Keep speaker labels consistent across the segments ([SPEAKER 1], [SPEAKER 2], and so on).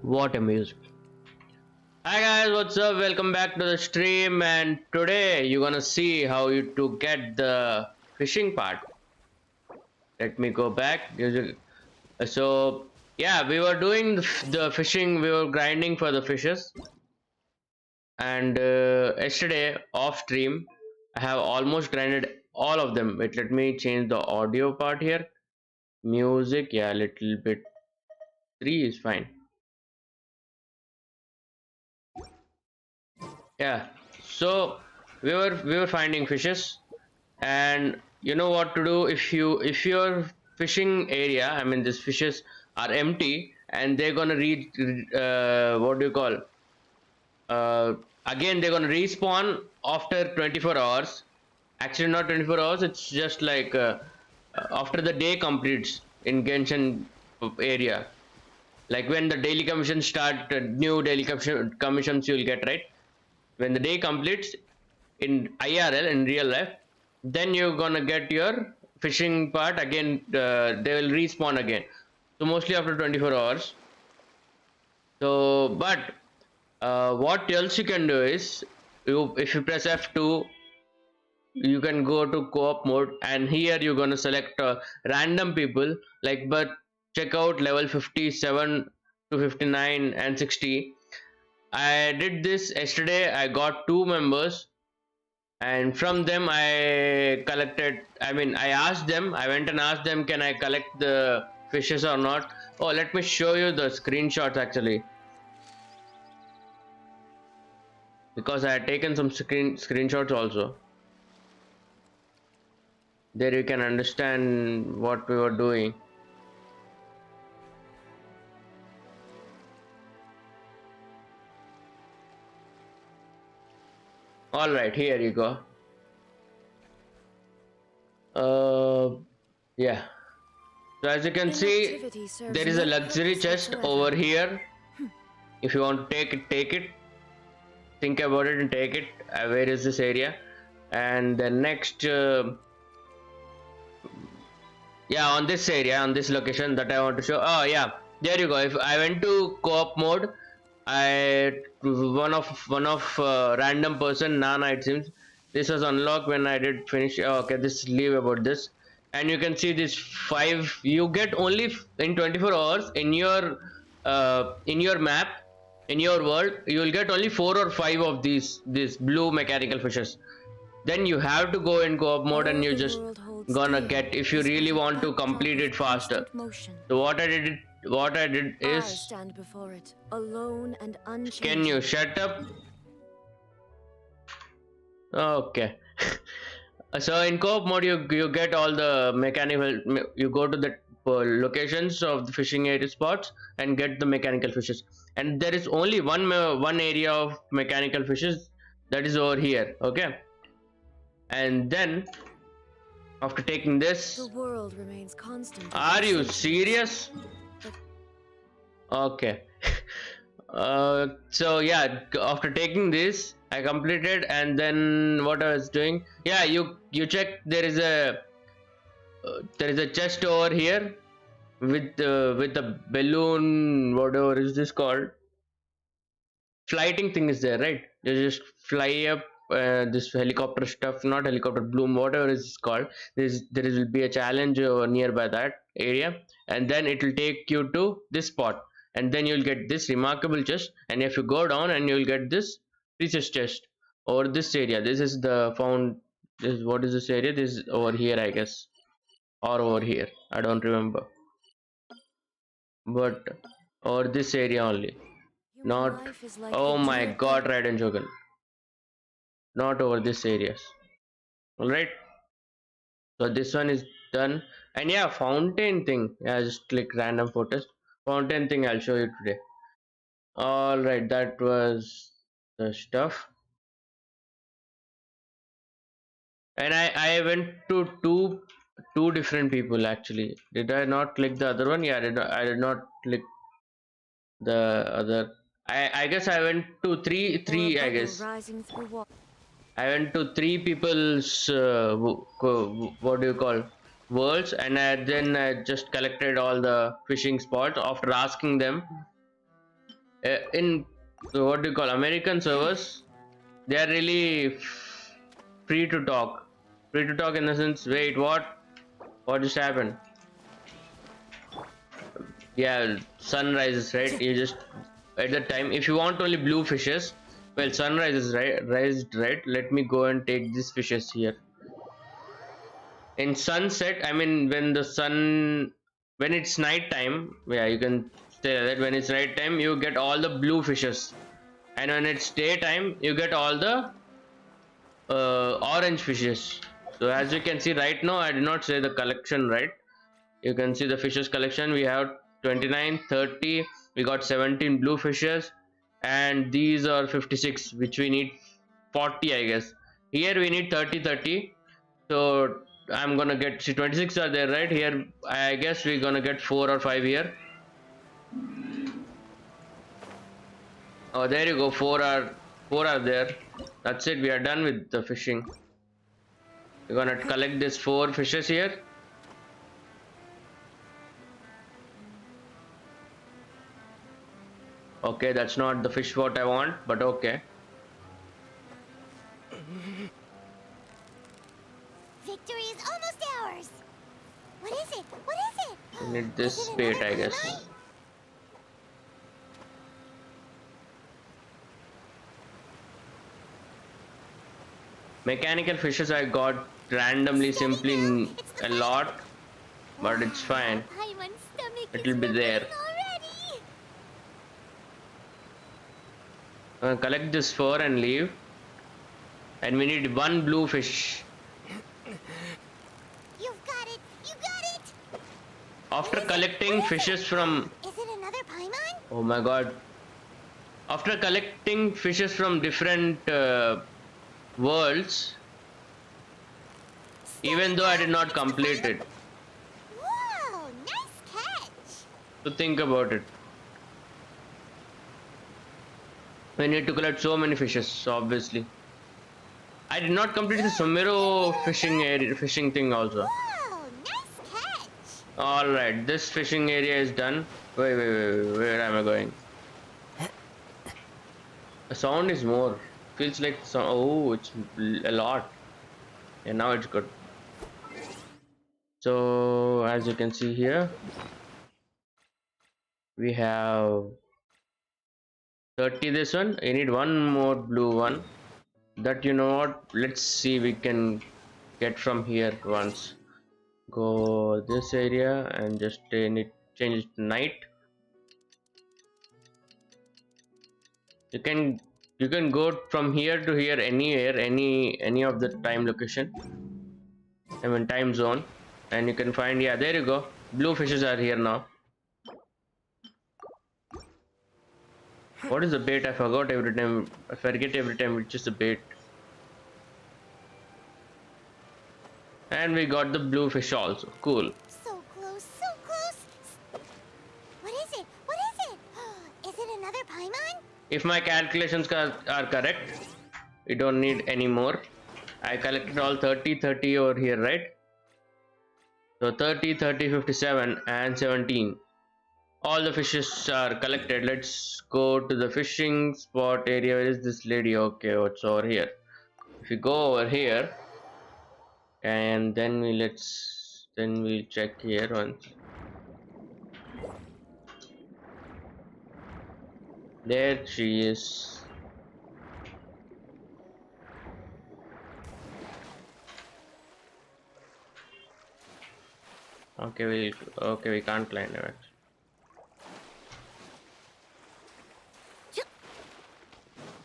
[SPEAKER 1] What a music. Hi guys, what's up? Welcome back to the stream, and today you're gonna see how you to get the fishing part. Let me go back. So yeah, we were doing the fishing, we were grinding for the fishes, and yesterday off stream I have almost grinded all of them. Wait, let me change the audio part here. Music, yeah, little bit. 3 is fine. Yeah, so we were finding fishes, and you know what to do if your fishing area, I mean these fishes are empty and they're gonna read what do you call uh, again they're gonna respawn after 24 hours. Actually not 24 hours, it's just like after the day completes in Genshin area, like when the daily commissions start, new daily commissions you'll get, right? When the day completes in IRL, in real life, then you're gonna get your fishing part again. They will respawn again, so mostly after 24 hours. So but what else you can do is, if you press F2, you can go to co-op mode, and here you're gonna select random people, like, but check out level 57 to 59 and 60. I did this yesterday. I got two members, and from them I asked them, I went and asked them, can I collect the fishes or not? Oh, let me show you the screenshots actually, because I had taken some screenshots also. There you can understand what we were doing. All right, here you go. uh yeah, so as you can see, there is a luxury chest over here. If you want to take it, think about it and take it. Where is this area? And the next yeah, on this area, on this location that I want to show. Oh yeah, there you go. If I went to co-op mode, I one of random person, Nana, it seems. This was unlocked when I did finish. Oh, okay, this leave about this. And you can see this 5 you get only in 24 hours in your map, in your world. You will get only 4 or 5 of these blue mechanical fishes. Then you have to go in co-op mode, and you just gonna get, if you really want to complete it faster. So what I did is,
[SPEAKER 2] stand before it, alone and
[SPEAKER 1] can you
[SPEAKER 2] unchanging.
[SPEAKER 1] shut up? Okay. So in co-op mode, you get all the mechanical. You go to the locations of the fishing area spots and get the mechanical fishes. And there is only one area of mechanical fishes, that is over here. Okay. And then after taking
[SPEAKER 2] The
[SPEAKER 1] this,
[SPEAKER 2] world remains constant over
[SPEAKER 1] are you
[SPEAKER 2] centuries.
[SPEAKER 1] serious?
[SPEAKER 2] But
[SPEAKER 1] Okay. So yeah, after taking this, I completed, and then what I was doing, yeah, you check, there is a chest over here with the balloon, whatever is this called, flighting thing is there, right? You just fly up, this helicopter stuff, not helicopter, bloom, whatever is called. There will be a challenge nearby that area, and then it will take you to this spot, and then you'll get this remarkable chest, and if you go down, and you'll get this precious chest over this area. This is the found, this, what is this area? This is over here, I guess, or over here, I don't remember, but over this area only.
[SPEAKER 2] human
[SPEAKER 1] Not,
[SPEAKER 2] life is like the
[SPEAKER 1] oh my
[SPEAKER 2] dew at
[SPEAKER 1] god,
[SPEAKER 2] dawn.
[SPEAKER 1] Raiden Jogan, not over this areas. All right, so this one is done. And yeah, fountain thing, yeah, just click random photos. Fountain thing, I'll show you today. All right, that was the stuff. And I went to two different people actually. Did I not click the other one? Yeah, I did not click the other. I guess I went to
[SPEAKER 2] Or a
[SPEAKER 1] three, I
[SPEAKER 2] bubble
[SPEAKER 1] guess.
[SPEAKER 2] rising through water.
[SPEAKER 1] I went to three people's what do you call, worlds, and then I just collected all the fishing spots after asking them. In what do you call American servers, they are really free to talk. Free to talk in the sense, wait, what? What just happened? Yeah, sunrises, right? You just at that time, if you want only blue fishes, well, sunrise is right, rised, right? Let me go and take these fishes here. In sunset, I mean, when it's night time, yeah, you can say that when it's night time, you get all the blue fishes, and when it's daytime, you get all the orange fishes. So as you can see right now, I did not say the collection, right? You can see the fishes collection. We have 29, 30. We got 17 blue fishes, and these are 56, which we need 40, I guess. Here we need 30, 30. So I'm gonna get, see, 26 are there, right? Here I guess we're gonna get 4 or 5 here. Oh, there you go. 4 are there. That's it. We are done with the fishing. We're gonna collect these 4 fishes here. Okay, that's not the fish what I want, but okay.
[SPEAKER 3] Victory is almost ours. What is it? What is it?
[SPEAKER 1] We need
[SPEAKER 3] Is
[SPEAKER 1] this
[SPEAKER 3] it
[SPEAKER 1] bait,
[SPEAKER 3] another
[SPEAKER 1] I
[SPEAKER 3] Paimon?
[SPEAKER 1] guess. Mechanical fishes I got randomly,
[SPEAKER 3] Steady
[SPEAKER 1] simply
[SPEAKER 3] now. It's the
[SPEAKER 1] a
[SPEAKER 3] Paimon.
[SPEAKER 1] lot, but it's
[SPEAKER 3] Wow,
[SPEAKER 1] fine.
[SPEAKER 3] Paimon's stomach is
[SPEAKER 1] It'll be
[SPEAKER 3] rumbling
[SPEAKER 1] there.
[SPEAKER 3] already.
[SPEAKER 1] Collect this 4 and leave. And we need 1 blue fish.
[SPEAKER 3] You've got it. You got it. What
[SPEAKER 1] After
[SPEAKER 3] is it? What
[SPEAKER 1] collecting
[SPEAKER 3] is it?
[SPEAKER 1] fishes from,
[SPEAKER 3] Is it another Paimon?
[SPEAKER 1] oh my god, after collecting fishes from different worlds,
[SPEAKER 3] Steady
[SPEAKER 1] even though I did
[SPEAKER 3] now.
[SPEAKER 1] not
[SPEAKER 3] It's the
[SPEAKER 1] complete
[SPEAKER 3] Paimon.
[SPEAKER 1] it,
[SPEAKER 3] Whoa, nice catch.
[SPEAKER 1] so think about it. We need to collect so many fishes, obviously. I did not complete the Somero fishing area, fishing thing also.
[SPEAKER 3] Whoa, nice catch.
[SPEAKER 1] All right, this fishing area is done. Wait, wait, wait, wait, where am I going? The sound is more. Feels like so. Oh, it's a lot. And now it's good. So as you can see here, we have 30 this one. I need one more blue one. That, you know what? Let's see we can get from here once. Go this area and just change it to night. You can go from here to here, anywhere, any of the time location, I mean time zone, and you can find, yeah, there you go, blue fishes are here now. What is the bait? I forgot every time. I forget every time which is the bait. And we got the blue fish also. Cool.
[SPEAKER 3] So close, so close. What is it? What is it? Is it another Paimon?
[SPEAKER 1] If my calculations are correct, we don't need any more. I collected all 30, 30 over here, right? So 30, 30, 57 and 17. All the fishes are collected. Let's go to the fishing spot area. Where is this lady? Okay, what's over here? If you go over here, and then we'll check here once. There she is. Okay, we can't climb it.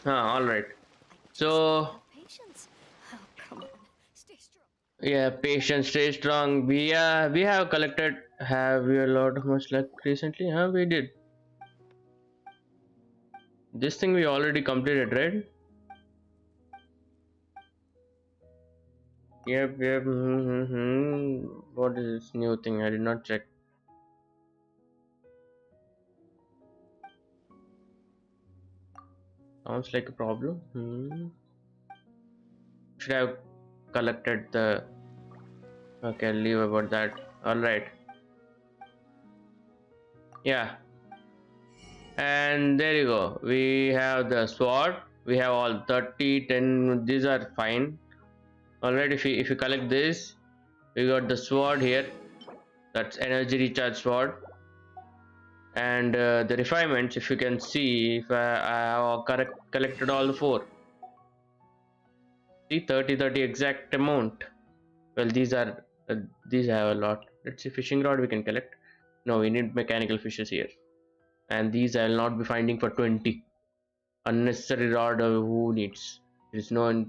[SPEAKER 1] All right. So
[SPEAKER 2] Patience. Oh, come on. Stay strong.
[SPEAKER 1] yeah, patience, stay strong. We have collected. Have we a lot of much luck recently? Huh? We did this thing. We already completed, right? Yep, yep. What is this new thing? I did not check. Sounds like a problem. Should have collected the. Okay, leave about that. All right. Yeah, And there you go. We have the sword. We have all 30, 10. These are fine. Alright, if you collect this, we got the sword here. That's energy recharge sword. And the refinements, if you can see, if I have collected all the 4. See, 30, 30 exact amount. Well, these have a lot. Let's see, fishing rod we can collect. No, we need mechanical fishes here. And these I will not be finding for 20. Unnecessary rod, who needs? There is no.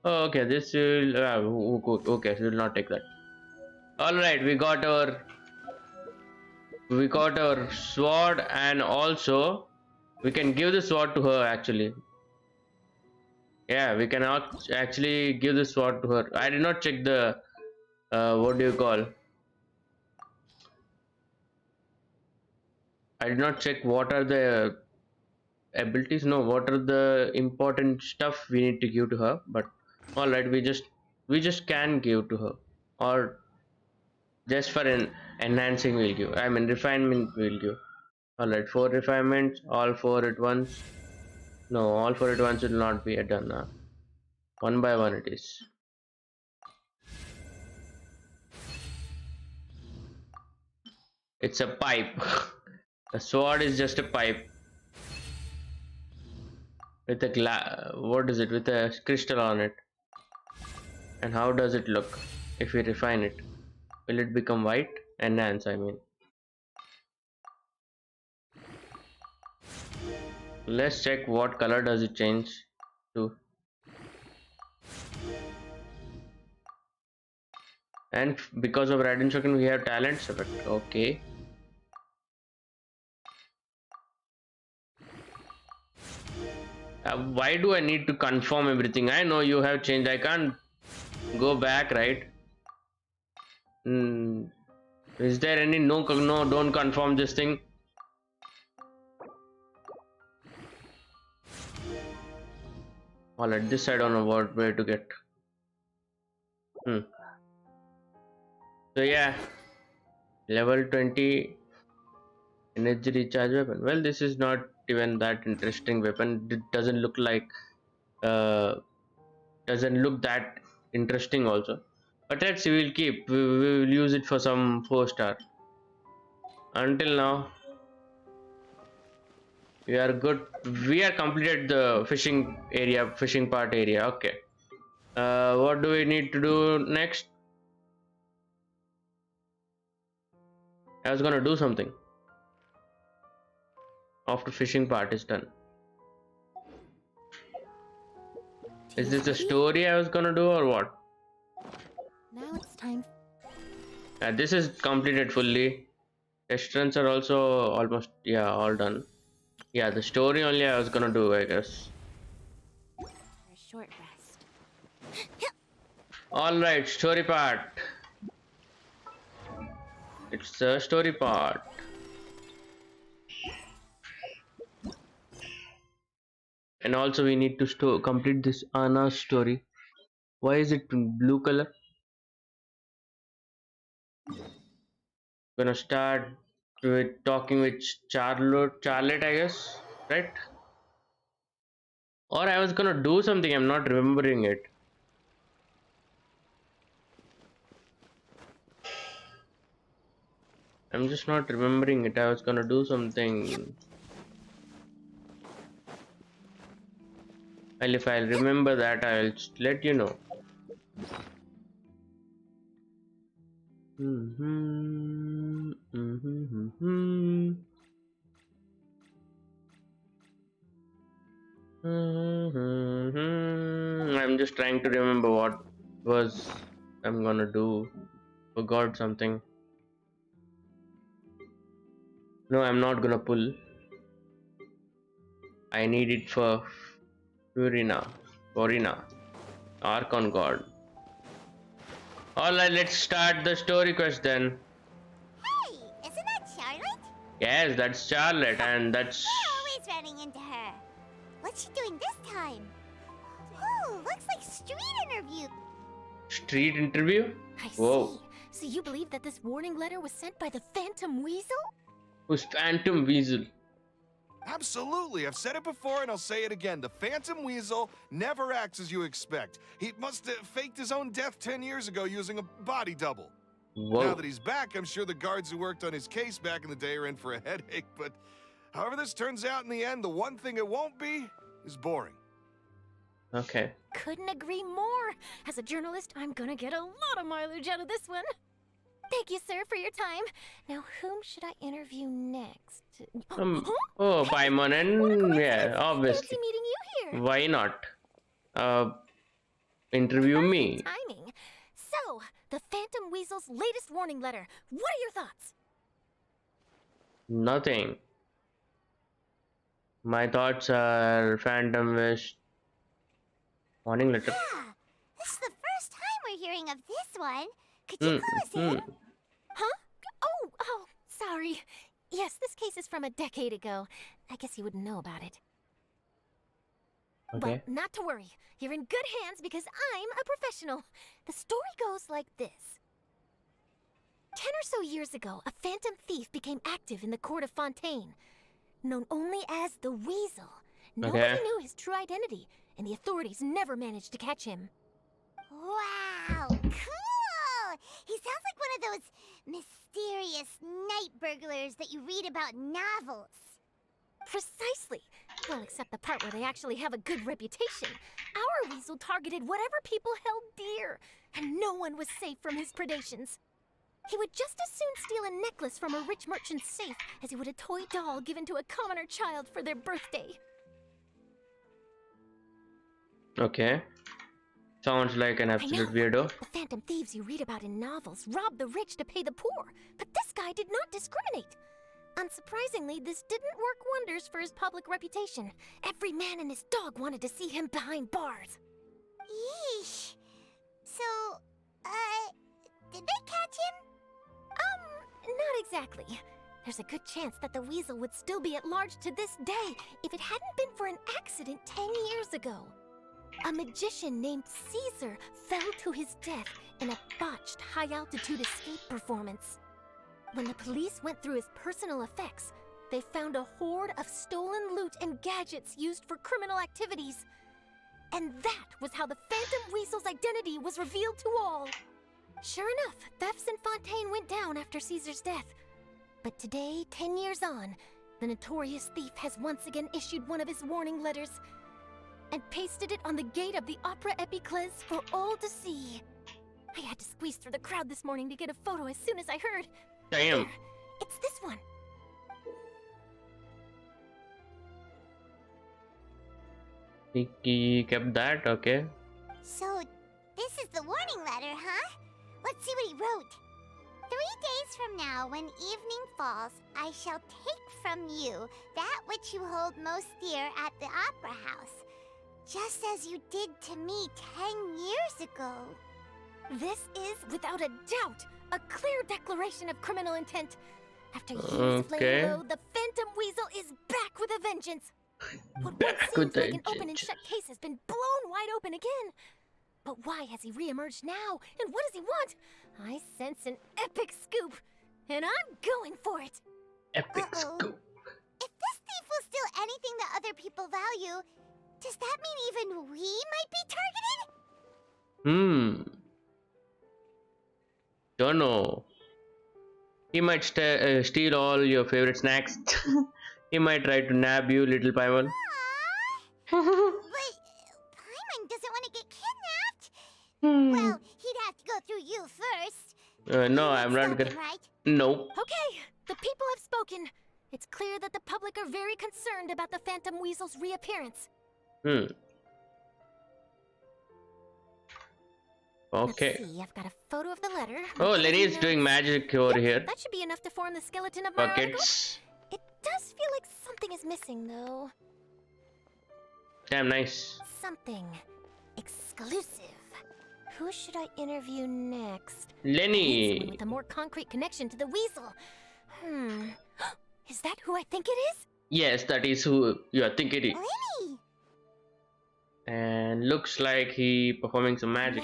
[SPEAKER 1] Oh, okay, this will. Okay, so we will not take that. Alright, we got our sword, and also we can give the sword to her actually. Yeah, we can actually give the sword to her. I did not check the what do you call? I did not check what are the abilities. No, what are the important stuff we need to give to her. But all right, we just can give to her, or just for an enhancing we'll give. I mean refinement we'll give. All right, 4 refinements, all 4 at once. No, all 4 at once will not be done. One by one it is. It's a pipe. A sword is just a pipe with a what is it, with a crystal on it. And how does it look if we refine it? Will it become white? Enhance, I mean. Let's check what color does it change to. And because of red instruction we have talents effect. Okay. Why do I need to confirm everything? I know you have changed. I can't go back, right? Hmm. Is there any no, don't confirm this thing? Alright, this I don't know what where to get. Hmm. So yeah, level 20 energy recharge weapon. Well, this is not even that interesting weapon. It doesn't look that interesting also. But let's see, we'll keep. We will use it for some 4-star. Until now, we are good. We are completed the fishing part area. Okay. What do we need to do next? I was gonna do something after fishing part is done. Is this the story I was gonna do or what?
[SPEAKER 3] Now it's time.
[SPEAKER 1] This is completed fully. Test runs are also almost, yeah, all done. Yeah, the story only I was gonna do, I guess.
[SPEAKER 3] For a short rest.
[SPEAKER 1] All right, story part. It's the story part. And also we need to complete this Anna's story. Why is it in blue color? Gonna start with talking with Charlotte, I guess, right? Or I was gonna do something, I'm not remembering it. I'm just not remembering it. I was gonna do something. Well, if I'll remember that, I'll just let you know. I'm just trying to remember what was I'm gonna do. Forgot something. No, I'm not gonna pull. I need it for Florina, Archon God. Alright, let's start the story quest then.
[SPEAKER 3] Hey, isn't that Charlotte?
[SPEAKER 1] Yes, that's Charlotte, and that's
[SPEAKER 3] We're always running into her. What's she doing this time? Oh, looks like street interview.
[SPEAKER 1] street interview.
[SPEAKER 2] I
[SPEAKER 1] Whoa,
[SPEAKER 2] see. So you believe that this warning letter was sent by the Phantom Weasel?
[SPEAKER 1] who's Phantom Weasel?
[SPEAKER 4] Absolutely. I've said it before and I'll say it again. The Phantom Weasel never acts as you expect. He must have faked his own death 10 years ago using a body double.
[SPEAKER 1] Whoa.
[SPEAKER 4] Now that he's back, I'm sure the guards who worked on his case back in the day are in for a headache, but however this turns out in the end, the one thing it won't be is boring.
[SPEAKER 1] Okay.
[SPEAKER 2] Couldn't agree more. As a journalist, I'm gonna get a lot of mileage out of this one. Thank you, sir, for your time. Now, whom should I interview next?
[SPEAKER 1] Oh, Paimon,
[SPEAKER 2] What a
[SPEAKER 1] and
[SPEAKER 2] coincidence.
[SPEAKER 1] yeah, obviously.
[SPEAKER 2] Fancy meeting you here.
[SPEAKER 1] Why not? Interview me.
[SPEAKER 2] Timing. So, the Phantom Weasel's latest warning letter. What are your thoughts?
[SPEAKER 1] Nothing. My thoughts are Phantom Wish. Warning letter.
[SPEAKER 3] Yeah, this is the first time we're hearing of this one. Could you clue us in?
[SPEAKER 2] Huh? Oh, sorry. Yes, this case is from a decade ago. I guess you wouldn't know about it.
[SPEAKER 1] Okay.
[SPEAKER 2] Well, not to worry. You're in good hands because I'm a professional. The story goes like this. 10 or so years ago, a phantom thief became active in the court of Fontaine. Known only as the Weasel. Nobody knew his true identity, and the authorities never managed to catch him.
[SPEAKER 3] Wow, cool! He sounds like one of those mysterious night burglars that you read about in novels.
[SPEAKER 2] Precisely. Well, except the part where they actually have a good reputation. Our Weasel targeted whatever people held dear, and no one was safe from his predations. He would just as soon steal a necklace from a rich merchant's safe as he would a toy doll given to a commoner child for their birthday.
[SPEAKER 1] Okay. Sounds like an absolute weirdo.
[SPEAKER 2] The phantom thieves you read about in novels rob the rich to pay the poor, but this guy did not discriminate. Unsurprisingly, this didn't work wonders for his public reputation. Every man and his dog wanted to see him behind bars.
[SPEAKER 3] Yeesh. So, did they catch him?
[SPEAKER 2] Not exactly. There's a good chance that the Weasel would still be at large to this day if it hadn't been for an accident 10 years ago. A magician named Caesar fell to his death in a botched high-altitude escape performance. When the police went through his personal effects, they found a hoard of stolen loot and gadgets used for criminal activities. And that was how the Phantom Weasel's identity was revealed to all. Sure enough, thefts in Fontaine went down after Caesar's death. But today, 10 years on, the notorious thief has once again issued one of his warning letters and pasted it on the gate of the Opera Epiclese for all to see. I had to squeeze through the crowd this morning to get a photo as soon as I heard.
[SPEAKER 1] Damn.
[SPEAKER 2] There, it's this one.
[SPEAKER 1] He kept that, okay.
[SPEAKER 3] So, this is the warning letter, huh? Let's see what he wrote. 3 days from now, when evening falls, I shall take from you that which you hold most dear at the Opera House, just as you did to me 10 years ago.
[SPEAKER 2] This is, without a doubt, a clear declaration of criminal intent. After years of laying low, the Phantom Weasel is back with a vengeance. What once seemed like an open and shut case has been blown wide open again. But why has he reemerged now? And what does he want? I sense an epic scoop, and I'm going for it.
[SPEAKER 1] Epic scoop.
[SPEAKER 3] If this thief will steal anything that other people value, does that mean even we might be targeted?
[SPEAKER 1] Don't know. He might steal all your favorite snacks. He might try to nab you, little Paimon.
[SPEAKER 3] But Paimon doesn't want to get kidnapped. Well, he'd have to go through you first.
[SPEAKER 1] No, I'm not gonna.
[SPEAKER 3] Right?
[SPEAKER 1] No.
[SPEAKER 2] Okay, the people have spoken. It's clear that the public are very concerned about the Phantom Weasel's reappearance.
[SPEAKER 1] Okay.
[SPEAKER 2] Let's see, I've got a photo of the letter.
[SPEAKER 1] Oh, Lyney's doing magic over here.
[SPEAKER 2] That should be enough to form the skeleton of my article.
[SPEAKER 1] Buckets.
[SPEAKER 2] It does feel like something is missing, though.
[SPEAKER 1] Damn nice.
[SPEAKER 2] Something exclusive. Who should I interview next?
[SPEAKER 1] Lyney.
[SPEAKER 2] I need someone with a more concrete connection to the Weasel. Is that who I think it is?
[SPEAKER 1] Yes, that is who you think it is.
[SPEAKER 3] Lyney!
[SPEAKER 1] And looks like he performing some magic.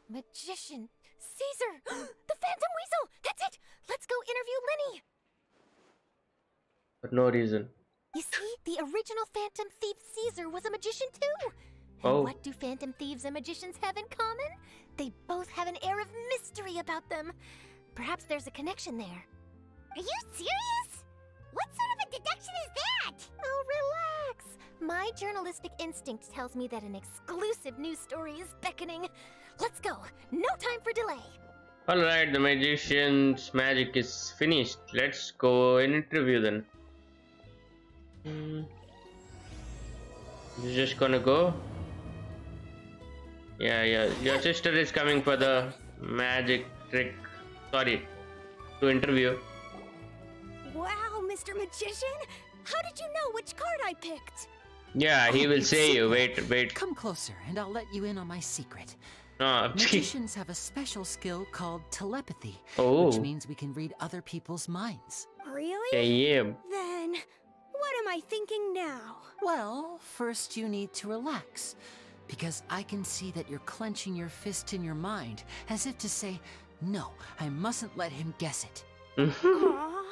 [SPEAKER 2] Magician. Caesar! The Phantom Weasel! That's it! Let's go interview Lyney!
[SPEAKER 1] For no reason.
[SPEAKER 2] You see, the original Phantom Thief Caesar was a magician too. And
[SPEAKER 1] Oh.
[SPEAKER 2] what do Phantom Thieves and magicians have in common? They both have an air of mystery about them. Perhaps there's a connection there.
[SPEAKER 3] Are you serious? What sort of a deduction is that?
[SPEAKER 2] Oh, relax. My journalistic instinct tells me that an exclusive news story is beckoning. Let's go. No time for delay.
[SPEAKER 1] Alright, the magician's magic is finished. Let's go and interview then. You're just gonna go? Yeah. Your sister is coming for the magic trick. Sorry, to interview.
[SPEAKER 5] Wow, Mr. Magician! How did you know which card I picked?
[SPEAKER 1] Yeah, he
[SPEAKER 6] Oh,
[SPEAKER 1] will
[SPEAKER 6] it's
[SPEAKER 1] say you.
[SPEAKER 6] secret.
[SPEAKER 1] Wait.
[SPEAKER 6] Come closer, and I'll let you in on my secret.
[SPEAKER 1] No.
[SPEAKER 6] Magicians have a special skill called telepathy,
[SPEAKER 1] Oh.
[SPEAKER 6] which means we can read other people's minds.
[SPEAKER 5] Really?
[SPEAKER 1] Yeah.
[SPEAKER 5] Then, what am I thinking now?
[SPEAKER 6] Well, first you need to relax, because I can see that you're clenching your fist in your mind, as if to say, no, I mustn't let him guess it.
[SPEAKER 5] Aw.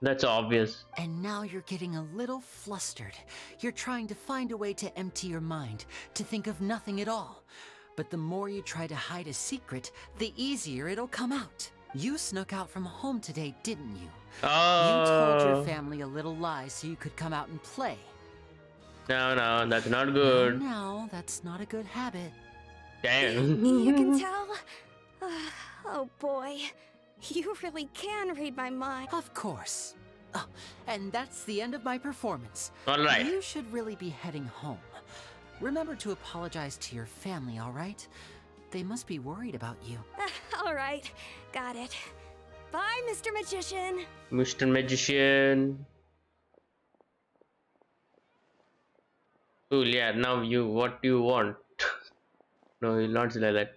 [SPEAKER 1] That's obvious.
[SPEAKER 6] And now you're getting a little flustered. You're trying to find a way to empty your mind, to think of nothing at all. But the more you try to hide a secret, the easier it'll come out. You snuck out from home today, didn't you? You told your
[SPEAKER 1] Oh.
[SPEAKER 6] family a little lie so you could come out and play.
[SPEAKER 1] No, that's not good.
[SPEAKER 6] No, that's not a good habit.
[SPEAKER 1] Damn.
[SPEAKER 5] You can tell? Oh boy, you really can read my mind.
[SPEAKER 6] Of course. Oh, and that's the end of my performance.
[SPEAKER 1] Alright.
[SPEAKER 6] You should really be heading home. Remember to apologize to your family, all right? They must be worried about you.
[SPEAKER 5] All right, got it. Bye, Mr. Magician.
[SPEAKER 1] Mr. Magician. Cool, yeah, now what do you want? No, you'll not say like that.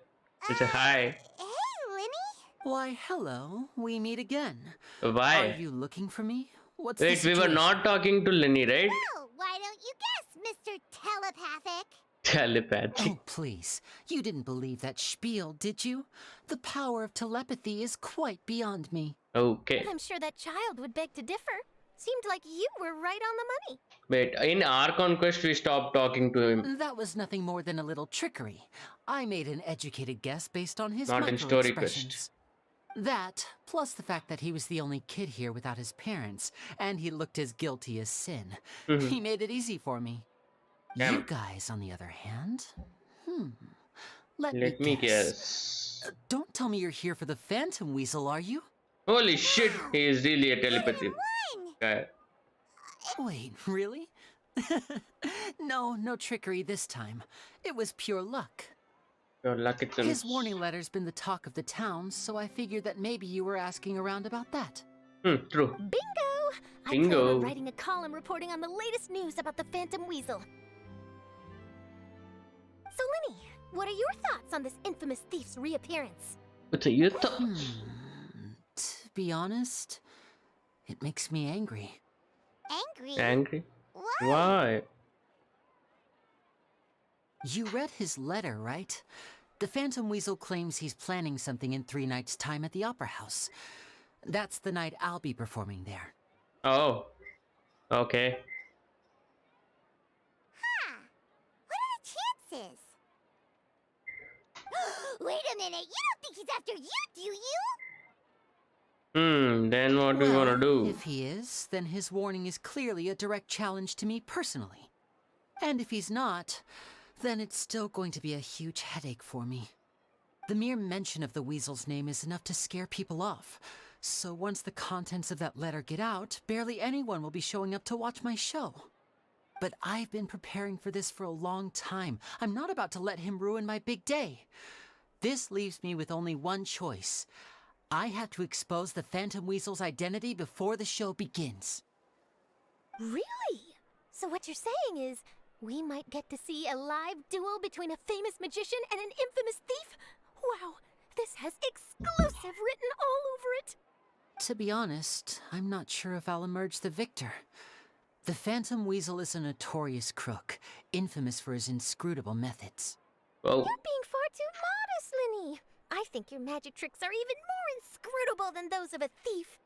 [SPEAKER 1] You'll say hi.
[SPEAKER 3] Hey, Lyney?
[SPEAKER 6] Why, hello. We meet again.
[SPEAKER 1] Why?
[SPEAKER 6] Are you looking for me? What's
[SPEAKER 1] Wait,
[SPEAKER 6] the
[SPEAKER 1] we were
[SPEAKER 6] situation?
[SPEAKER 1] not talking to Lyney, right?
[SPEAKER 3] Oh, why don't you guess, Mr. Telepathic?
[SPEAKER 1] Telepathy.
[SPEAKER 6] Oh, please. You didn't believe that spiel, did you? The power of telepathy is quite beyond me.
[SPEAKER 1] Okay.
[SPEAKER 2] I'm sure that child would beg to differ. Seemed like you were right on the money.
[SPEAKER 1] Wait, in our conquest, we stopped talking to him.
[SPEAKER 6] That was nothing more than a little trickery. I made an educated guess based on his
[SPEAKER 1] Not in Story
[SPEAKER 6] micro-expressions. That, plus the fact that he was the only kid here without his parents, and he looked as guilty as sin.
[SPEAKER 1] Mhm.
[SPEAKER 6] He made it easy for me.
[SPEAKER 1] Damn.
[SPEAKER 6] You guys, on the other hand, let
[SPEAKER 1] Let
[SPEAKER 6] me
[SPEAKER 1] me guess.
[SPEAKER 6] Don't tell me you're here for the Phantom Weasel, are you?
[SPEAKER 1] Holy shit, he is really a telepathy
[SPEAKER 3] One!
[SPEAKER 1] guy.
[SPEAKER 6] Wait, really? No trickery this time. It was pure luck.
[SPEAKER 1] Your luck it's
[SPEAKER 6] His warning letter's been the talk of the town, so I figured that maybe you were asking around about that.
[SPEAKER 1] True.
[SPEAKER 2] Bingo! I plan
[SPEAKER 1] Bingo.
[SPEAKER 2] on writing a column reporting on the latest news about the Phantom Weasel. So, Lyney, what are your thoughts on this infamous thief's reappearance?
[SPEAKER 1] What's your thoughts?
[SPEAKER 6] To be honest, it makes me angry.
[SPEAKER 3] Angry?
[SPEAKER 1] Angry?
[SPEAKER 3] Why?
[SPEAKER 1] Why?
[SPEAKER 6] You read his letter, right? The Phantom Weasel claims he's planning something in 3 nights' time at the Opera House. That's the night I'll be performing there.
[SPEAKER 1] Oh. Okay.
[SPEAKER 3] Huh. What are the chances? Wait a minute, you don't think he's after you, do you?
[SPEAKER 1] Then what do you wanna do?
[SPEAKER 6] If he is, then his warning is clearly a direct challenge to me personally. And if he's not, then it's still going to be a huge headache for me. The mere mention of the Weasel's name is enough to scare people off. So once the contents of that letter get out, barely anyone will be showing up to watch my show. But I've been preparing for this for a long time. I'm not about to let him ruin my big day. This leaves me with only one choice. I have to expose the Phantom Weasel's identity before the show begins.
[SPEAKER 2] Really? So what you're saying is, we might get to see a live duel between a famous magician and an infamous thief? Wow, this has exclusive written all over it.
[SPEAKER 6] To be honest, I'm not sure if I'll emerge the victor. The Phantom Weasel is a notorious crook, infamous for his inscrutable methods.
[SPEAKER 1] Oh.
[SPEAKER 2] You're being far too modest, Lyney. I think your magic tricks are even more inscrutable than those of a thief.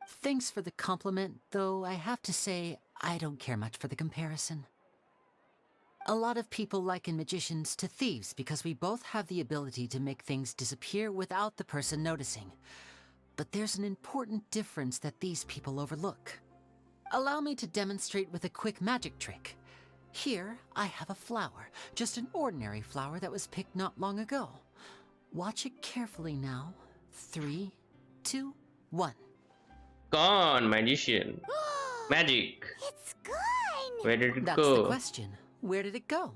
[SPEAKER 6] Thanks for the compliment, though I have to say I don't care much for the comparison. A lot of people liken magicians to thieves because we both have the ability to make things disappear without the person noticing. But there's an important difference that these people overlook. Allow me to demonstrate with a quick magic trick. Here, I have a flower, just an ordinary flower that was picked not long ago. Watch it carefully now. 3, 2, 1.
[SPEAKER 1] Gone, magician. Magic.
[SPEAKER 3] It's gone!
[SPEAKER 1] Where did it
[SPEAKER 6] That's
[SPEAKER 1] go?
[SPEAKER 6] the question. Where did it go?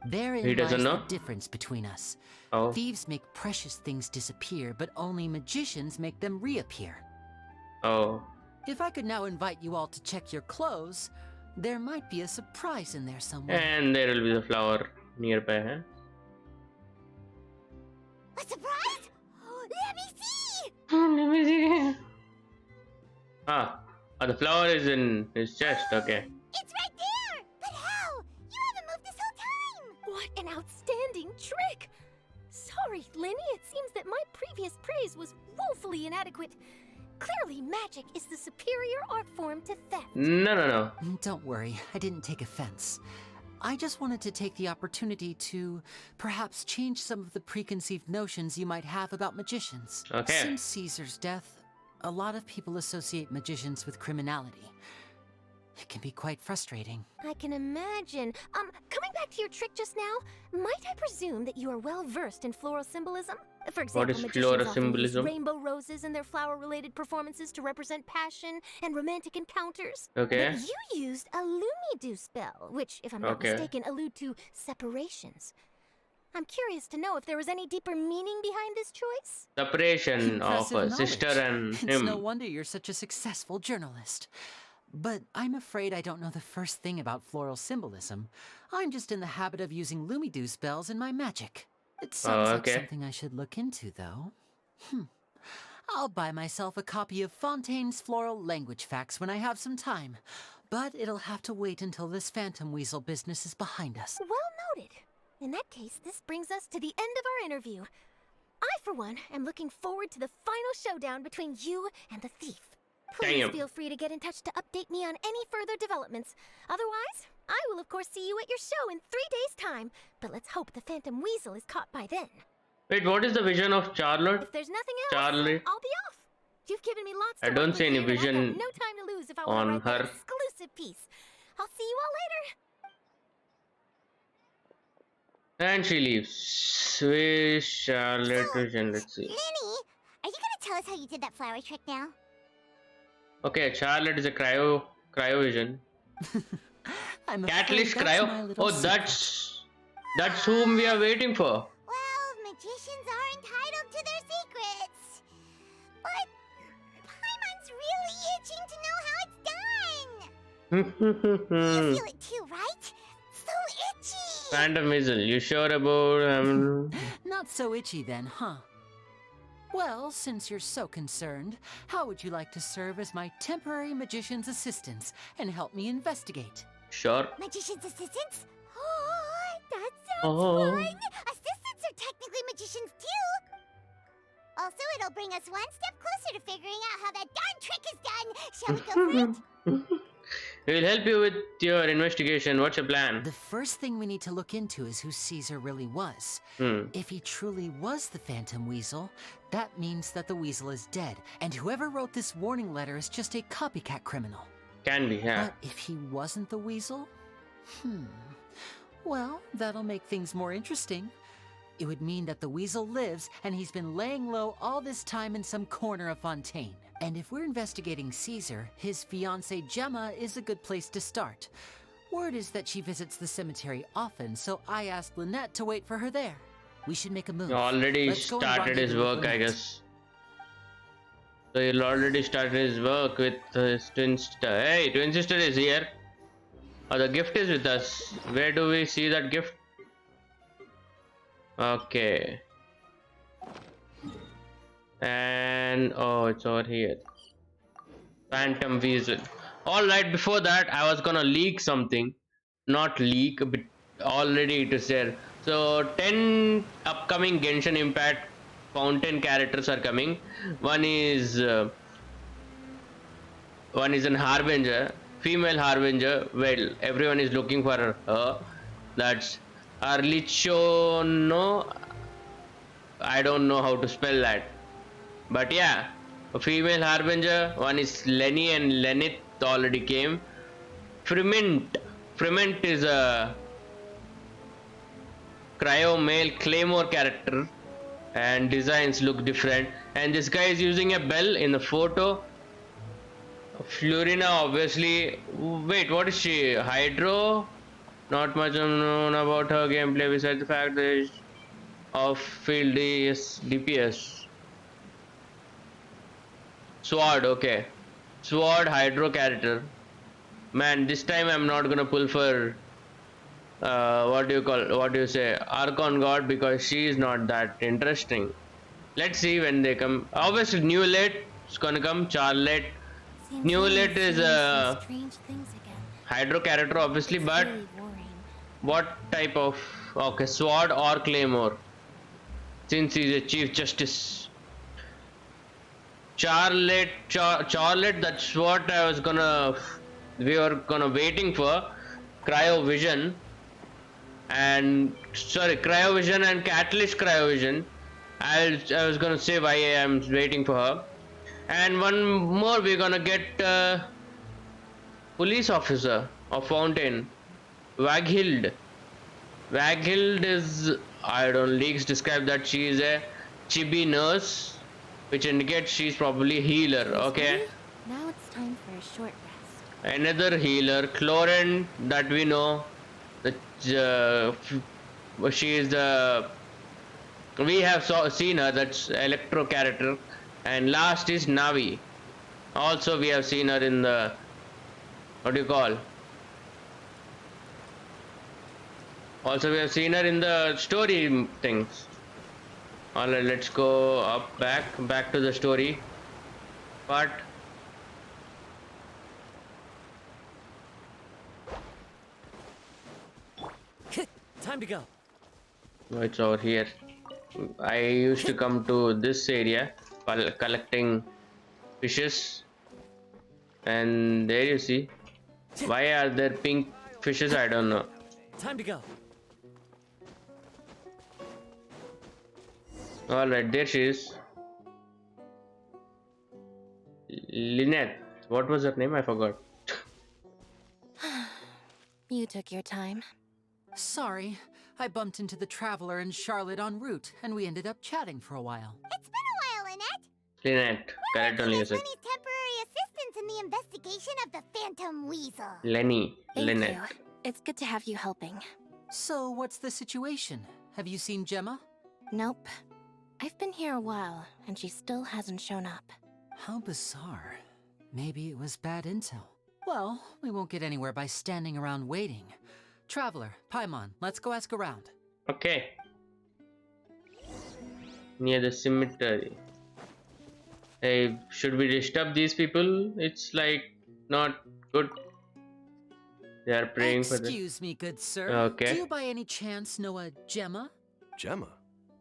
[SPEAKER 6] Therein
[SPEAKER 1] He doesn't
[SPEAKER 6] lies
[SPEAKER 1] know?
[SPEAKER 6] the difference between us.
[SPEAKER 1] Oh.
[SPEAKER 6] Thieves make precious things disappear, but only magicians make them reappear.
[SPEAKER 1] Oh.
[SPEAKER 6] If I could now invite you all to check your clothes, there might be a surprise in there somewhere.
[SPEAKER 1] And there will be the flower nearby, huh?
[SPEAKER 3] A surprise? Let me see!
[SPEAKER 1] Let me see. Ah, the flower is in his chest. Okay.
[SPEAKER 3] It's right there! But how? You haven't moved this whole time!
[SPEAKER 2] What an outstanding trick! Sorry, Lyney, it seems that my previous praise was woefully inadequate. Clearly, magic is the superior art form to theft.
[SPEAKER 1] No.
[SPEAKER 6] Don't worry, I didn't take offense. I just wanted to take the opportunity to perhaps change some of the preconceived notions you might have about magicians.
[SPEAKER 1] Okay.
[SPEAKER 6] Since Caesar's death, a lot of people associate magicians with criminality. It can be quite frustrating.
[SPEAKER 2] I can imagine. Coming back to your trick just now, might I presume that you are well versed in floral symbolism? For example,
[SPEAKER 1] is
[SPEAKER 2] magicians
[SPEAKER 1] floral
[SPEAKER 2] often use
[SPEAKER 1] symbolism?
[SPEAKER 2] rainbow roses in their flower-related performances to represent passion and romantic encounters.
[SPEAKER 1] Okay.
[SPEAKER 2] But you used a Lumidu spell, which, if I'm not
[SPEAKER 1] Okay.
[SPEAKER 2] mistaken, allude to separations. I'm curious to know if there was any deeper meaning behind this choice.
[SPEAKER 1] Separation of
[SPEAKER 6] Impressive
[SPEAKER 1] a sister
[SPEAKER 6] knowledge.
[SPEAKER 1] and
[SPEAKER 6] It's
[SPEAKER 1] him.
[SPEAKER 6] no wonder you're such a successful journalist. But I'm afraid I don't know the first thing about floral symbolism. I'm just in the habit of using Lumidu spells in my magic. It sounds
[SPEAKER 1] okay.
[SPEAKER 6] like something I should look into, though. I'll buy myself a copy of Fontaine's Floral Language Facts when I have some time. But it'll have to wait until this phantom weasel business is behind us.
[SPEAKER 2] Well noted. In that case, this brings us to the end of our interview. I, for one, am looking forward to the final showdown between you and the thief. Please
[SPEAKER 1] Damn.
[SPEAKER 2] feel free to get in touch to update me on any further developments. Otherwise, I will of course see you at your show in 3 days' time. But let's hope the Phantom Weasel is caught by then.
[SPEAKER 1] Wait, what is the vision of Charlotte?
[SPEAKER 2] If there's nothing else,
[SPEAKER 1] Charlie.
[SPEAKER 2] I'll be off. You've given me lots to
[SPEAKER 1] I don't
[SPEAKER 2] work
[SPEAKER 1] see
[SPEAKER 2] with
[SPEAKER 1] any
[SPEAKER 2] here, and I've got
[SPEAKER 1] vision
[SPEAKER 2] no time to lose if I
[SPEAKER 1] on
[SPEAKER 2] want to write that
[SPEAKER 1] her.
[SPEAKER 2] exclusive piece. I'll see you all later.
[SPEAKER 1] And she leaves. Swiss Charlotte vision. Let's see.
[SPEAKER 3] Lyney, are you gonna tell us how you did that flower trick now?
[SPEAKER 1] Okay, Charlotte is a cryovision.
[SPEAKER 6] I'm afraid
[SPEAKER 1] Catalyst
[SPEAKER 6] that's
[SPEAKER 1] cryo.
[SPEAKER 6] my little
[SPEAKER 1] Oh,
[SPEAKER 6] secret.
[SPEAKER 1] that's whom we are waiting for.
[SPEAKER 3] Well, magicians are entitled to their secrets. But Paimon's really itching to know how it's done. You feel it too, right? So itchy.
[SPEAKER 1] Phantom Weasel, you sure about
[SPEAKER 6] Not so itchy then, huh? Well, since you're so concerned, how would you like to serve as my temporary magician's assistants and help me investigate?
[SPEAKER 1] Sure.
[SPEAKER 3] Magician's assistants? Oh, that sounds
[SPEAKER 1] Oh.
[SPEAKER 3] fun. Assistants are technically magicians too. Also, it'll bring us one step closer to figuring out how that darn trick is done. Shall we go for it?
[SPEAKER 1] We'll help you with your investigation. What's your plan?
[SPEAKER 6] The first thing we need to look into is who Caesar really was. If he truly was the Phantom Weasel, that means that the weasel is dead, and whoever wrote this warning letter is just a copycat criminal.
[SPEAKER 1] Can be, yeah.
[SPEAKER 6] But if he wasn't the weasel? Well, that'll make things more interesting. It would mean that the weasel lives, and he's been laying low all this time in some corner of Fontaine. And if we're investigating Caesar, his fiancée Gemma is a good place to start. Word is that she visits the cemetery often, so I asked Lynette to wait for her there. We should make a move.
[SPEAKER 1] He already
[SPEAKER 6] Let's go and
[SPEAKER 1] started his
[SPEAKER 6] rendezvous with
[SPEAKER 1] work, I
[SPEAKER 6] Lynette.
[SPEAKER 1] guess. So he'll already started his work with his twin sister. Hey, twin sister is here. Oh, the gift is with us. Where do we see that gift? Okay. And oh, it's over here. Phantom Weasel. Alright, before that, I was gonna leak something. Not leak, but already it is there. So, 10 upcoming Genshin Impact Fountain characters are coming. One is One is an harbinger, female harbinger. Well, everyone is looking for her. That's Arlichono. I don't know how to spell that. But yeah, a female harbinger. One is Lenny and Lenith already came. Fremont. Fremont is a cryo male claymore character, and designs look different. And this guy is using a bell in the photo. Florina, obviously. Wait, what is she? Hydro? Not much known about her gameplay besides the fact that of field DPS. Sword, okay. Sword Hydro character. Man, this time I'm not gonna pull for what do you say, Archon God, because she is not that interesting. Let's see when they come. Obviously, New Late is gonna come. Charlotte.
[SPEAKER 2] Seems
[SPEAKER 1] New
[SPEAKER 2] Lyney's
[SPEAKER 1] Late is
[SPEAKER 2] seeing
[SPEAKER 1] a
[SPEAKER 2] some strange things again.
[SPEAKER 1] Hydro character, obviously,
[SPEAKER 2] It's
[SPEAKER 1] but
[SPEAKER 2] really worrying.
[SPEAKER 1] what type of, okay, sword or claymore? Since he's a chief justice. Charlotte, that's what I was gonna. We were gonna waiting for. Cryovision and Cryovision and Catalyst Cryovision. I was gonna say why I am waiting for her. And one more, we're gonna get police officer of Fountain, Waghild. Waghild is, I don't, leaks describe that she is a chibi nurse, which indicates she's probably healer. Okay,
[SPEAKER 2] Now it's time for a short rest.
[SPEAKER 1] another healer, Cloren, that we know. The she is the, we have seen her. That's Electro character. And last is Navi. Also, we have seen her in the, what do you call? Also, we have seen her in the story things. Alright, let's go up, back to the story part.
[SPEAKER 7] Time to go.
[SPEAKER 1] Oh, it's over here. I used to come to this area while collecting fishes, and there you see. Why are there pink fishes? I don't know.
[SPEAKER 7] Time to go.
[SPEAKER 1] Alright, there she is. Lynette. What was her name? I forgot.
[SPEAKER 2] You took your time.
[SPEAKER 6] Sorry, I bumped into the Traveler and Charlotte en route, and we ended up chatting for a while.
[SPEAKER 3] It's been a while, Lynette.
[SPEAKER 1] Lynette. Correct only,
[SPEAKER 3] There's
[SPEAKER 1] yes.
[SPEAKER 3] Lenny's temporary assistance in the investigation of the Phantom Weasel.
[SPEAKER 1] Lenny.
[SPEAKER 2] Thank
[SPEAKER 1] Lynette.
[SPEAKER 2] you. It's good to have you helping.
[SPEAKER 6] So, what's the situation? Have you seen Gemma?
[SPEAKER 2] Nope. I've been here a while, and she still hasn't shown up.
[SPEAKER 6] How bizarre. Maybe it was bad intel. Well, we won't get anywhere by standing around waiting. Traveler, Paimon, let's go ask around.
[SPEAKER 1] Okay. Near the cemetery. Hey, should we disturb these people? It's like not good. They are praying for them.
[SPEAKER 6] Excuse me, good sir.
[SPEAKER 1] Okay.
[SPEAKER 6] Do you by any chance know a Gemma?
[SPEAKER 8] Gemma?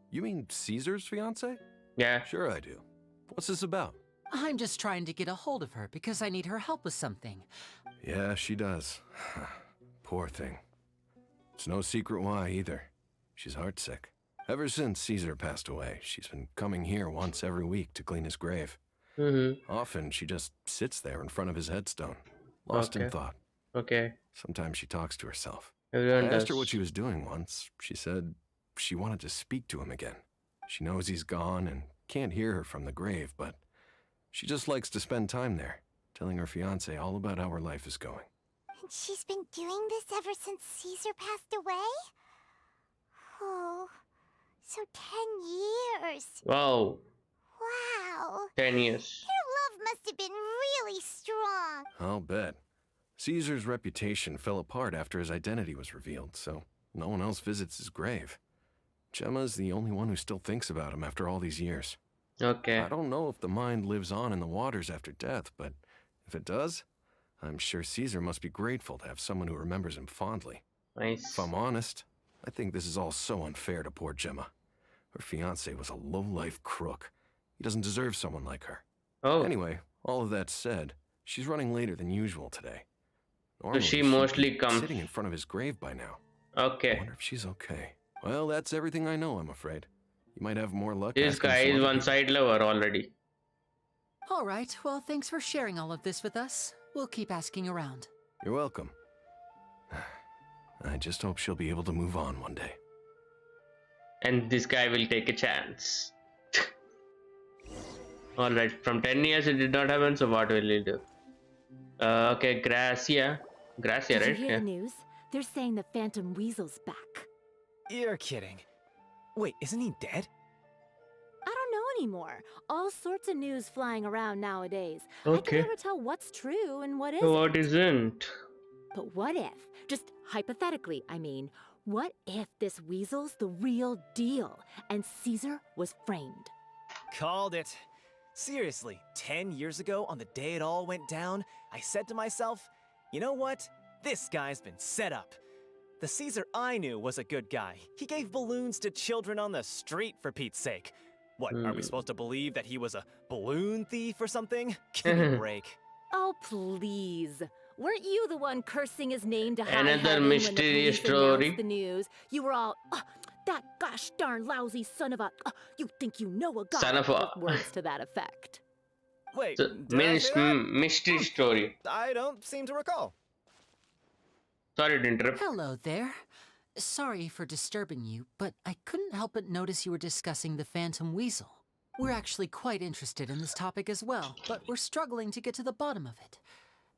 [SPEAKER 8] You mean Caesar's fiance?
[SPEAKER 1] Yeah.
[SPEAKER 8] Sure I do. What's this about?
[SPEAKER 6] I'm just trying to get a hold of her because I need her help with something.
[SPEAKER 8] Yeah, she does. Poor thing. It's no secret why either. She's heartsick. Ever since Caesar passed away, she's been coming here once every week to clean his grave. Often she just sits there in front of his headstone, lost in
[SPEAKER 1] Okay.
[SPEAKER 8] thought.
[SPEAKER 1] Okay.
[SPEAKER 8] Sometimes she talks to herself.
[SPEAKER 1] Everyone
[SPEAKER 8] I
[SPEAKER 1] does.
[SPEAKER 8] asked her what she was doing once. She said she wanted to speak to him again. She knows he's gone and can't hear her from the grave, but she just likes to spend time there, telling her fiancé all about how her life is going.
[SPEAKER 3] And she's been doing this ever since Caesar passed away? Oh, so 10 years.
[SPEAKER 1] Wow.
[SPEAKER 3] Wow.
[SPEAKER 1] 10 years.
[SPEAKER 3] Their love must have been really strong.
[SPEAKER 8] I'll bet. Caesar's reputation fell apart after his identity was revealed, so no one else visits his grave. Gemma's the only one who still thinks about him after all these years.
[SPEAKER 1] Okay.
[SPEAKER 8] I don't know if the mind lives on in the waters after death, but if it does, I'm sure Caesar must be grateful to have someone who remembers him fondly.
[SPEAKER 1] Nice.
[SPEAKER 8] If I'm honest, I think this is all so unfair to poor Gemma. Her fiancé was a low-life crook. He doesn't deserve someone like her.
[SPEAKER 1] Oh.
[SPEAKER 8] Anyway, all of that said, She's running later than usual today.
[SPEAKER 1] So
[SPEAKER 8] Normally,
[SPEAKER 1] she
[SPEAKER 8] she'd be
[SPEAKER 1] mostly comes.
[SPEAKER 8] sitting in front of his grave by now. I
[SPEAKER 1] Okay.
[SPEAKER 8] wonder if she's okay. Well, that's everything I know, I'm afraid. You might have more luck
[SPEAKER 1] This
[SPEAKER 8] asking
[SPEAKER 1] guy
[SPEAKER 8] some
[SPEAKER 1] is
[SPEAKER 8] other
[SPEAKER 1] one
[SPEAKER 8] people.
[SPEAKER 1] side lover already.
[SPEAKER 6] All right, well, thanks for sharing all of this with us. We'll keep asking around.
[SPEAKER 8] You're welcome. I just hope she'll be able to move on one day.
[SPEAKER 1] And this guy will take a chance. Alright, from 10 years it did not happen, so what will he do? Okay, Gracia. Gracia,
[SPEAKER 9] Did you
[SPEAKER 1] right?
[SPEAKER 9] hear
[SPEAKER 1] Yeah.
[SPEAKER 9] the news? They're saying the Phantom Weasel's back.
[SPEAKER 7] You're kidding. Wait, isn't he dead?
[SPEAKER 9] I don't know anymore. All sorts of news flying around nowadays. I
[SPEAKER 1] Okay.
[SPEAKER 9] can never tell what's true and what
[SPEAKER 1] So
[SPEAKER 9] isn't.
[SPEAKER 1] what isn't?
[SPEAKER 9] But what if, just hypothetically, I mean, what if this weasel's the real deal and Caesar was framed?
[SPEAKER 7] Called it. Seriously, 10 years ago, on the day it all went down, I said to myself, you know what? This guy's been set up. The Caesar I knew was a good guy. He gave balloons to children on the street, for Pete's sake. What, are we supposed to believe that he was a balloon thief or something? Give me a break.
[SPEAKER 9] Oh, please. Weren't you the one cursing his name to high
[SPEAKER 1] Another
[SPEAKER 9] heaven when the
[SPEAKER 1] mysterious
[SPEAKER 9] police announced
[SPEAKER 1] story.
[SPEAKER 9] the news? You were all, that gosh darn lousy son of a, you think you know a god.
[SPEAKER 1] Son of a-
[SPEAKER 9] or words to that effect.
[SPEAKER 7] Wait,
[SPEAKER 1] So,
[SPEAKER 7] did I say that?
[SPEAKER 1] mystery story.
[SPEAKER 7] I don't seem to recall.
[SPEAKER 1] Sorry to interrupt.
[SPEAKER 6] Hello there. Sorry for disturbing you, but I couldn't help but notice you were discussing the Phantom Weasel. We're actually quite interested in this topic as well, but we're struggling to get to the bottom of it.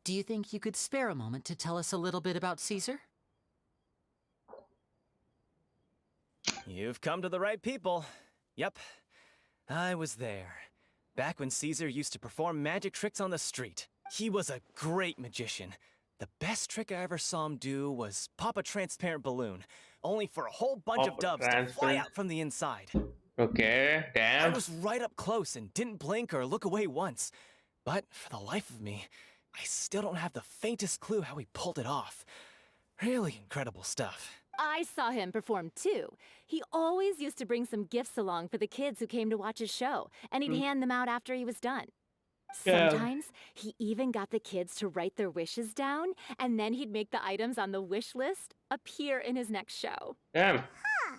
[SPEAKER 6] Do you think you could spare a moment to tell us a little bit about Caesar?
[SPEAKER 7] You've come to the right people. Yep, I was there. Back when Caesar used to perform magic tricks on the street. He was a great magician. The best trick I ever saw him do was pop a transparent balloon, only for a whole bunch
[SPEAKER 1] Pop
[SPEAKER 7] of
[SPEAKER 1] a
[SPEAKER 7] doves to fly
[SPEAKER 1] transparent-
[SPEAKER 7] out from the inside.
[SPEAKER 1] Okay,
[SPEAKER 7] I
[SPEAKER 1] damn.
[SPEAKER 7] was right up close and didn't blink or look away once. But for the life of me, I still don't have the faintest clue how he pulled it off. Really incredible stuff.
[SPEAKER 9] I saw him perform too. He always used to bring some gifts along for the kids who came to watch his show, and he'd hand them out after he was done.
[SPEAKER 1] Yeah.
[SPEAKER 9] Sometimes he even got the kids to write their wishes down, and then he'd make the items on the wish list appear in his next show.
[SPEAKER 1] Damn.
[SPEAKER 3] Huh.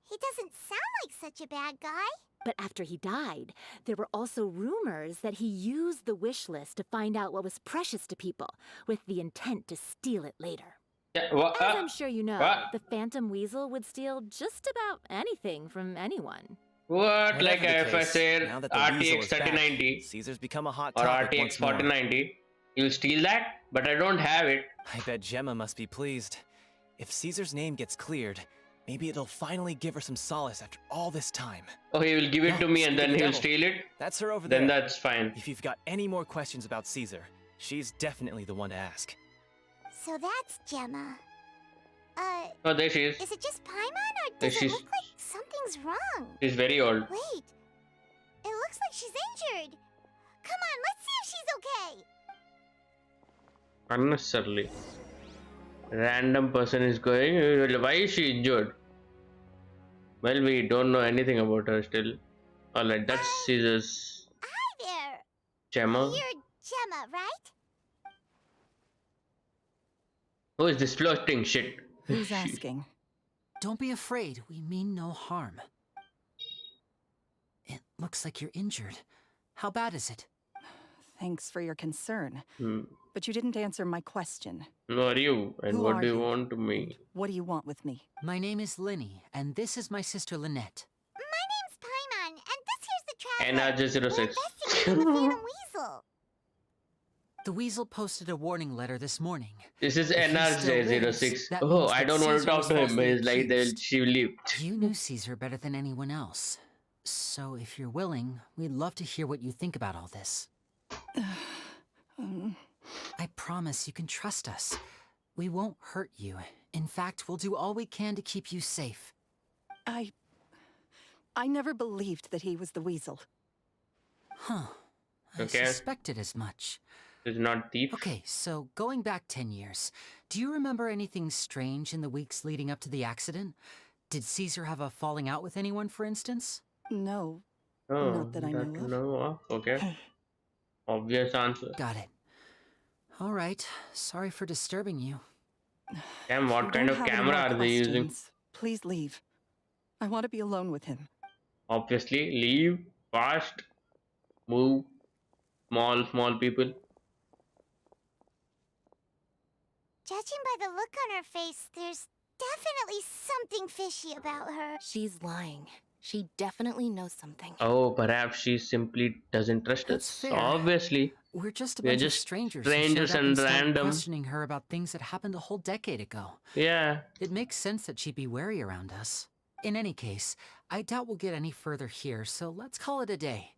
[SPEAKER 3] He doesn't sound like such a bad guy.
[SPEAKER 9] But after he died, there were also rumors that he used the wish list to find out what was precious to people, with the intent to steal it later.
[SPEAKER 1] Yeah, what?
[SPEAKER 9] As I'm sure you know,
[SPEAKER 1] what?
[SPEAKER 9] the Phantom Weasel would steal just about anything from anyone.
[SPEAKER 1] What?
[SPEAKER 7] Whatever
[SPEAKER 1] Like
[SPEAKER 7] the
[SPEAKER 1] if I
[SPEAKER 7] case,
[SPEAKER 1] said
[SPEAKER 7] now that the weasel
[SPEAKER 1] RTX
[SPEAKER 7] is back,
[SPEAKER 1] 3090
[SPEAKER 7] Caesar's become a hot
[SPEAKER 1] or
[SPEAKER 7] topic
[SPEAKER 1] RTX
[SPEAKER 7] once more.
[SPEAKER 1] 4090, you'll steal that? But I don't have it.
[SPEAKER 7] I bet Gemma must be pleased. If Caesar's name gets cleared, maybe it'll finally give her some solace after all this time.
[SPEAKER 1] Oh, he will give it to me and
[SPEAKER 7] speak of
[SPEAKER 1] then
[SPEAKER 7] the
[SPEAKER 1] he'll
[SPEAKER 7] devil.
[SPEAKER 1] steal it?
[SPEAKER 7] That's her over
[SPEAKER 1] Then
[SPEAKER 7] there.
[SPEAKER 1] that's fine.
[SPEAKER 7] If you've got any more questions about Caesar, she's definitely the one to ask.
[SPEAKER 3] So that's Gemma.
[SPEAKER 1] Oh, there she is.
[SPEAKER 3] Is it just Paimon, or does it
[SPEAKER 1] she's-
[SPEAKER 3] look like something's wrong?
[SPEAKER 1] She's very old.
[SPEAKER 3] Wait, it looks like she's injured. Come on, let's see if she's okay.
[SPEAKER 1] Unnecessarily. Random person is going. Why is she injured? Well, we don't know anything about her still. Alright, that's Caesar's
[SPEAKER 3] Hi there.
[SPEAKER 1] Gemma.
[SPEAKER 3] You're Gemma, right?
[SPEAKER 1] Who is this floating shit?
[SPEAKER 10] Who's asking?
[SPEAKER 6] Don't be afraid, we mean no harm. It looks like you're injured. How bad is it?
[SPEAKER 10] Thanks for your concern,
[SPEAKER 1] Hmm.
[SPEAKER 10] but you didn't answer my question.
[SPEAKER 1] Who are you? And
[SPEAKER 10] Who
[SPEAKER 1] what
[SPEAKER 10] are
[SPEAKER 1] do you
[SPEAKER 10] you?
[SPEAKER 1] want to me?
[SPEAKER 10] What do you want with me?
[SPEAKER 6] My name is Lyney, and this is my sister Lynette.
[SPEAKER 3] My name's Paimon, and this here's the traveler.
[SPEAKER 1] NRJ06.
[SPEAKER 3] We're investigating the Phantom Weasel.
[SPEAKER 6] The Weasel posted a warning letter this morning.
[SPEAKER 1] This is
[SPEAKER 6] If he still
[SPEAKER 1] NRJ06.
[SPEAKER 6] lives, that
[SPEAKER 1] Oh,
[SPEAKER 6] means
[SPEAKER 1] I
[SPEAKER 6] that
[SPEAKER 1] don't want to
[SPEAKER 6] Caesar
[SPEAKER 1] talk
[SPEAKER 6] was
[SPEAKER 1] to him.
[SPEAKER 6] falsely
[SPEAKER 1] He's like,
[SPEAKER 6] accused.
[SPEAKER 1] she lived.
[SPEAKER 6] You knew Caesar better than anyone else. So if you're willing, we'd love to hear what you think about all this. I promise you can trust us. We won't hurt you. In fact, we'll do all we can to keep you safe.
[SPEAKER 10] I never believed that he was the weasel.
[SPEAKER 6] Huh. I
[SPEAKER 1] Okay.
[SPEAKER 6] suspected as much.
[SPEAKER 1] It's not thief.
[SPEAKER 6] Okay, so going back 10 years, do you remember anything strange in the weeks leading up to the accident? Did Caesar have a falling out with anyone, for instance?
[SPEAKER 10] No.
[SPEAKER 1] Oh,
[SPEAKER 10] Not that I know of.
[SPEAKER 1] know of. Okay. Obvious answer.
[SPEAKER 6] Got it. All right. Sorry for disturbing you.
[SPEAKER 1] Damn,
[SPEAKER 10] If
[SPEAKER 1] what
[SPEAKER 10] you
[SPEAKER 1] kind
[SPEAKER 10] don't
[SPEAKER 1] of
[SPEAKER 10] have any
[SPEAKER 1] camera
[SPEAKER 10] more
[SPEAKER 1] are they using?
[SPEAKER 10] questions, please leave. I want to be alone with him.
[SPEAKER 1] Obviously, leave fast, move, small people.
[SPEAKER 3] Judging by the look on her face, there's definitely something fishy about her.
[SPEAKER 2] She's lying. She definitely knows something.
[SPEAKER 1] Oh, perhaps she simply doesn't trust
[SPEAKER 6] That's
[SPEAKER 1] us.
[SPEAKER 6] fair.
[SPEAKER 1] Obviously,
[SPEAKER 6] We're just a
[SPEAKER 1] we are
[SPEAKER 6] bunch of
[SPEAKER 1] just
[SPEAKER 6] strangers who showed
[SPEAKER 1] strangers
[SPEAKER 6] up and
[SPEAKER 1] and
[SPEAKER 6] started
[SPEAKER 1] random.
[SPEAKER 6] questioning her about things that happened a whole decade ago.
[SPEAKER 1] Yeah.
[SPEAKER 6] It makes sense that she'd be wary around us. In any case, I doubt we'll get any further here, so let's call it a day.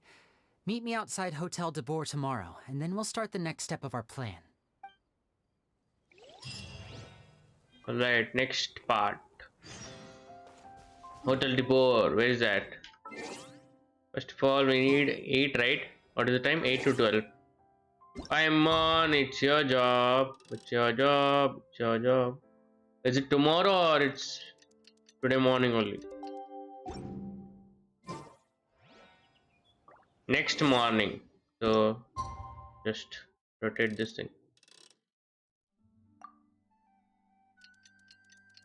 [SPEAKER 6] Meet me outside Hotel de Boer tomorrow, and then we'll start the next step of our plan.
[SPEAKER 1] Alright, next part. Hotel de Boer. Where is that? First of all, we need 8, right? What is the time? 8 to 12. I'm on. It's your job. It's your job. It's your job. Is it tomorrow or it's today morning only? Next morning. So just rotate this thing.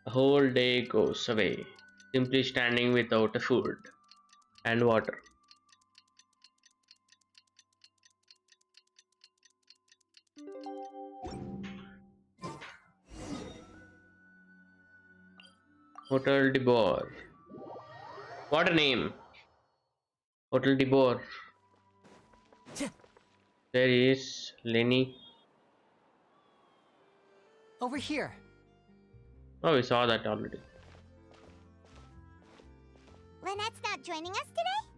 [SPEAKER 1] A whole day goes away, simply standing without a food and water. Hotel de Boer. What a name! Hotel de Boer. There is Lyney.
[SPEAKER 6] Over here.
[SPEAKER 1] Oh, we saw that already.
[SPEAKER 3] Lynette's not joining us today?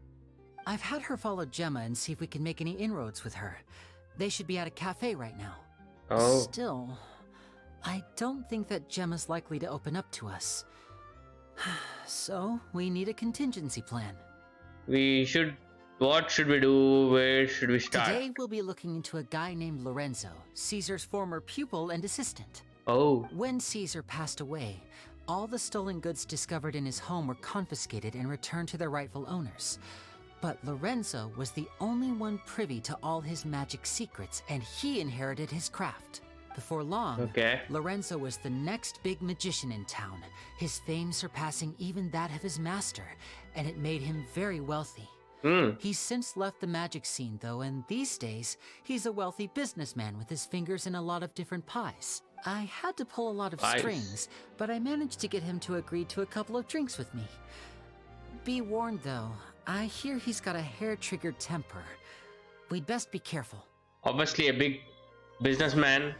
[SPEAKER 6] I've had her follow Gemma and see if we can make any inroads with her. They should be at a cafe right now.
[SPEAKER 1] Oh.
[SPEAKER 6] Still, I don't think that Gemma's likely to open up to us. So, we need a contingency plan.
[SPEAKER 1] What should we do? Where should we start?
[SPEAKER 6] Today, we'll be looking into a guy named Lorenzo, Caesar's former pupil and assistant.
[SPEAKER 1] Oh.
[SPEAKER 6] When Caesar passed away, all the stolen goods discovered in his home were confiscated and returned to their rightful owners. But Lorenzo was the only one privy to all his magic secrets, and he inherited his craft. Before long,
[SPEAKER 1] Okay.
[SPEAKER 6] Lorenzo was the next big magician in town, his fame surpassing even that of his master, and it made him very wealthy. He's since left the magic scene, though, and these days, he's a wealthy businessman with his fingers in a lot of different pies. I had to pull a lot of
[SPEAKER 1] Pies.
[SPEAKER 6] strings, but I managed to get him to agree to a couple of drinks with me. Be warned, though, I hear he's got a hair-triggered temper. We'd best be careful.
[SPEAKER 1] Obviously, a big businessman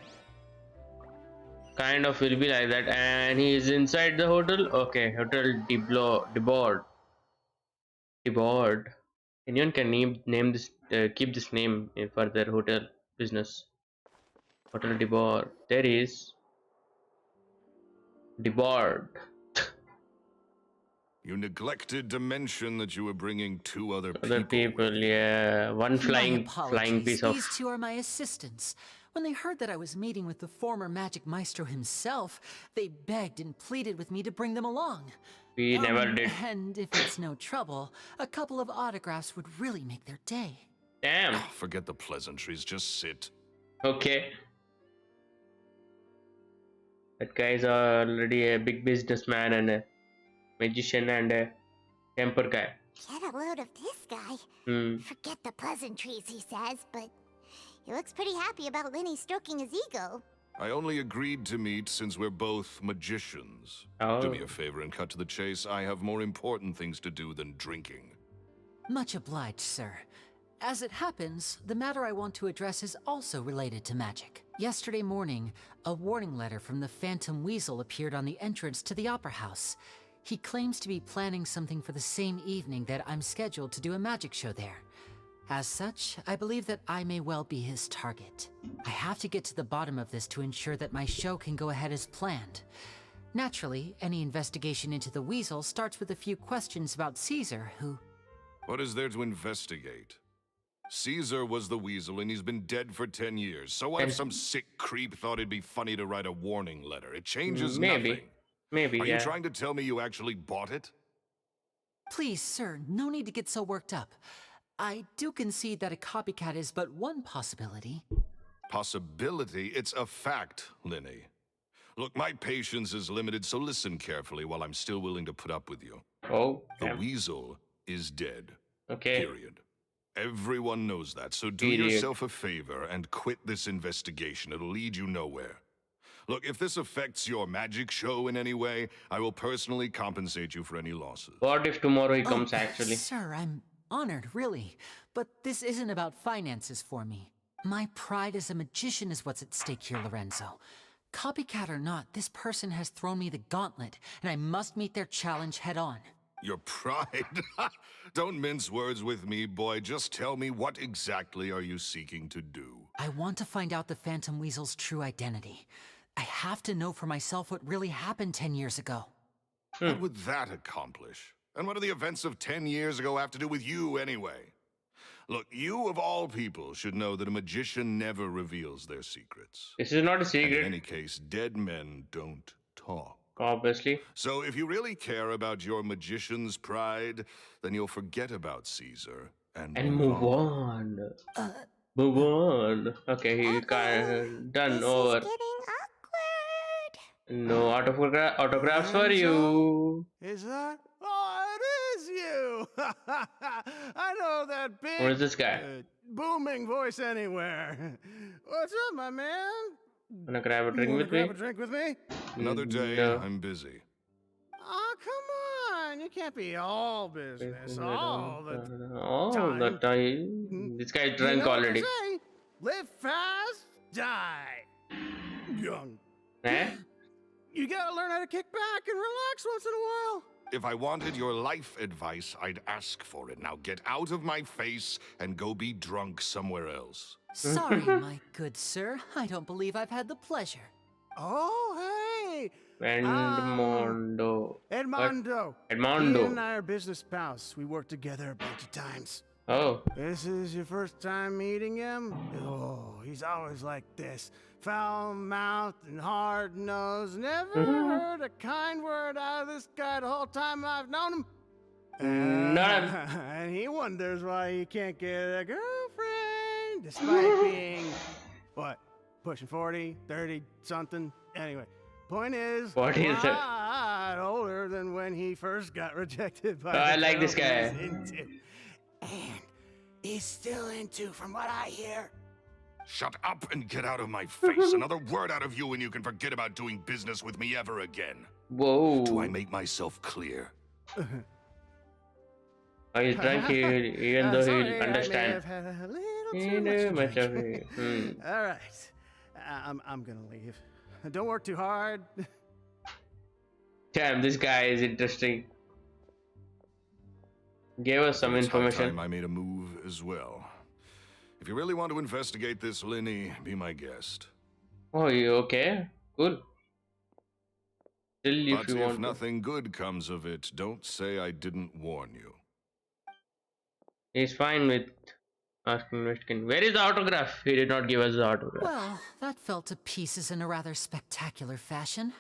[SPEAKER 1] kind of will be like that, and he is inside the hotel. Okay, Hotel de Board. Anyone can name this, keep this name for their hotel business. Hotel de Board. There is de Board.
[SPEAKER 4] You neglected to mention that you were bringing 2 other people.
[SPEAKER 1] Other people, yeah. One
[SPEAKER 6] My
[SPEAKER 1] flying
[SPEAKER 6] apologies.
[SPEAKER 1] piece of.
[SPEAKER 6] These two are my assistants. When they heard that I was meeting with the former magic maestro himself, they begged and pleaded with me to bring them along.
[SPEAKER 1] We never did.
[SPEAKER 6] And if it's no trouble, a couple of autographs would really make their day.
[SPEAKER 1] Damn.
[SPEAKER 4] Forget the pleasantries, just sit.
[SPEAKER 1] Okay. That guy is already a big businessman and a magician and a temper guy.
[SPEAKER 3] Get a load of this guy.
[SPEAKER 1] Hmm.
[SPEAKER 3] Forget the pleasantries, he says, but he looks pretty happy about Lyney stroking his ego.
[SPEAKER 4] I only agreed to meet since we're both magicians.
[SPEAKER 1] Oh.
[SPEAKER 4] Do me a favor and cut to the chase. I have more important things to do than drinking.
[SPEAKER 6] Much obliged, sir. As it happens, the matter I want to address is also related to magic. Yesterday morning, a warning letter from the Phantom Weasel appeared on the entrance to the Opera House. He claims to be planning something for the same evening that I'm scheduled to do a magic show there. As such, I believe that I may well be his target. I have to get to the bottom of this to ensure that my show can go ahead as planned. Naturally, any investigation into the Weasel starts with a few questions about Caesar, who...
[SPEAKER 4] What is there to investigate? Caesar was the Weasel and he's been dead for 10 years. So what if some sick creep thought it'd be funny to write a warning letter? It changes nothing.
[SPEAKER 1] Maybe,
[SPEAKER 4] Are
[SPEAKER 1] yeah.
[SPEAKER 4] you trying to tell me you actually bought it?
[SPEAKER 6] Please, sir, no need to get so worked up. I do concede that a copycat is but one possibility.
[SPEAKER 4] possibility, it's a fact, Lyney. Look, my patience is limited, so listen carefully while I'm still willing to put up with you.
[SPEAKER 1] Oh,
[SPEAKER 4] The
[SPEAKER 1] damn.
[SPEAKER 4] weasel is dead.
[SPEAKER 1] Okay.
[SPEAKER 4] Period. Everyone knows that, so do
[SPEAKER 1] Period.
[SPEAKER 4] yourself a favor and quit this investigation. It'll lead you nowhere. Look, if this affects your magic show in any way, I will personally compensate you for any losses.
[SPEAKER 1] What if tomorrow he comes actually?
[SPEAKER 6] Sir, I'm honored, really. But this isn't about finances for me. My pride as a magician is what's at stake here, Lorenzo. Copycat or not, this person has thrown me the gauntlet, and I must meet their challenge head on.
[SPEAKER 4] Your pride? Don't mince words with me, boy. Just tell me, what exactly are you seeking to do?
[SPEAKER 6] I want to find out the Phantom Weasel's true identity. I have to know for myself what really happened 10 years ago.
[SPEAKER 4] What would that accomplish? And what do the events of 10 years ago have to do with you, anyway? Look, you of all people should know that a magician never reveals their secrets.
[SPEAKER 1] This is not a
[SPEAKER 4] And in
[SPEAKER 1] secret,
[SPEAKER 4] any case, dead men don't talk.
[SPEAKER 1] obviously.
[SPEAKER 4] So if you really care about your magician's pride, then you'll forget about Caesar and
[SPEAKER 1] Move on. Move on. Okay, he got done
[SPEAKER 3] This
[SPEAKER 1] over.
[SPEAKER 3] is getting awkward.
[SPEAKER 1] No autographs for you.
[SPEAKER 11] Is that? Oh, it is you! I know that big,
[SPEAKER 1] Who is this guy?
[SPEAKER 11] booming voice anywhere. What's up, my man?
[SPEAKER 1] Wanna grab a drink
[SPEAKER 11] Wanna
[SPEAKER 1] with me?
[SPEAKER 11] grab a drink with me?
[SPEAKER 4] another day,
[SPEAKER 1] No.
[SPEAKER 4] I'm busy.
[SPEAKER 11] Oh, come on! You can't be all business all the
[SPEAKER 1] All
[SPEAKER 11] time.
[SPEAKER 1] the time. This guy is
[SPEAKER 11] You
[SPEAKER 1] drunk
[SPEAKER 11] know what they
[SPEAKER 1] already.
[SPEAKER 11] say, live fast, die young.
[SPEAKER 1] Eh?
[SPEAKER 11] You gotta learn how to kick back and relax once in a while.
[SPEAKER 4] If I wanted your life advice, I'd ask for it. Now get out of my face and go be drunk somewhere else.
[SPEAKER 6] Sorry, my good sir. I don't believe I've had the pleasure.
[SPEAKER 11] Oh, hey!
[SPEAKER 1] Edmondo.
[SPEAKER 11] Edmondo.
[SPEAKER 1] Edmondo.
[SPEAKER 11] He and I are business pals. We worked together a bunch of times.
[SPEAKER 1] Oh,
[SPEAKER 11] This is your first time meeting him? Oh, he's always like this. Foul-mouthed and hard-nosed. Never heard a kind word out of this guy the whole time I've known him.
[SPEAKER 1] None.
[SPEAKER 11] And he wonders why he can't get a girlfriend, despite being, what, pushing 40, 30, something? Anyway, point is,
[SPEAKER 1] What is it?
[SPEAKER 11] a lot older than when he first got rejected by
[SPEAKER 1] Oh, I
[SPEAKER 11] the
[SPEAKER 1] like this
[SPEAKER 11] girl he
[SPEAKER 1] guy.
[SPEAKER 11] was into. And he's still into, from what I hear.
[SPEAKER 4] Shut up and get out of my face. Another word out of you and you can forget about doing business with me ever again.
[SPEAKER 1] whoa.
[SPEAKER 4] Do I make myself clear?
[SPEAKER 1] Oh, he's drunk, even though
[SPEAKER 11] Sorry,
[SPEAKER 1] he'll
[SPEAKER 11] I may
[SPEAKER 1] understand.
[SPEAKER 11] have had a little
[SPEAKER 1] He
[SPEAKER 11] too
[SPEAKER 1] knew
[SPEAKER 11] much
[SPEAKER 1] much
[SPEAKER 11] to
[SPEAKER 1] of
[SPEAKER 11] drink.
[SPEAKER 1] it.
[SPEAKER 11] All right, I'm gonna leave. Don't work too hard.
[SPEAKER 1] Damn, this guy is interesting. Gave us some
[SPEAKER 4] It's high
[SPEAKER 1] information.
[SPEAKER 4] time I made a move as well. If you really want to investigate this, Lyney, be my guest.
[SPEAKER 1] Oh, you okay? Cool. Still, if
[SPEAKER 4] But
[SPEAKER 1] you
[SPEAKER 4] if
[SPEAKER 1] want to.
[SPEAKER 4] nothing good comes of it, don't say I didn't warn you.
[SPEAKER 1] He's fine with asking Westkin. Where is the autograph? He did not give us the autograph.
[SPEAKER 6] Well, that fell to pieces in a rather spectacular fashion.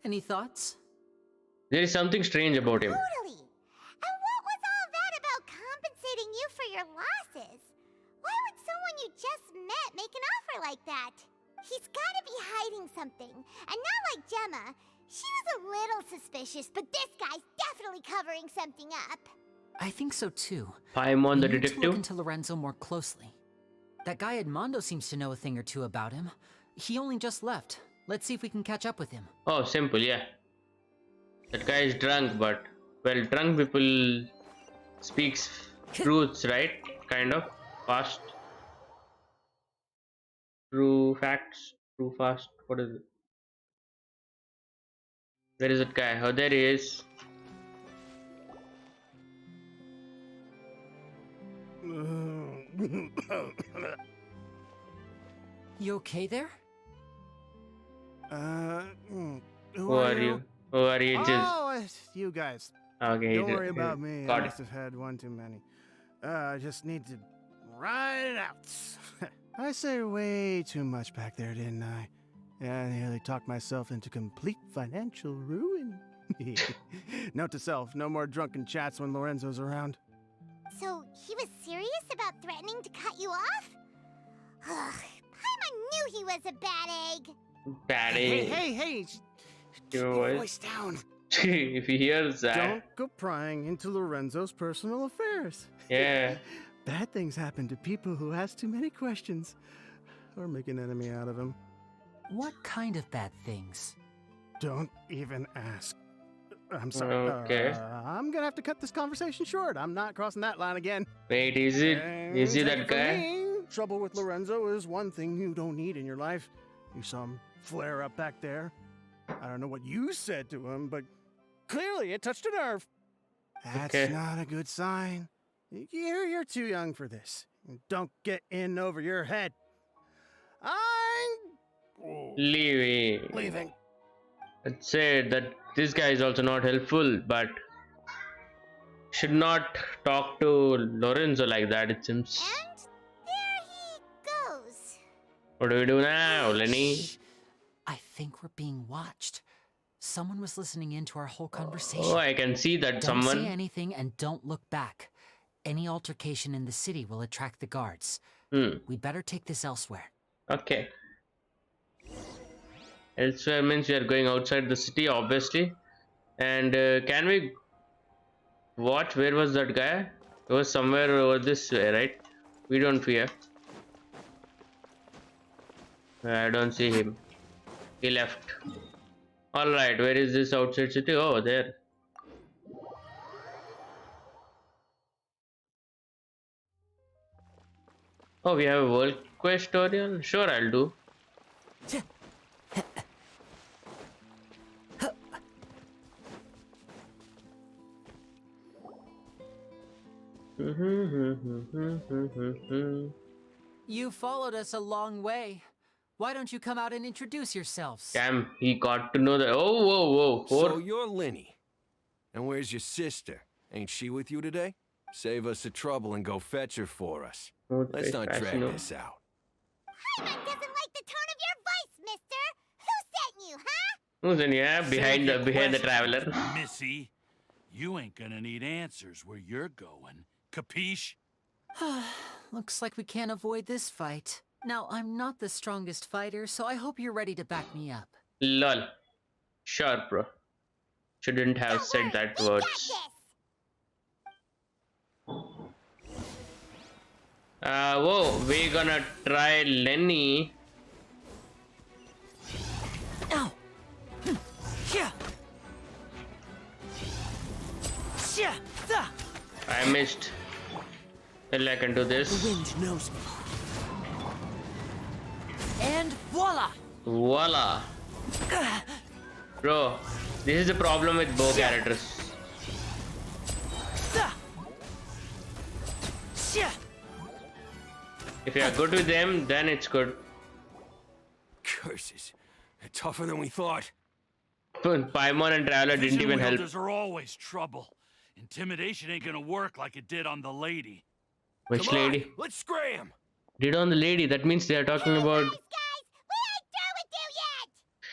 [SPEAKER 6] Any thoughts?
[SPEAKER 1] There is something strange about him.
[SPEAKER 3] Totally. And what was all that about compensating you for your losses? Why would someone you just met make an offer like that? He's gotta be hiding something. And not like Gemma. She was a little suspicious, but this guy's definitely covering something up.
[SPEAKER 6] I think so too.
[SPEAKER 1] Paimon the
[SPEAKER 6] We need to look
[SPEAKER 1] detective.
[SPEAKER 6] into Lorenzo more closely. That guy Edmondo seems to know a thing or two about him. He only just left. Let's see if we can catch up with him.
[SPEAKER 1] Oh, simple, yeah. That guy is drunk, but well, drunk people speaks truths, right? Kind of fast. True facts. True fast. What is it? Where is that guy? Oh, there he is.
[SPEAKER 6] You okay there?
[SPEAKER 11] Who
[SPEAKER 1] are you? Who are you? Just
[SPEAKER 11] Oh, it's you guys.
[SPEAKER 1] okay.
[SPEAKER 11] Don't
[SPEAKER 1] he's
[SPEAKER 11] worry about me. I
[SPEAKER 1] Got it.
[SPEAKER 11] must have had one too many. I just need to ride it out. I said way too much back there, didn't I? Yeah, I nearly talked myself into complete financial ruin. Note to self, no more drunken chats when Lorenzo's around.
[SPEAKER 3] So he was serious about threatening to cut you off? Ugh, Paimon was a bad egg.
[SPEAKER 1] Daddy.
[SPEAKER 11] Hey!
[SPEAKER 1] Your
[SPEAKER 11] Keep your
[SPEAKER 1] voice.
[SPEAKER 11] voice down.
[SPEAKER 1] If he hears that,
[SPEAKER 11] Don't go prying into Lorenzo's personal affairs.
[SPEAKER 1] yeah.
[SPEAKER 11] Bad things happen to people who ask too many questions or make an enemy out of him.
[SPEAKER 6] What kind of bad things?
[SPEAKER 11] Don't even ask. I'm sorry.
[SPEAKER 1] Okay.
[SPEAKER 11] I'm gonna have to cut this conversation short. I'm not crossing that line again.
[SPEAKER 1] Wait, is he
[SPEAKER 11] And take
[SPEAKER 1] that
[SPEAKER 11] it from
[SPEAKER 1] guy?
[SPEAKER 11] me, trouble with Lorenzo is one thing you don't need in your life. You saw him flare up back there. I don't know what you said to him, but clearly it touched a nerve. That's
[SPEAKER 1] Okay.
[SPEAKER 11] not a good sign. You're too young for this. Don't get in over your head. I'm leaving.
[SPEAKER 1] I'd say that this guy is also not helpful, but should not talk to Lorenzo like that, it seems.
[SPEAKER 3] And there he goes.
[SPEAKER 1] What do we do now, Lyney?
[SPEAKER 6] Shh. I think we're being watched. Someone was listening in to our whole conversation.
[SPEAKER 1] Oh, I can see that
[SPEAKER 6] Don't say
[SPEAKER 1] someone.
[SPEAKER 6] anything and don't look back. Any altercation in the city will attract the guards.
[SPEAKER 1] Hmm.
[SPEAKER 6] We better take this elsewhere.
[SPEAKER 1] Okay. Elsewhere means we are going outside the city, obviously. And can we watch? Where was that guy? He was somewhere over this way, right? We don't fear. I don't see him. He left. Alright, where is this outside city? Oh, there. Oh, we have a world quest tutorial? Sure, I'll do.
[SPEAKER 6] You followed us a long way. Why don't you come out and introduce yourselves?
[SPEAKER 1] Damn, he got to know that. Oh, whoa.
[SPEAKER 8] So you're Lyney. And where's your sister? Ain't she with you today? Save us the trouble and go fetch her for us. Let's not drag this out.
[SPEAKER 3] Hyman doesn't like the tone of your voice, mister. Who sent you, huh?
[SPEAKER 1] Who's in here? Behind the traveler.
[SPEAKER 12] Missy, you ain't gonna need answers where you're going. Capiche?
[SPEAKER 6] Looks like we can't avoid this fight. Now, I'm not the strongest fighter, so I hope you're ready to back me up.
[SPEAKER 1] Lol. Sure, bro. Shouldn't have
[SPEAKER 3] Don't
[SPEAKER 1] said
[SPEAKER 3] worry,
[SPEAKER 1] that
[SPEAKER 3] we got
[SPEAKER 1] words.
[SPEAKER 3] this.
[SPEAKER 1] Whoa, we're gonna try Lyney.
[SPEAKER 6] Ow! Yeah! Yeah!
[SPEAKER 1] I missed. Well, I can do this.
[SPEAKER 6] The wind knows me. And voila!
[SPEAKER 1] Voila. Bro, this is the problem with bow characters. If you are good with them, then it's good.
[SPEAKER 8] Curses. They're tougher than we thought.
[SPEAKER 1] Paimon and Traveler didn't even help.
[SPEAKER 12] Wielders are always trouble. Intimidation ain't gonna work like it did on the lady.
[SPEAKER 1] Which
[SPEAKER 8] Come on,
[SPEAKER 1] lady?
[SPEAKER 8] let's scram!
[SPEAKER 1] Did on the lady? That means they are talking about.
[SPEAKER 3] Guys, we ain't through with you yet.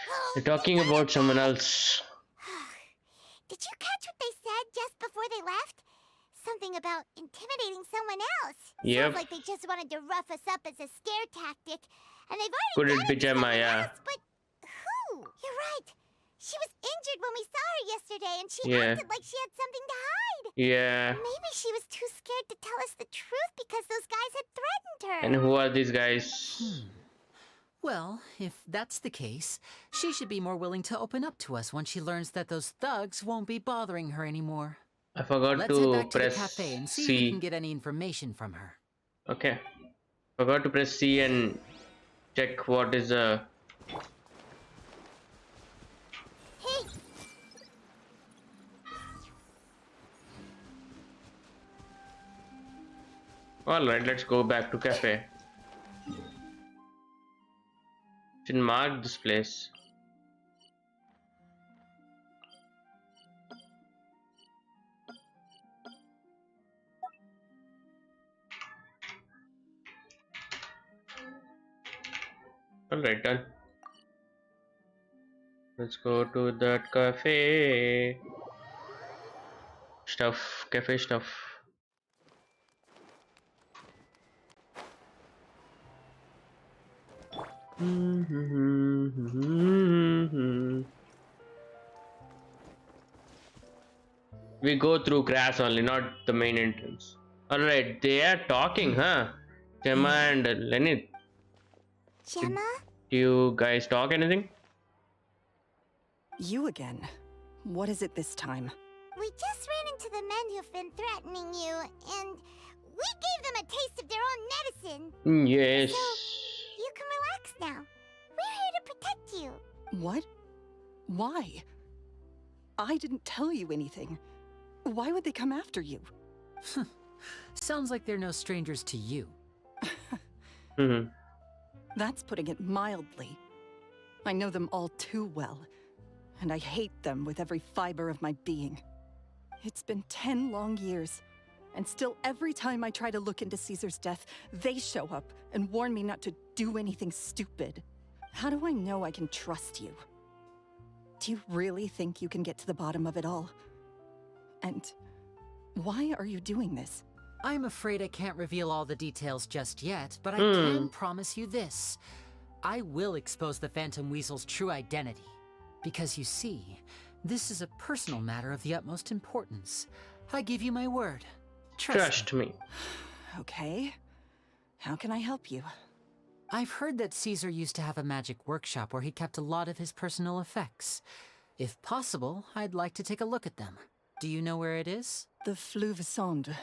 [SPEAKER 3] Oh,
[SPEAKER 1] They're talking about someone else.
[SPEAKER 3] Did you catch what they said just before they left? Something about intimidating someone else.
[SPEAKER 1] Yep.
[SPEAKER 3] Sounds like they just wanted to rough us up as a scare tactic. And they've already
[SPEAKER 1] Put it
[SPEAKER 3] done it to
[SPEAKER 1] pajama,
[SPEAKER 3] someone
[SPEAKER 1] yeah.
[SPEAKER 3] else, but who? You're right. She was injured when we saw her yesterday, and she
[SPEAKER 1] Yeah.
[SPEAKER 3] acted like she had something to hide.
[SPEAKER 1] Yeah.
[SPEAKER 3] Maybe she was too scared to tell us the truth because those guys had threatened her.
[SPEAKER 1] And who are these guys?
[SPEAKER 6] Well, if that's the case, she should be more willing to open up to us once she learns that those thugs won't be bothering her anymore.
[SPEAKER 1] I forgot
[SPEAKER 6] Let's head
[SPEAKER 1] to
[SPEAKER 6] back to the
[SPEAKER 1] press
[SPEAKER 6] cafe and see if
[SPEAKER 1] C.
[SPEAKER 6] we can get any information from her.
[SPEAKER 1] Okay. Forgot to press C and check what is
[SPEAKER 3] Hey,
[SPEAKER 1] Alright, let's go back to cafe. Should mark this place. Alright, done. Let's go to that cafe. Cafe stuff. We go through grass only, not the main entrance. Alright, they are talking, huh? Gemma and Lenny.
[SPEAKER 3] Gemma?
[SPEAKER 1] Do you guys talk anything?
[SPEAKER 10] You again. What is it this time?
[SPEAKER 3] We just ran into the men who've been threatening you, and we gave them a taste of their own medicine.
[SPEAKER 1] Yes.
[SPEAKER 3] So, you can relax now. We're here to protect you.
[SPEAKER 10] What? Why? I didn't tell you anything. Why would they come after you?
[SPEAKER 6] Sounds like they're no strangers to you.
[SPEAKER 10] That's putting it mildly. I know them all too well, and I hate them with every fiber of my being. It's been 10 long years, and still every time I try to look into Caesar's death, they show up and warn me not to do anything stupid. How do I know I can trust you? Do you really think you can get to the bottom of it all? And why are you doing this?
[SPEAKER 6] I'm afraid I can't reveal all the details just yet, but I can promise you this. I will expose the Phantom Weasel's true identity. Because you see, this is a personal matter of the utmost importance. I give you my word.
[SPEAKER 1] Trust me.
[SPEAKER 10] Okay. How can I help you?
[SPEAKER 6] I've heard that Caesar used to have a magic workshop where he kept a lot of his personal effects. If possible, I'd like to take a look at them. Do you know where it is?
[SPEAKER 10] The Fleuve Sonde.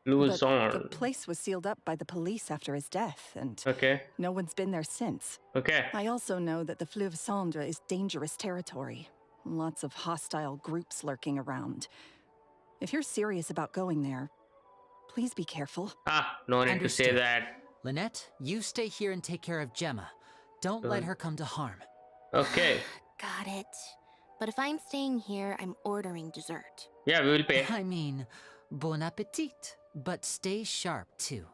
[SPEAKER 1] Louis
[SPEAKER 10] But the place was sealed up by the police after his death, and no one's been there since. I also know that the Fleuve Sonde is dangerous territory. Lots of hostile groups lurking around. If you're serious about going there, please be careful.
[SPEAKER 1] No need to say that.
[SPEAKER 6] Lynette, you stay here and take care of Gemma. Don't let her come to harm.
[SPEAKER 1] Okay.
[SPEAKER 2] Got it. But if I'm staying here, I'm ordering dessert.
[SPEAKER 1] Yeah, we will pay.
[SPEAKER 6] I mean, bon appetit. But stay sharp, too.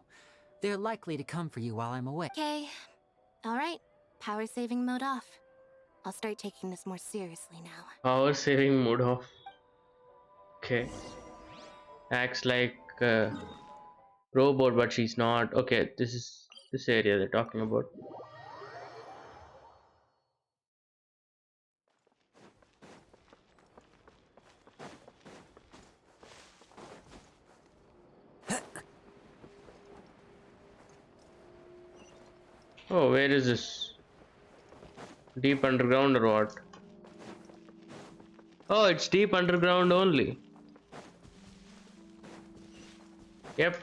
[SPEAKER 6] They're likely to come for you while I'm away.
[SPEAKER 2] Okay. Alright. Power saving mode off. I'll start taking this more seriously now.
[SPEAKER 1] Power saving mode off. Okay. Acts like a robot, but she's not. Okay, this is this area they're talking about. Oh, where is this? Deep underground or what? Oh, it's deep underground only. Yep.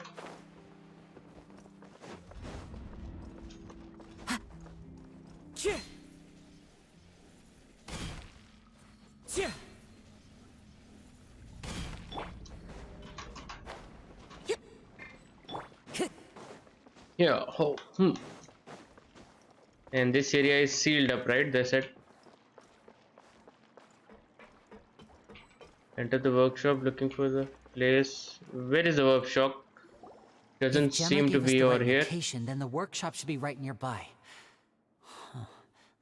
[SPEAKER 1] Yeah. Oh. And this area is sealed up, right? They said. Enter the workshop looking for the place. Where is the workshop? Doesn't seem to be over here.
[SPEAKER 6] Then the workshop should be right nearby.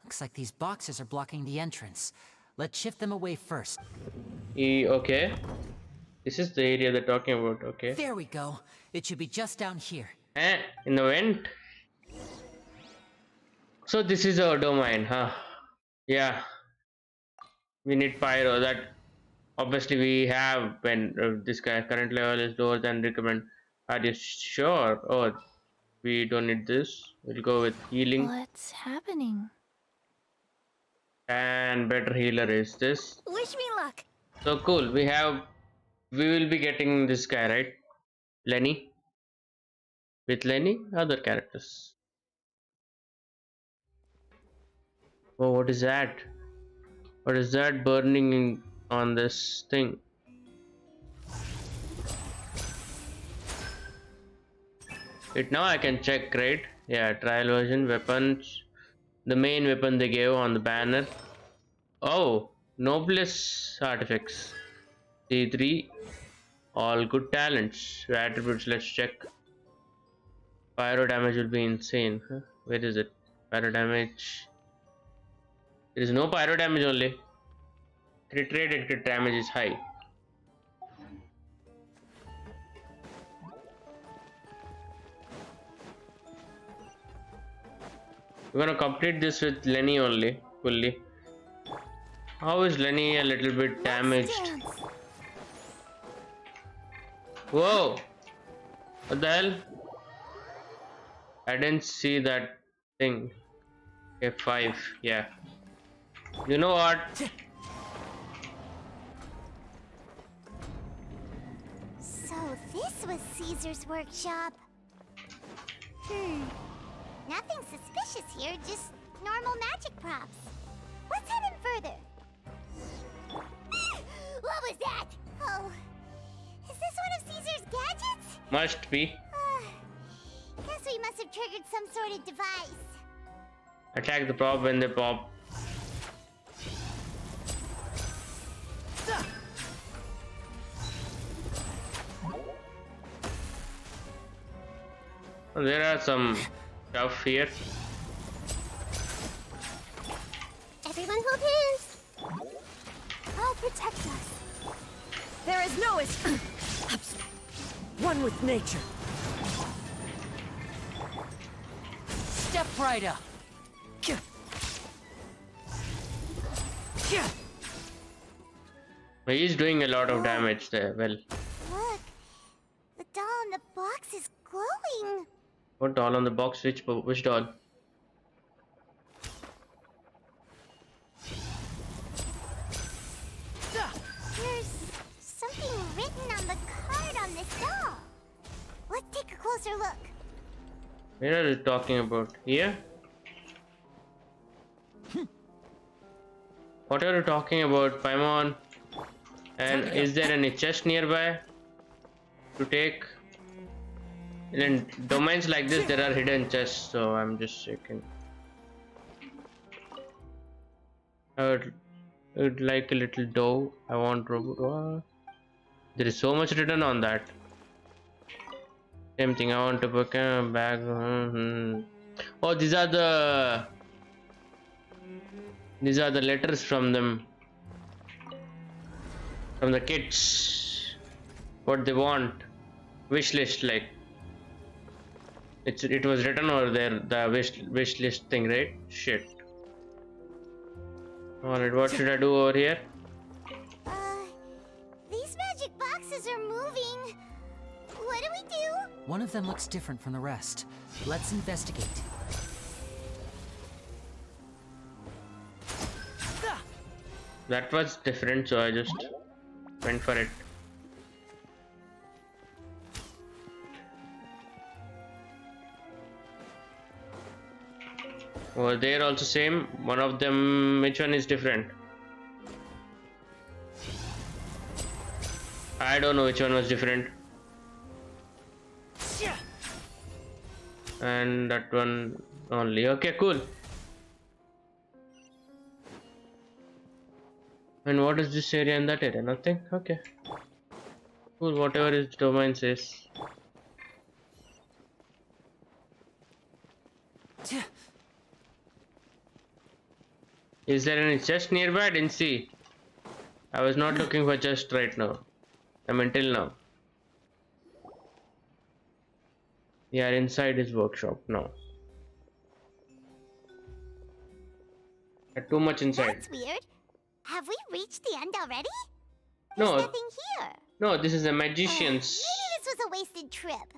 [SPEAKER 6] Looks like these boxes are blocking the entrance. Let's shift them away first.
[SPEAKER 1] Okay. This is the area they're talking about. Okay.
[SPEAKER 6] There we go. It should be just down here.
[SPEAKER 1] In the vent. So this is our domain, huh? Yeah. We need pyro. That obviously we have when this guy current level is lower than recommend. Are you sure? Oh, we don't need this. We'll go with healing.
[SPEAKER 2] What's happening?
[SPEAKER 1] And better healer is this.
[SPEAKER 2] Wish me luck.
[SPEAKER 1] So cool. We will be getting this guy, right? Lyney. With Lyney, other characters. Oh, what is that? What is that burning on this thing? It now I can check, right? Yeah, trial version, weapons. The main weapon they gave on the banner. Oh, noblesse artifacts. C3. All good talents. Attributes, let's check. Pyro damage will be insane. Huh? Where is it? Pyro damage. There is no pyro damage only. Crit rate and crit damage is high. We're gonna complete this with Lyney only, fully. How is Lyney a little bit damaged? Whoa! What the hell? I didn't see that thing. Okay, 5. Yeah. You know what?
[SPEAKER 3] So this was Caesar's workshop. Nothing suspicious here, just normal magic props. Let's head in further. What was that? Oh, is this one of Caesar's gadgets?
[SPEAKER 1] Must be.
[SPEAKER 3] Guess we must have triggered some sort of device.
[SPEAKER 1] Attack the prop when they pop. There are some stuff here.
[SPEAKER 2] Everyone hold hands. I'll protect us.
[SPEAKER 5] There is no one with nature.
[SPEAKER 6] Step right up.
[SPEAKER 1] He's doing a lot of damage there. Well,
[SPEAKER 3] Look, the doll in the box is glowing.
[SPEAKER 1] what doll on the box? Which doll?
[SPEAKER 3] There's something written on the card on this doll. Let's take a closer look.
[SPEAKER 1] Where are you talking about? Here? What are you talking about, Paimon? And is there any chest nearby to take? In domains like this, there are hidden chests, so I'm just checking. I would like a little dough. I want robot. There is so much written on that. Same thing. I want to book a bag. Oh, these are the letters from them, from the kids. What they want, wish list, like it was written over there, the wish list thing, right? Shit. Alright, what should I do over here?
[SPEAKER 3] These magic boxes are moving. What do we do?
[SPEAKER 6] One of them looks different from the rest. Let's investigate.
[SPEAKER 1] That was different, so I just went for it. Over there also same. One of them, which one is different? I don't know which one was different. And that one only. Okay, cool. And what is this area and that area? Nothing? Okay. Cool, whatever his domain says. Is there any chest nearby? I didn't see. I was not looking for chest right now. I mean till now. We are inside his workshop now. Too much inside.
[SPEAKER 3] That's weird. Have we reached the end already?
[SPEAKER 1] No.
[SPEAKER 3] There's nothing here.
[SPEAKER 1] No, this is a magician's.
[SPEAKER 3] Maybe this was a wasted trip.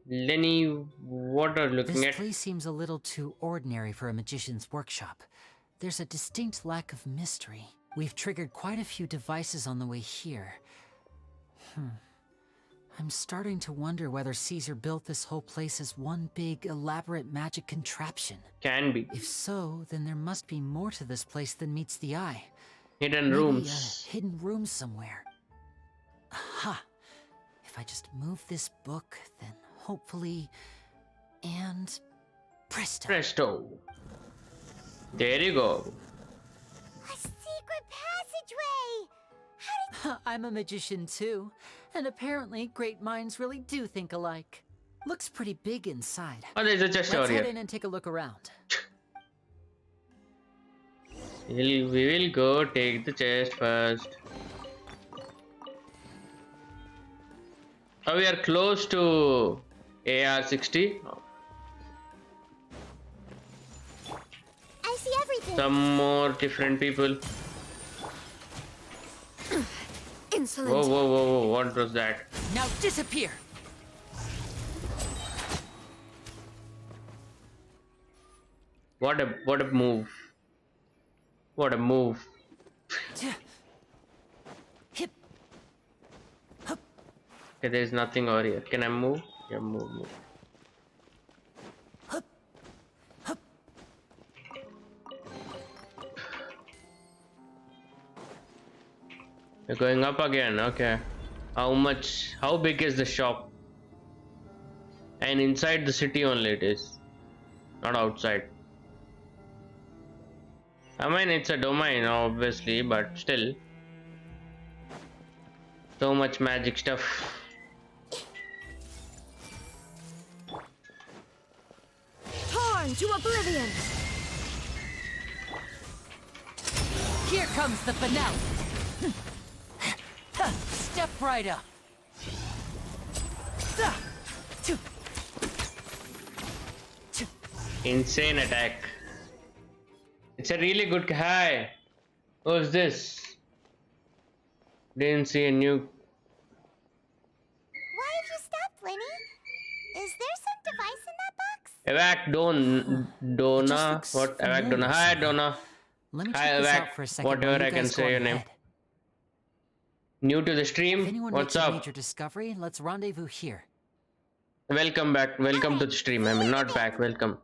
[SPEAKER 1] Lyney, what are you looking
[SPEAKER 6] This
[SPEAKER 1] at?
[SPEAKER 6] place seems a little too ordinary for a magician's workshop. There's a distinct lack of mystery. We've triggered quite a few devices on the way here. I'm starting to wonder whether Caesar built this whole place as one big, elaborate magic contraption.
[SPEAKER 1] Can be.
[SPEAKER 6] If so, then there must be more to this place than meets the eye.
[SPEAKER 1] Hidden
[SPEAKER 6] Maybe
[SPEAKER 1] rooms.
[SPEAKER 6] a hidden room somewhere. Aha! If I just move this book, then hopefully... And... presto!
[SPEAKER 1] Presto. There you go.
[SPEAKER 3] A secret passageway! How did...
[SPEAKER 6] I'm a magician too, and apparently great minds really do think alike. Looks pretty big inside.
[SPEAKER 1] Oh, there's a chest
[SPEAKER 6] Let's
[SPEAKER 1] over
[SPEAKER 6] head
[SPEAKER 1] here.
[SPEAKER 6] in and take a look around.
[SPEAKER 1] We will go take the chest first. Oh, we are close to AR-60. some more different people.
[SPEAKER 5] Insolent.
[SPEAKER 1] Whoa, whoa, whoa, whoa! What was that?
[SPEAKER 6] Now disappear!
[SPEAKER 1] What a move! What a move!
[SPEAKER 6] Hip.
[SPEAKER 1] Okay, there's nothing over here. Can I move? Yeah, move. We're going up again. Okay. How big is the shop? And inside the city only it is, not outside. I mean, it's a domain, obviously, but still. So much magic stuff.
[SPEAKER 5] Torn to oblivion.
[SPEAKER 6] Here comes the finale. Step right up.
[SPEAKER 1] Insane attack. It's a really good hi. Who's this? Didn't see a new.
[SPEAKER 3] Why have you stopped, Lyney? Is there some device in that box?
[SPEAKER 1] Donna. What? Evac Donna. Hi, Donna.
[SPEAKER 6] Let me
[SPEAKER 1] Hi,
[SPEAKER 6] check this
[SPEAKER 1] Evac.
[SPEAKER 6] out for a second.
[SPEAKER 1] Whatever
[SPEAKER 6] while you
[SPEAKER 1] I can
[SPEAKER 6] guys
[SPEAKER 1] say
[SPEAKER 6] go
[SPEAKER 1] your
[SPEAKER 6] on
[SPEAKER 1] name.
[SPEAKER 6] ahead.
[SPEAKER 1] New to the
[SPEAKER 6] If
[SPEAKER 1] stream.
[SPEAKER 6] anyone
[SPEAKER 1] What's
[SPEAKER 6] makes a
[SPEAKER 1] up?
[SPEAKER 6] major discovery, let's rendezvous here.
[SPEAKER 1] Welcome back. Welcome to the stream. I mean, not back. Welcome.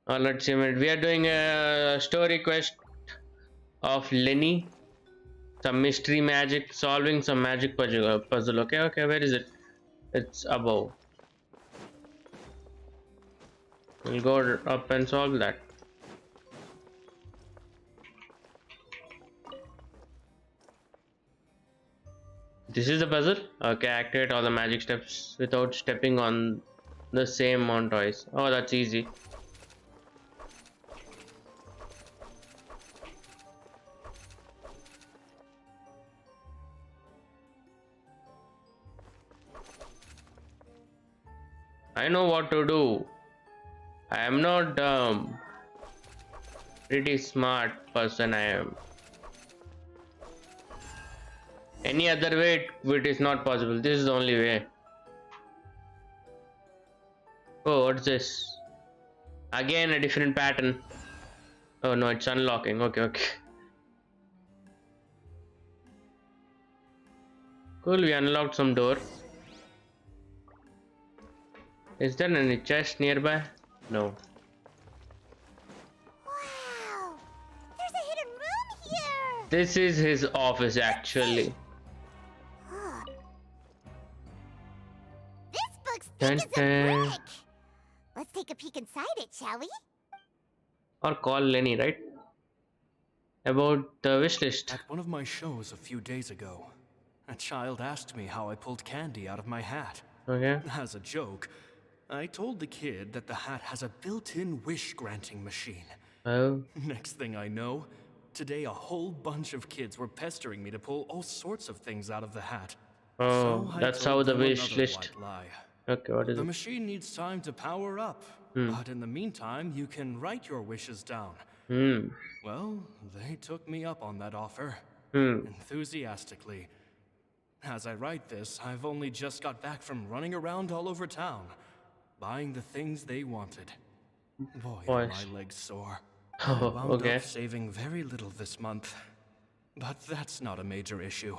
[SPEAKER 1] Let's see a minute. We are doing a story quest of Lyney. Some mystery magic, solving some magic puzzle. Okay, where is it? It's above. We'll go up and solve that. This is the puzzle. Okay, activate all the magic steps without stepping on the same mount twice. Oh, that's easy. I know what to do. I am not dumb. Pretty smart person I am. Any other way it is not possible. This is the only way. Oh, what's this? Again a different pattern. Oh no, it's unlocking. Okay. Cool, we unlocked some door. Is there any chest nearby? No.
[SPEAKER 3] Wow! There's a hidden room here!
[SPEAKER 1] This is his office actually.
[SPEAKER 3] Huh. This book's
[SPEAKER 1] Dun,
[SPEAKER 3] thick as a
[SPEAKER 1] dun.
[SPEAKER 3] brick! Let's take a peek inside it, shall we?
[SPEAKER 1] Or call Lyney, right? About the wish list.
[SPEAKER 13] At one of my shows a few days ago, a child asked me how I pulled candy out of my hat.
[SPEAKER 1] Okay.
[SPEAKER 13] As a joke, I told the kid that the hat has a built-in wish-granting machine.
[SPEAKER 1] Oh.
[SPEAKER 13] Next thing I know, today a whole bunch of kids were pestering me to pull all sorts of things out of the hat.
[SPEAKER 1] Oh,
[SPEAKER 13] So I
[SPEAKER 1] that's
[SPEAKER 13] told
[SPEAKER 1] how the
[SPEAKER 13] them
[SPEAKER 1] wish
[SPEAKER 13] another
[SPEAKER 1] list.
[SPEAKER 13] white lie.
[SPEAKER 1] Okay, what is
[SPEAKER 13] The
[SPEAKER 1] it?
[SPEAKER 13] machine needs time to power up, but in the meantime, you can write your wishes down. Well, they took me up on that offer. Enthusiastically. As I write this, I've only just got back from running around all over town, buying the things they wanted. Boy, are my legs sore. I wound
[SPEAKER 1] Okay.
[SPEAKER 13] up saving very little this month. But that's not a major issue.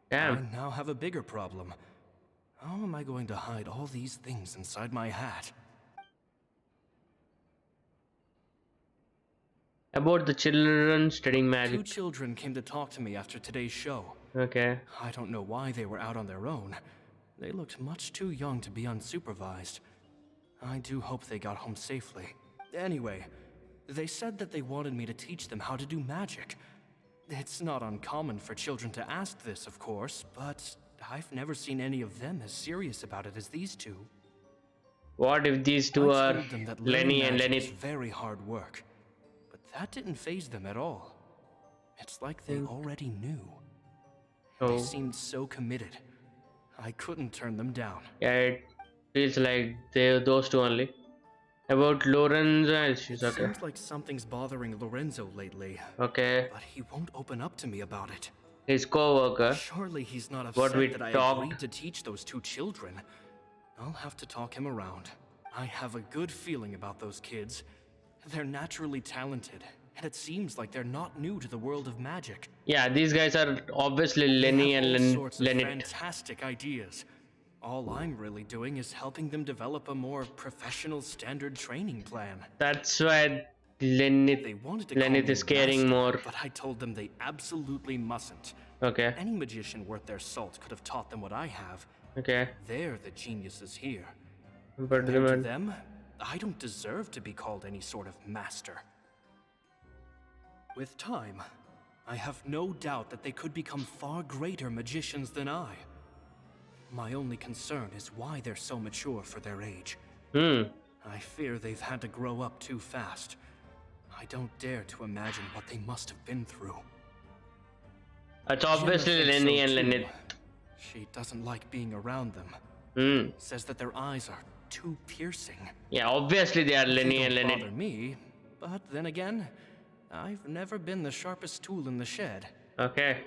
[SPEAKER 1] Damn.
[SPEAKER 13] I now have a bigger problem. How am I going to hide all these things inside my hat?
[SPEAKER 1] About the children studying
[SPEAKER 13] Two
[SPEAKER 1] magic.
[SPEAKER 13] children came to talk to me after today's show.
[SPEAKER 1] Okay.
[SPEAKER 13] I don't know why they were out on their own. They looked much too young to be unsupervised. I do hope they got home safely. Anyway, they said that they wanted me to teach them how to do magic. It's not uncommon for children to ask this, of course, but I've never seen any of them as serious about it as these two.
[SPEAKER 1] What if these two
[SPEAKER 13] I
[SPEAKER 1] are
[SPEAKER 13] told them that
[SPEAKER 1] Lyney and
[SPEAKER 13] learning magic is
[SPEAKER 1] Lyney?
[SPEAKER 13] very hard work, but that didn't faze them at all. It's like they already knew. They
[SPEAKER 1] Oh.
[SPEAKER 13] seemed so committed. I couldn't turn them down.
[SPEAKER 1] Yeah, it feels like those two only. About Lorenzo, she's okay.
[SPEAKER 13] Seems like something's bothering Lorenzo lately.
[SPEAKER 1] Okay.
[SPEAKER 13] But he won't open up to me about it.
[SPEAKER 1] His co-worker.
[SPEAKER 13] Surely he's not
[SPEAKER 1] What we
[SPEAKER 13] upset that I
[SPEAKER 1] talked.
[SPEAKER 13] agreed to teach those two children. I'll have to talk him around. I have a good feeling about those kids. They're naturally talented, and it seems like they're not new to the world of magic.
[SPEAKER 1] Yeah, these guys are obviously Lyney and
[SPEAKER 13] all sorts of
[SPEAKER 1] Lyney.
[SPEAKER 13] fantastic ideas. All I'm really doing is helping them develop a more professional standard training plan.
[SPEAKER 1] That's why Lyney is caring
[SPEAKER 13] master,
[SPEAKER 1] more.
[SPEAKER 13] But I told them they absolutely mustn't.
[SPEAKER 1] Okay.
[SPEAKER 13] Any magician worth their salt could have taught them what I have.
[SPEAKER 1] Okay.
[SPEAKER 13] They're the geniuses here.
[SPEAKER 1] But
[SPEAKER 13] Compared to them, I don't deserve to be called any sort of master. With time, I have no doubt that they could become far greater magicians than I. My only concern is why they're so mature for their age. I fear they've had to grow up too fast. I don't dare to imagine what they must have been through.
[SPEAKER 1] It's obviously Lyney and Lyney.
[SPEAKER 13] She doesn't like being around them. Says that their eyes are too piercing.
[SPEAKER 1] Yeah, obviously they are Lyney and
[SPEAKER 13] They don't
[SPEAKER 1] Lyney.
[SPEAKER 13] bother me, but then again, I've never been the sharpest tool in the shed.
[SPEAKER 1] Okay.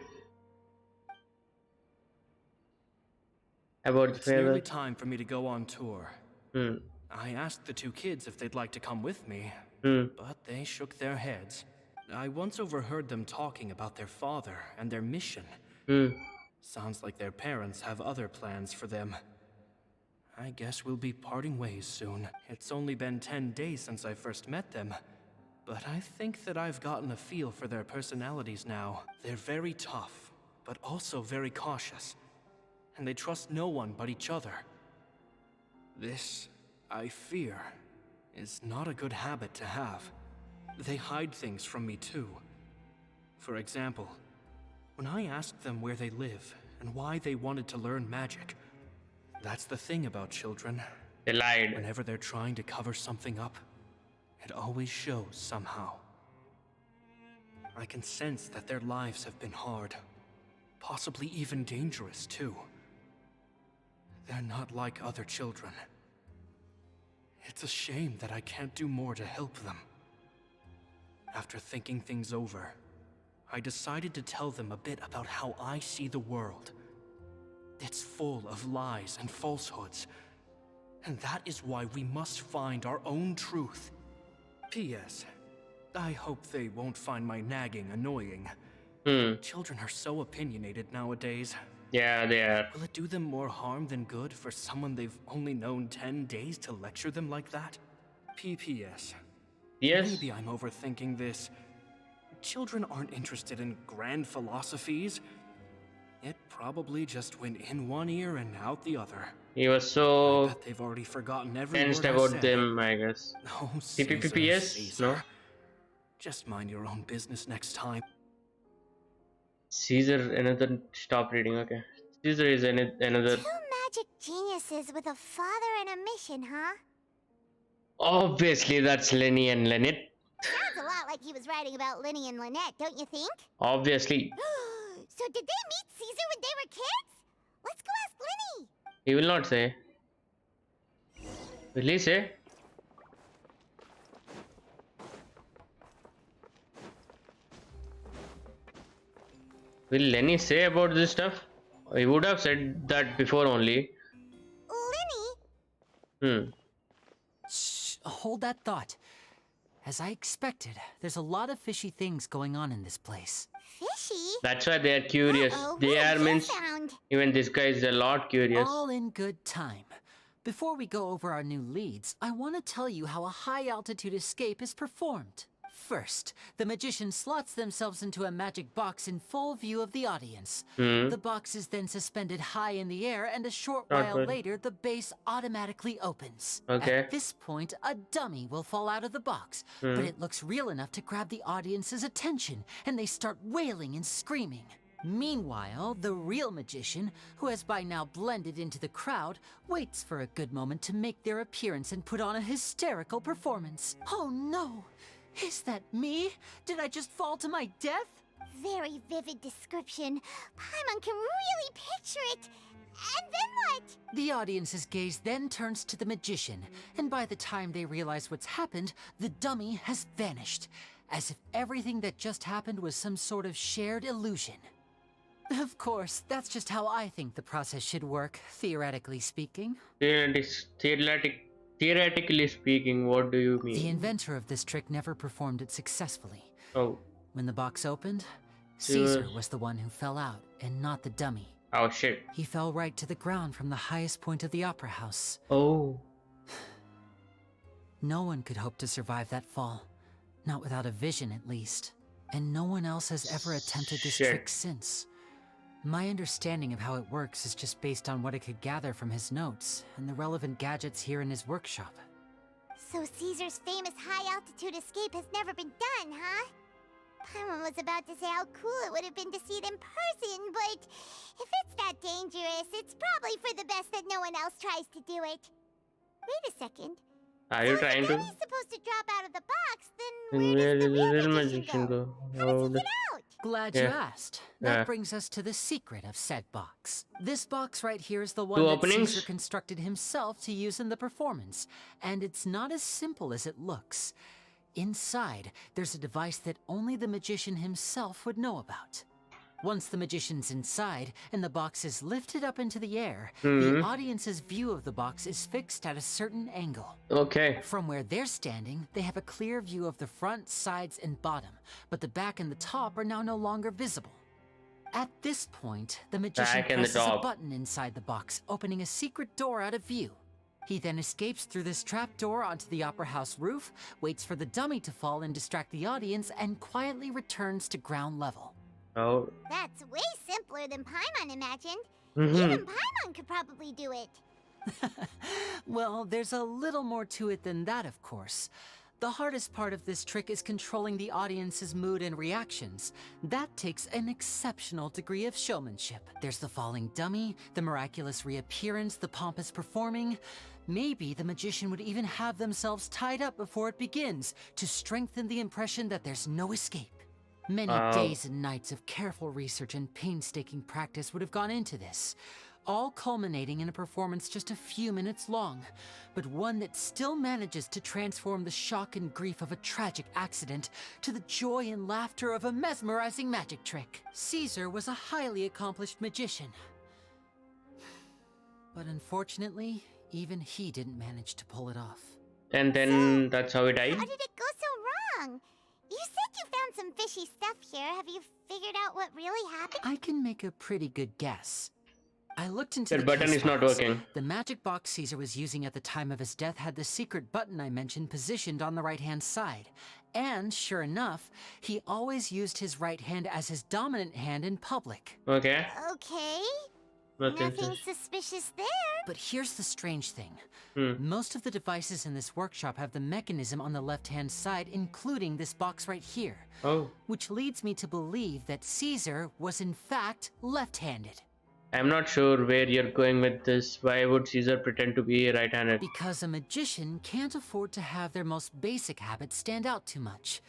[SPEAKER 1] About
[SPEAKER 13] It's nearly time for me to go on tour. I asked the two kids if they'd like to come with me, but they shook their heads. I once overheard them talking about their father and their mission. Sounds like their parents have other plans for them. I guess we'll be parting ways soon. It's only been 10 days since I first met them, but I think that I've gotten a feel for their personalities now. They're very tough, but also very cautious, and they trust no one but each other. This, I fear, is not a good habit to have. They hide things from me too. For example, when I asked them where they live and why they wanted to learn magic, that's the thing about children.
[SPEAKER 1] They lied.
[SPEAKER 13] Whenever they're trying to cover something up, it always shows somehow. I can sense that their lives have been hard, possibly even dangerous too. They're not like other children. It's a shame that I can't do more to help them. After thinking things over, I decided to tell them a bit about how I see the world. It's full of lies and falsehoods, and that is why we must find our own truth. P.S. I hope they won't find my nagging annoying. Children are so opinionated nowadays.
[SPEAKER 1] Yeah, they are.
[SPEAKER 13] Will it do them more harm than good for someone they've only known 10 days to lecture them like that? P.P.S.
[SPEAKER 1] Yes?
[SPEAKER 13] Maybe I'm overthinking this. Children aren't interested in grand philosophies. It probably just went in one ear and out the other.
[SPEAKER 1] He was so
[SPEAKER 13] I bet they've already forgotten every
[SPEAKER 1] tensed
[SPEAKER 13] word I
[SPEAKER 1] about
[SPEAKER 13] said.
[SPEAKER 1] them, I guess.
[SPEAKER 13] Oh,
[SPEAKER 1] PPPS?
[SPEAKER 13] Caesar.
[SPEAKER 1] No?
[SPEAKER 13] Just mind your own business next time.
[SPEAKER 1] Caesar, another. Stop reading, okay. Caesar is another.
[SPEAKER 3] Two magic geniuses with a father and a mission, huh?
[SPEAKER 1] Obviously, that's Lyney and Lynette.
[SPEAKER 3] Sounds a lot like he was writing about Lyney and Lynette, don't you think?
[SPEAKER 1] Obviously.
[SPEAKER 3] So did they meet Caesar when they were kids? Let's go ask Lyney.
[SPEAKER 1] He will not say. Will he say? Will Lenny say about this stuff? He would have said that before only.
[SPEAKER 3] Lyney?
[SPEAKER 6] Shh, hold that thought. As I expected, there's a lot of fishy things going on in this place.
[SPEAKER 3] Fishy?
[SPEAKER 1] That's why they are curious. They are means even this guy is a lot curious.
[SPEAKER 6] All in good time. Before we go over our new leads, I want to tell you how a high-altitude escape is performed. First, the magician slots themselves into a magic box in full view of the audience. The box is then suspended high in the air, and a short while later, the base automatically opens.
[SPEAKER 1] Okay.
[SPEAKER 6] At this point, a dummy will fall out of the box, but it looks real enough to grab the audience's attention, and they start wailing and screaming. Meanwhile, the real magician, who has by now blended into the crowd, waits for a good moment to make their appearance and put on a hysterical performance. Oh no! Is that me? Did I just fall to my death?
[SPEAKER 3] Very vivid description. Paimon can really picture it. And then what?
[SPEAKER 6] The audience's gaze then turns to the magician, and by the time they realize what's happened, the dummy has vanished, as if everything that just happened was some sort of shared illusion. Of course, that's just how I think the process should work, theoretically speaking.
[SPEAKER 1] Theoretically speaking, what do you mean?
[SPEAKER 6] The inventor of this trick never performed it successfully.
[SPEAKER 1] Oh.
[SPEAKER 6] When the box opened, Caesar was the one who fell out, and not the dummy.
[SPEAKER 1] Oh shit.
[SPEAKER 6] He fell right to the ground from the highest point of the opera house.
[SPEAKER 1] Oh.
[SPEAKER 6] No one could hope to survive that fall. Not without a vision, at least. And no one else has ever attempted this trick since. My understanding of how it works is just based on what I could gather from his notes and the relevant gadgets here in his workshop.
[SPEAKER 3] So Caesar's famous high-altitude escape has never been done, huh? Paimon was about to say how cool it would have been to see it in person, but if it's that dangerous, it's probably for the best that no one else tries to do it. Wait a second.
[SPEAKER 1] Are you trying to?
[SPEAKER 3] If he's supposed to drop out of the box, then
[SPEAKER 1] Where
[SPEAKER 3] does
[SPEAKER 1] does
[SPEAKER 3] the
[SPEAKER 1] the
[SPEAKER 3] real
[SPEAKER 1] real
[SPEAKER 3] magician
[SPEAKER 1] magician go?
[SPEAKER 3] How does he get out?
[SPEAKER 6] Glad you asked. That brings us to the secret of said box. This box right here is the one that Caesar constructed himself to use in the performance, and it's not as simple as it looks. Inside, there's a device that only the magician himself would know about. Once the magician's inside and the box is lifted up into the air, the audience's view of the box is fixed at a certain angle.
[SPEAKER 1] Okay.
[SPEAKER 6] From where they're standing, they have a clear view of the front, sides, and bottom, but the back and the top are now no longer visible. At this point, the magician presses a button inside the box, opening a secret door out of view. He then escapes through this trap door onto the opera house roof, waits for the dummy to fall and distract the audience, and quietly returns to ground level.
[SPEAKER 1] Oh.
[SPEAKER 3] That's way simpler than Paimon imagined. Even Paimon could probably do it.
[SPEAKER 6] Well, there's a little more to it than that, of course. The hardest part of this trick is controlling the audience's mood and reactions. That takes an exceptional degree of showmanship. There's the falling dummy, the miraculous reappearance, the pompous performing. Maybe the magician would even have themselves tied up before it begins to strengthen the impression that there's no escape. Many days and nights of careful research and painstaking practice would have gone into this, all culminating in a performance just a few minutes long, but one that still manages to transform the shock and grief of a tragic accident to the joy and laughter of a mesmerizing magic trick. Caesar was a highly accomplished magician. But unfortunately, even he didn't manage to pull it off.
[SPEAKER 1] And then that's how he died?
[SPEAKER 3] How did it go so wrong? You said you found some fishy stuff here. Have you figured out what really happened?
[SPEAKER 6] I can make a pretty good guess. I looked into
[SPEAKER 1] the button is not working.
[SPEAKER 6] The magic box Caesar was using at the time of his death had the secret button I mentioned positioned on the right-hand side. And sure enough, he always used his right hand as his dominant hand in public.
[SPEAKER 1] Okay.
[SPEAKER 3] Okay. Nothing suspicious there.
[SPEAKER 6] But here's the strange thing. Most of the devices in this workshop have the mechanism on the left-hand side, including this box right here.
[SPEAKER 1] Oh.
[SPEAKER 6] Which leads me to believe that Caesar was in fact left-handed.
[SPEAKER 1] I'm not sure where you're going with this. Why would Caesar pretend to be right-handed?
[SPEAKER 6] Because a magician can't afford to have their most basic habits stand out too much.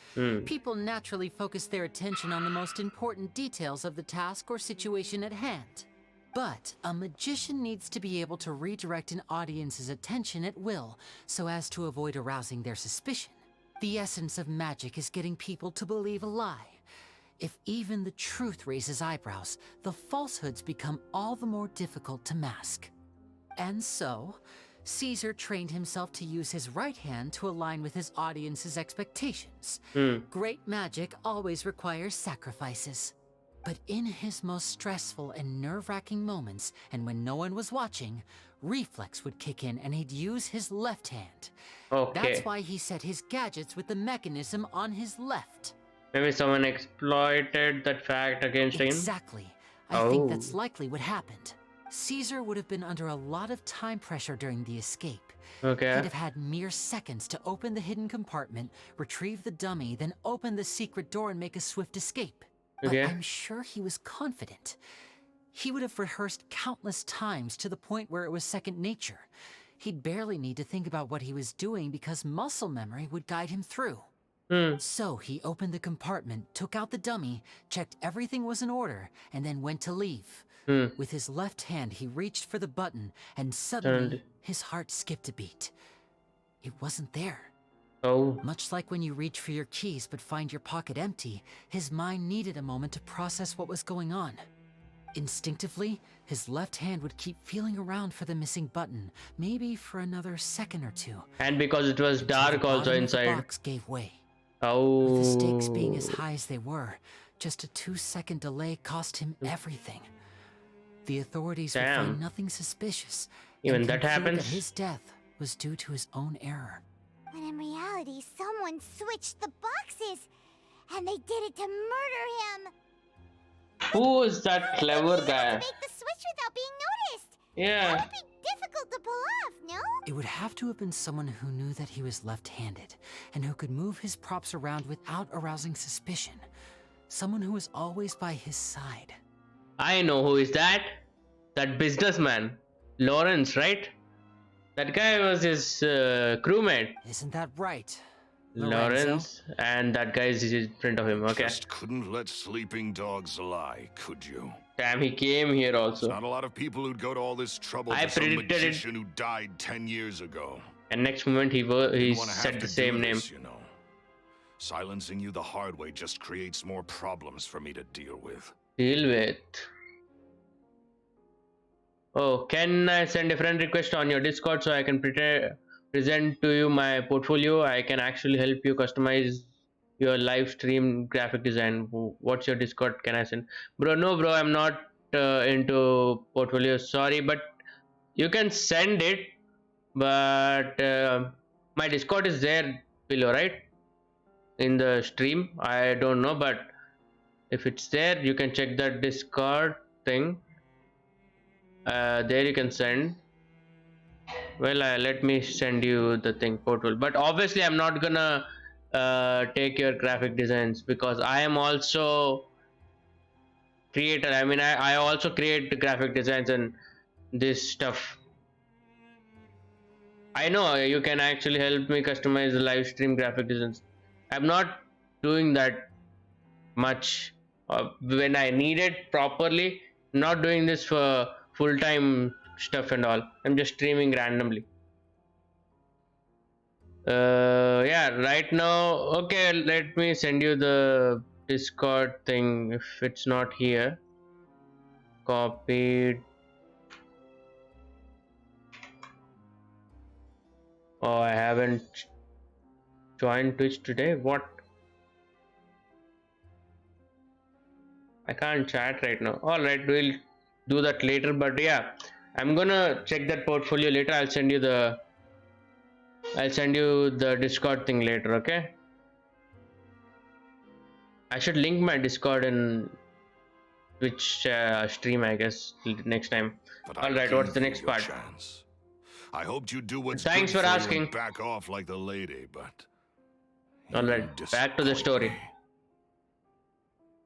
[SPEAKER 6] People naturally focus their attention on the most important details of the task or situation at hand. But a magician needs to be able to redirect an audience's attention at will, so as to avoid arousing their suspicion. The essence of magic is getting people to believe a lie. If even the truth raises eyebrows, the falsehoods become all the more difficult to mask. And so, Caesar trained himself to use his right hand to align with his audience's expectations. Great magic always requires sacrifices. But in his most stressful and nerve-wracking moments, and when no one was watching, reflex would kick in and he'd use his left hand.
[SPEAKER 1] Okay.
[SPEAKER 6] That's why he set his gadgets with the mechanism on his left.
[SPEAKER 1] Maybe someone exploited that fact against him?
[SPEAKER 6] Exactly. I think that's likely what happened. Caesar would have been under a lot of time pressure during the escape.
[SPEAKER 1] Okay.
[SPEAKER 6] He'd have had mere seconds to open the hidden compartment, retrieve the dummy, then open the secret door and make a swift escape. But I'm sure he was confident. He would have rehearsed countless times to the point where it was second nature. He'd barely need to think about what he was doing because muscle memory would guide him through. So he opened the compartment, took out the dummy, checked everything was in order, and then went to leave. With his left hand, he reached for the button, and suddenly, his heart skipped a beat. It wasn't there.
[SPEAKER 1] Oh.
[SPEAKER 6] Much like when you reach for your keys but find your pocket empty, his mind needed a moment to process what was going on. Instinctively, his left hand would keep feeling around for the missing button, maybe for another second or two.
[SPEAKER 1] And because it was dark also inside.
[SPEAKER 6] The box gave way.
[SPEAKER 1] Oh.
[SPEAKER 6] With the stakes being as high as they were, just a 2-second delay cost him everything. The authorities would find nothing suspicious.
[SPEAKER 1] Even
[SPEAKER 6] and
[SPEAKER 1] that
[SPEAKER 6] conclude
[SPEAKER 1] happens.
[SPEAKER 6] that his death was due to his own error.
[SPEAKER 3] When in reality, someone switched the boxes, and they did it to murder him.
[SPEAKER 1] Who is that clever guy?
[SPEAKER 3] Make the switch without being noticed.
[SPEAKER 1] Yeah.
[SPEAKER 3] That would be difficult to pull off, no?
[SPEAKER 6] It would have to have been someone who knew that he was left-handed, and who could move his props around without arousing suspicion. Someone who was always by his side.
[SPEAKER 1] I know who is that. That businessman. Lawrence, right? That guy was his crewmate.
[SPEAKER 6] Isn't that right?
[SPEAKER 1] Lawrence, and that guy is in front of him. Okay.
[SPEAKER 4] Just couldn't let sleeping dogs lie, could you?
[SPEAKER 1] Damn, he came here also.
[SPEAKER 4] Not a lot of people who'd go to all this trouble
[SPEAKER 1] I
[SPEAKER 4] for some
[SPEAKER 1] predicted it.
[SPEAKER 4] magician who died 10 years ago.
[SPEAKER 1] And next moment he
[SPEAKER 4] Didn't wanna
[SPEAKER 1] said
[SPEAKER 4] have
[SPEAKER 1] the
[SPEAKER 4] to
[SPEAKER 1] same
[SPEAKER 4] do
[SPEAKER 1] name.
[SPEAKER 4] this, you know. Silencing you the hard way just creates more problems for me to deal with.
[SPEAKER 1] Deal with. Oh, can I send a friend request on your Discord so I can present to you my portfolio? I can actually help you customize your live stream graphic design. What's your Discord? Can I send? Bro, no, bro, I'm not into portfolio. Sorry, but you can send it. But my Discord is there below, right? In the stream. I don't know, but if it's there, you can check that Discord thing. There you can send. Well, let me send you the thing portal. But obviously, I'm not gonna take your graphic designs because I am also creator. I mean, I also create graphic designs and this stuff. I know you can actually help me customize the live stream graphic designs. I'm not doing that much when I need it properly. I'm not doing this for full-time stuff and all. I'm just streaming randomly. Yeah, right now. Okay, let me send you the Discord thing if it's not here. Copied. Oh, I haven't joined Twitch today. What? I can't chat right now. Alright, we'll do that later. But yeah, I'm gonna check that portfolio later. I'll send you the Discord thing later, okay? I should link my Discord in Twitch stream, I guess, next time. Alright, what's the next part?
[SPEAKER 4] I hoped you'd do what's
[SPEAKER 1] Thanks
[SPEAKER 4] good
[SPEAKER 1] for
[SPEAKER 4] you
[SPEAKER 1] asking.
[SPEAKER 4] and back off like the lady, but
[SPEAKER 1] Alright, back to the story.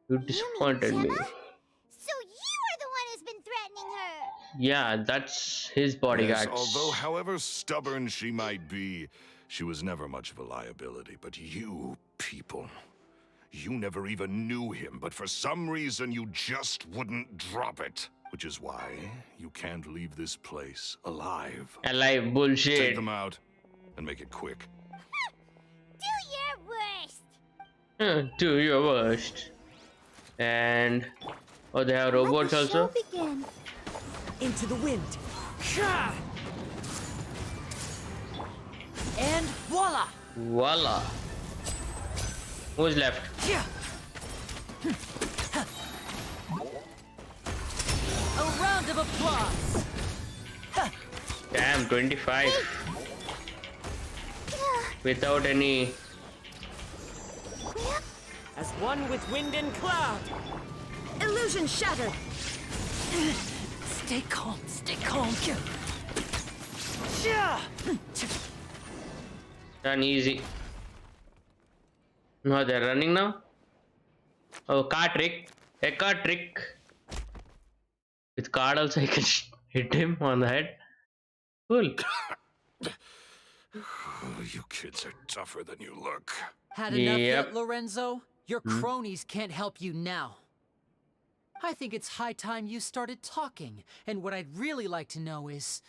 [SPEAKER 1] You disappointed me.
[SPEAKER 3] So you are the one who's been threatening her.
[SPEAKER 1] Yeah, that's his bodyguard.
[SPEAKER 4] Yes, although however stubborn she might be, she was never much of a liability. But you people, you never even knew him, but for some reason you just wouldn't drop it. Which is why you can't leave this place alive.
[SPEAKER 1] Alive bullshit.
[SPEAKER 4] Take them out and make it quick.
[SPEAKER 3] Do your worst.
[SPEAKER 1] Do your worst. And oh, they have robots also.
[SPEAKER 3] Begin.
[SPEAKER 5] Into the wind. And voila!
[SPEAKER 1] Voila. Who's left?
[SPEAKER 5] A round of applause.
[SPEAKER 1] Damn, 25. Without any.
[SPEAKER 5] As one with wind and cloud. Illusion shattered. Stay calm, stay calm.
[SPEAKER 1] Done easy. No, they're running now. Oh, card trick. A card trick. With card also I can hit him on the head. Cool.
[SPEAKER 4] You kids are tougher than you look.
[SPEAKER 6] Had enough
[SPEAKER 1] Yep.
[SPEAKER 6] yet, Lorenzo? Your cronies can't help you now. I think it's high time you started talking. And what I'd really like to know is,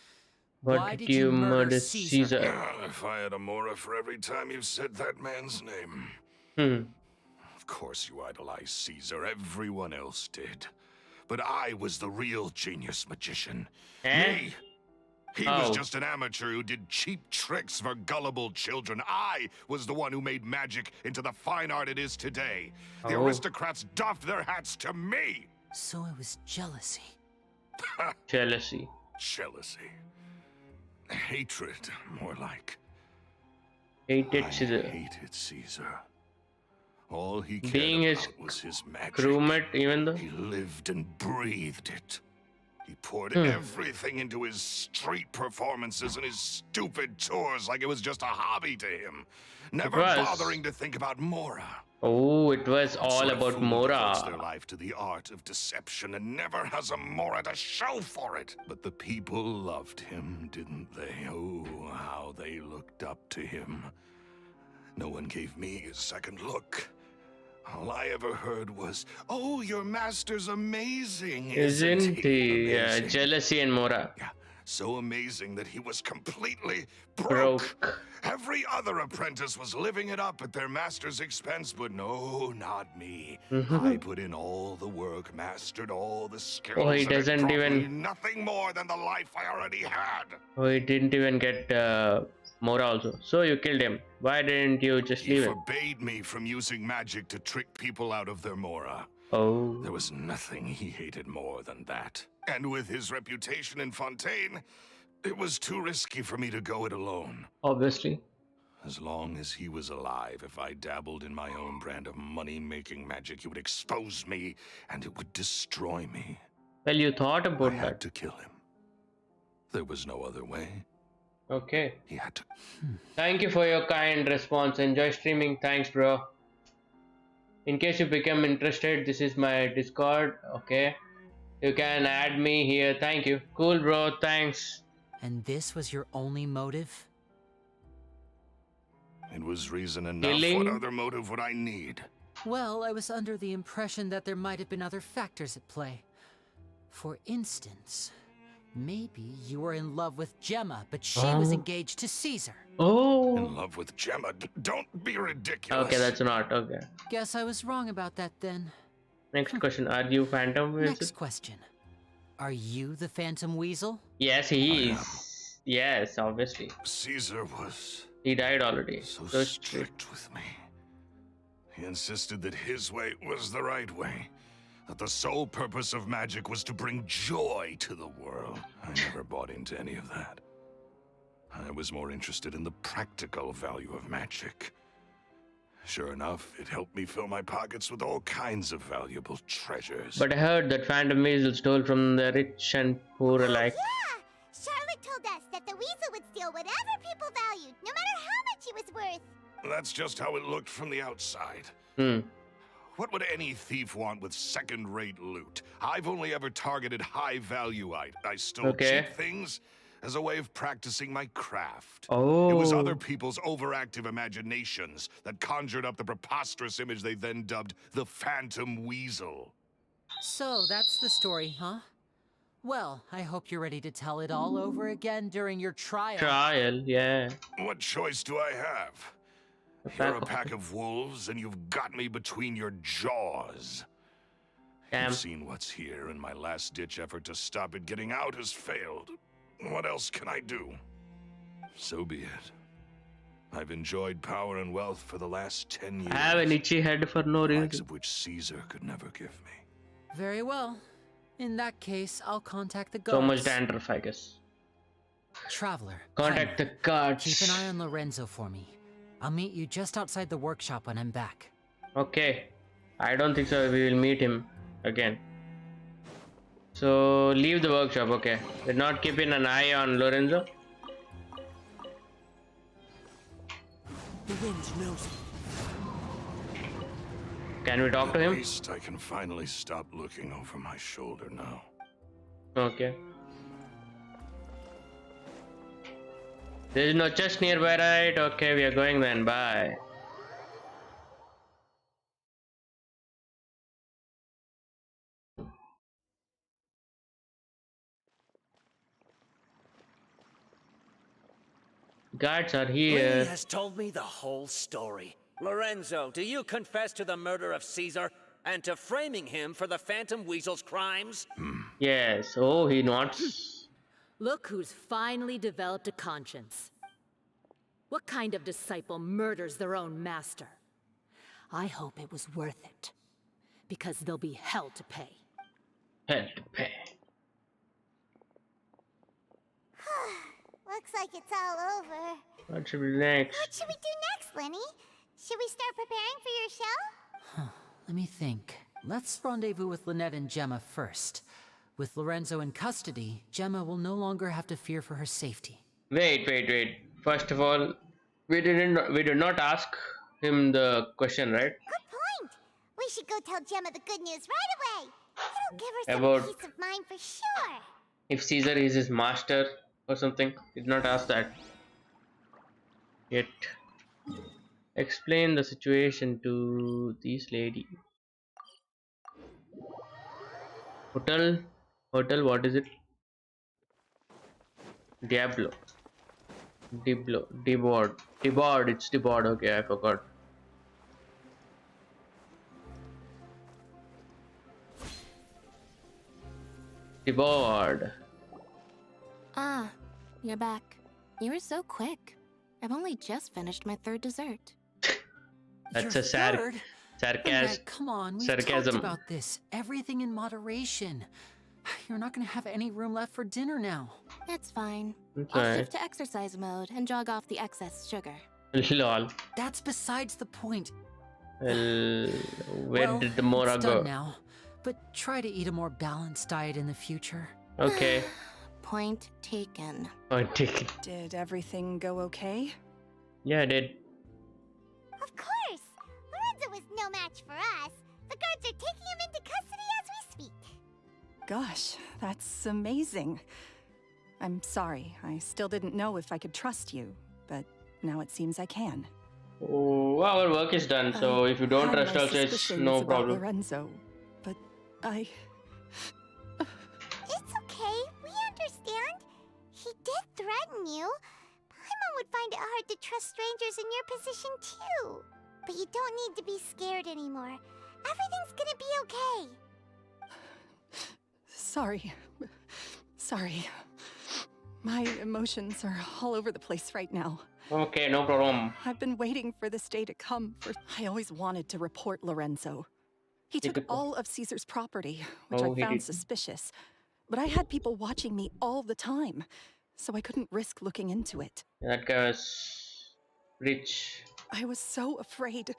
[SPEAKER 1] What
[SPEAKER 6] why
[SPEAKER 1] did
[SPEAKER 6] did you murder
[SPEAKER 1] Caesar?
[SPEAKER 4] If I had a Mora for every time you said that man's name.
[SPEAKER 1] Hmm.
[SPEAKER 4] Of course you idolized Caesar, everyone else did. But I was the real genius magician.
[SPEAKER 1] Eh?
[SPEAKER 4] Me! He
[SPEAKER 1] Oh.
[SPEAKER 4] was just an amateur who did cheap tricks for gullible children. I was the one who made magic into the fine art it is today. The
[SPEAKER 1] Oh.
[SPEAKER 4] aristocrats doffed their hats to me!
[SPEAKER 6] So it was jealousy.
[SPEAKER 1] Jealousy.
[SPEAKER 4] Jealousy. Hatred, more like.
[SPEAKER 1] Hated
[SPEAKER 4] I
[SPEAKER 1] Caesar.
[SPEAKER 4] hated Caesar. All he cared
[SPEAKER 1] Being his
[SPEAKER 4] about was his magic.
[SPEAKER 1] crewmate, even though.
[SPEAKER 4] He lived and breathed it. He poured
[SPEAKER 1] Hmm.
[SPEAKER 4] everything into his street performances and his stupid tours like it was just a hobby to him. Never
[SPEAKER 1] was.
[SPEAKER 4] bothering to think about Mora.
[SPEAKER 1] Oh, it was all
[SPEAKER 4] Sort of
[SPEAKER 1] about
[SPEAKER 4] fool devotes their
[SPEAKER 1] Mora.
[SPEAKER 4] life to the art of deception and never has a Mora to show for it. But the people loved him, didn't they? Oh, how they looked up to him. No one gave me a second look. All I ever heard was, "Oh, your master's amazing,
[SPEAKER 1] Isn't he? Yeah,
[SPEAKER 4] Amazing."
[SPEAKER 1] jealousy and Mora.
[SPEAKER 4] Yeah, so amazing that he was completely broke. Every other apprentice was living it up at their master's expense, but no, not me. I put in all the work, mastered all the skills.
[SPEAKER 1] Oh, he
[SPEAKER 4] and it
[SPEAKER 1] doesn't
[SPEAKER 4] brought
[SPEAKER 1] even-
[SPEAKER 4] me nothing more than the life I already had.
[SPEAKER 1] Oh, he didn't even get Mora also. So you killed him. Why didn't you just
[SPEAKER 4] He
[SPEAKER 1] leave him?
[SPEAKER 4] forbade me from using magic to trick people out of their Mora.
[SPEAKER 1] Oh.
[SPEAKER 4] There was nothing he hated more than that. And with his reputation in Fontaine, it was too risky for me to go it alone.
[SPEAKER 1] Obviously.
[SPEAKER 4] As long as he was alive, if I dabbled in my own brand of money-making magic, he would expose me, and it would destroy me.
[SPEAKER 1] Well, you thought
[SPEAKER 4] I
[SPEAKER 1] about
[SPEAKER 4] had
[SPEAKER 1] that.
[SPEAKER 4] to kill him. There was no other way.
[SPEAKER 1] Okay.
[SPEAKER 4] He had to...
[SPEAKER 1] Thank you for your kind response. Enjoy streaming. Thanks, bro. In case you become interested, this is my Discord. Okay. You can add me here. Thank you. Cool, bro. Thanks.
[SPEAKER 6] And this was your only motive?
[SPEAKER 4] It was reason enough.
[SPEAKER 1] Killing?
[SPEAKER 4] What other motive would I need?
[SPEAKER 6] Well, I was under the impression that there might have been other factors at play. For instance, maybe you were in love with Gemma, but she was engaged to Caesar.
[SPEAKER 1] Oh.
[SPEAKER 4] In love with Gemma. Don't be ridiculous.
[SPEAKER 1] Okay, that's not. Okay.
[SPEAKER 6] Guess I was wrong about that then.
[SPEAKER 1] Next question. Are you Phantom Weasel?
[SPEAKER 6] Next question. Are you the Phantom Weasel?
[SPEAKER 1] Yes, he is. Yes, obviously.
[SPEAKER 4] Caesar was...
[SPEAKER 1] He died already.
[SPEAKER 4] so strict with me. He insisted that his way was the right way. That the sole purpose of magic was to bring joy to the world. I never bought into any of that. I was more interested in the practical value of magic. Sure enough, it helped me fill my pockets with all kinds of valuable treasures.
[SPEAKER 1] But I heard that Phantom Weasel stole from the rich and poor alike.
[SPEAKER 3] Yeah! Charlotte told us that the weasel would steal whatever people valued, no matter how much it was worth.
[SPEAKER 4] That's just how it looked from the outside.
[SPEAKER 1] Hmm.
[SPEAKER 4] What would any thief want with second-rate loot? I've only ever targeted high-value items. I stole
[SPEAKER 1] Okay.
[SPEAKER 4] cheap things as a way of practicing my craft.
[SPEAKER 1] Oh.
[SPEAKER 4] It was other people's overactive imaginations that conjured up the preposterous image they then dubbed the Phantom Weasel.
[SPEAKER 6] So that's the story, huh? Well, I hope you're ready to tell it all over again during your trial.
[SPEAKER 1] Trial, yeah.
[SPEAKER 4] What choice do I have? You're a pack of wolves, and you've got me between your jaws.
[SPEAKER 1] Damn.
[SPEAKER 4] You've seen what's here, and my last-ditch effort to stop it getting out has failed. What else can I do? So be it. I've enjoyed power and wealth for the last 10 years.
[SPEAKER 1] I have an itchy head for no
[SPEAKER 4] the likes
[SPEAKER 1] reason.
[SPEAKER 4] of which Caesar could never give me.
[SPEAKER 6] Very well. In that case, I'll contact the guards.
[SPEAKER 1] So much dandruff, I guess.
[SPEAKER 6] Traveler,
[SPEAKER 1] Contact the
[SPEAKER 6] kindly,
[SPEAKER 1] guards.
[SPEAKER 6] keep an eye on Lorenzo for me. I'll meet you just outside the workshop when I'm back.
[SPEAKER 1] Okay. I don't think so. We will meet him again. So leave the workshop. Okay. We're not keeping an eye on Lorenzo.
[SPEAKER 13] The wind knows.
[SPEAKER 1] Can we talk to
[SPEAKER 4] At
[SPEAKER 1] him?
[SPEAKER 4] least I can finally stop looking over my shoulder now.
[SPEAKER 1] Okay. There is no chest nearby, right? Okay, we are going then. Bye. Guards are
[SPEAKER 14] Lyney
[SPEAKER 1] here.
[SPEAKER 14] has told me the whole story. Lorenzo, do you confess to the murder of Caesar and to framing him for the Phantom Weasel's crimes?
[SPEAKER 1] Yes. Oh, he nods.
[SPEAKER 9] Look who's finally developed a conscience. What kind of disciple murders their own master? I hope it was worth it, because there'll be hell to pay.
[SPEAKER 1] Hell to pay.
[SPEAKER 3] Looks like it's all over.
[SPEAKER 1] What should we do next?
[SPEAKER 3] What should we do next, Lyney? Should we start preparing for your show?
[SPEAKER 6] Let me think. Let's rendezvous with Lynette and Gemma first. With Lorenzo in custody, Gemma will no longer have to fear for her safety.
[SPEAKER 1] Wait. First of all, we did not ask him the question, right?
[SPEAKER 3] Good point. We should go tell Gemma the good news right away. It'll give her some
[SPEAKER 1] About-
[SPEAKER 3] peace of mind for sure.
[SPEAKER 1] If Caesar is his master or something. Did not ask that. Yet. Explain the situation to this lady. Hotel, what is it? Diablo. Deboard, it's Deboard, okay, I forgot. Deboard.
[SPEAKER 2] Ah, you're back. You were so quick. I've only just finished my third dessert.
[SPEAKER 1] That's
[SPEAKER 6] Your
[SPEAKER 1] a
[SPEAKER 6] third?
[SPEAKER 1] sarcasm.
[SPEAKER 6] Lynette, come on, we've talked about this. Everything in moderation. You're not gonna have any room left for dinner now.
[SPEAKER 2] It's fine.
[SPEAKER 1] It's
[SPEAKER 2] I'll
[SPEAKER 1] alright.
[SPEAKER 2] shift to exercise mode and jog off the excess sugar.
[SPEAKER 1] Lol.
[SPEAKER 6] That's besides the point.
[SPEAKER 1] Well, where
[SPEAKER 6] Well,
[SPEAKER 1] did the Mora
[SPEAKER 6] it's
[SPEAKER 1] go?
[SPEAKER 6] done now, but try to eat a more balanced diet in the future.
[SPEAKER 1] Okay.
[SPEAKER 2] Point taken.
[SPEAKER 1] Point taken.
[SPEAKER 10] Did everything go okay?
[SPEAKER 1] Yeah, I did.
[SPEAKER 3] Of course. Lorenzo was no match for us. The guards are taking him into custody as we speak.
[SPEAKER 10] Gosh, that's amazing. I'm sorry, I still didn't know if I could trust you, but now it seems I can.
[SPEAKER 1] Oh, our work is done, so if you don't
[SPEAKER 10] Had
[SPEAKER 1] trust
[SPEAKER 10] my
[SPEAKER 1] us, it's
[SPEAKER 10] suspicions
[SPEAKER 1] no
[SPEAKER 10] about
[SPEAKER 1] problem.
[SPEAKER 10] Lorenzo, but I...
[SPEAKER 3] It's okay. We understand. He did threaten you. Paimon would find it hard to trust strangers in your position, too. But you don't need to be scared anymore. Everything's gonna be okay.
[SPEAKER 10] Sorry. Sorry. My emotions are all over the place right now.
[SPEAKER 1] Okay, no problem.
[SPEAKER 10] I've been waiting for this day to come for... I always wanted to report Lorenzo. He took all of Caesar's property, which
[SPEAKER 1] Oh,
[SPEAKER 10] I
[SPEAKER 1] he
[SPEAKER 10] found
[SPEAKER 1] did.
[SPEAKER 10] suspicious. But I had people watching me all the time, so I couldn't risk looking into it.
[SPEAKER 1] That guy was rich.
[SPEAKER 10] I was so afraid.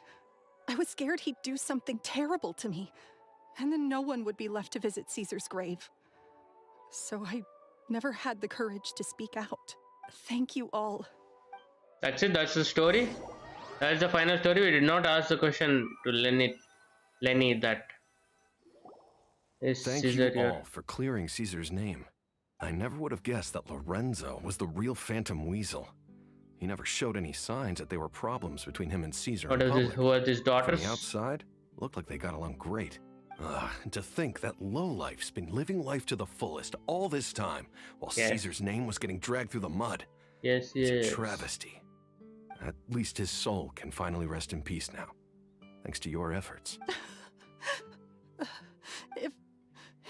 [SPEAKER 10] I was scared he'd do something terrible to me, and then no one would be left to visit Caesar's grave. So I never had the courage to speak out. Thank you all.
[SPEAKER 1] That's it, that's the story. That's the final story. We did not ask the question to Lyney that. Is
[SPEAKER 8] Thank
[SPEAKER 1] Caesar
[SPEAKER 8] you
[SPEAKER 1] here?
[SPEAKER 8] all for clearing Caesar's name. I never would have guessed that Lorenzo was the real Phantom Weasel. He never showed any signs that there were problems between him and Caesar
[SPEAKER 1] What
[SPEAKER 8] in
[SPEAKER 1] is
[SPEAKER 8] public.
[SPEAKER 1] this? Who are his
[SPEAKER 8] From
[SPEAKER 1] daughters?
[SPEAKER 8] the outside, looked like they got along great. And to think that lowlife's been living life to the fullest all this time, while
[SPEAKER 1] Yeah.
[SPEAKER 8] Caesar's name was getting dragged through the mud.
[SPEAKER 1] Yes,
[SPEAKER 8] It's
[SPEAKER 1] yes.
[SPEAKER 8] a travesty. At least his soul can finally rest in peace now, thanks to your efforts.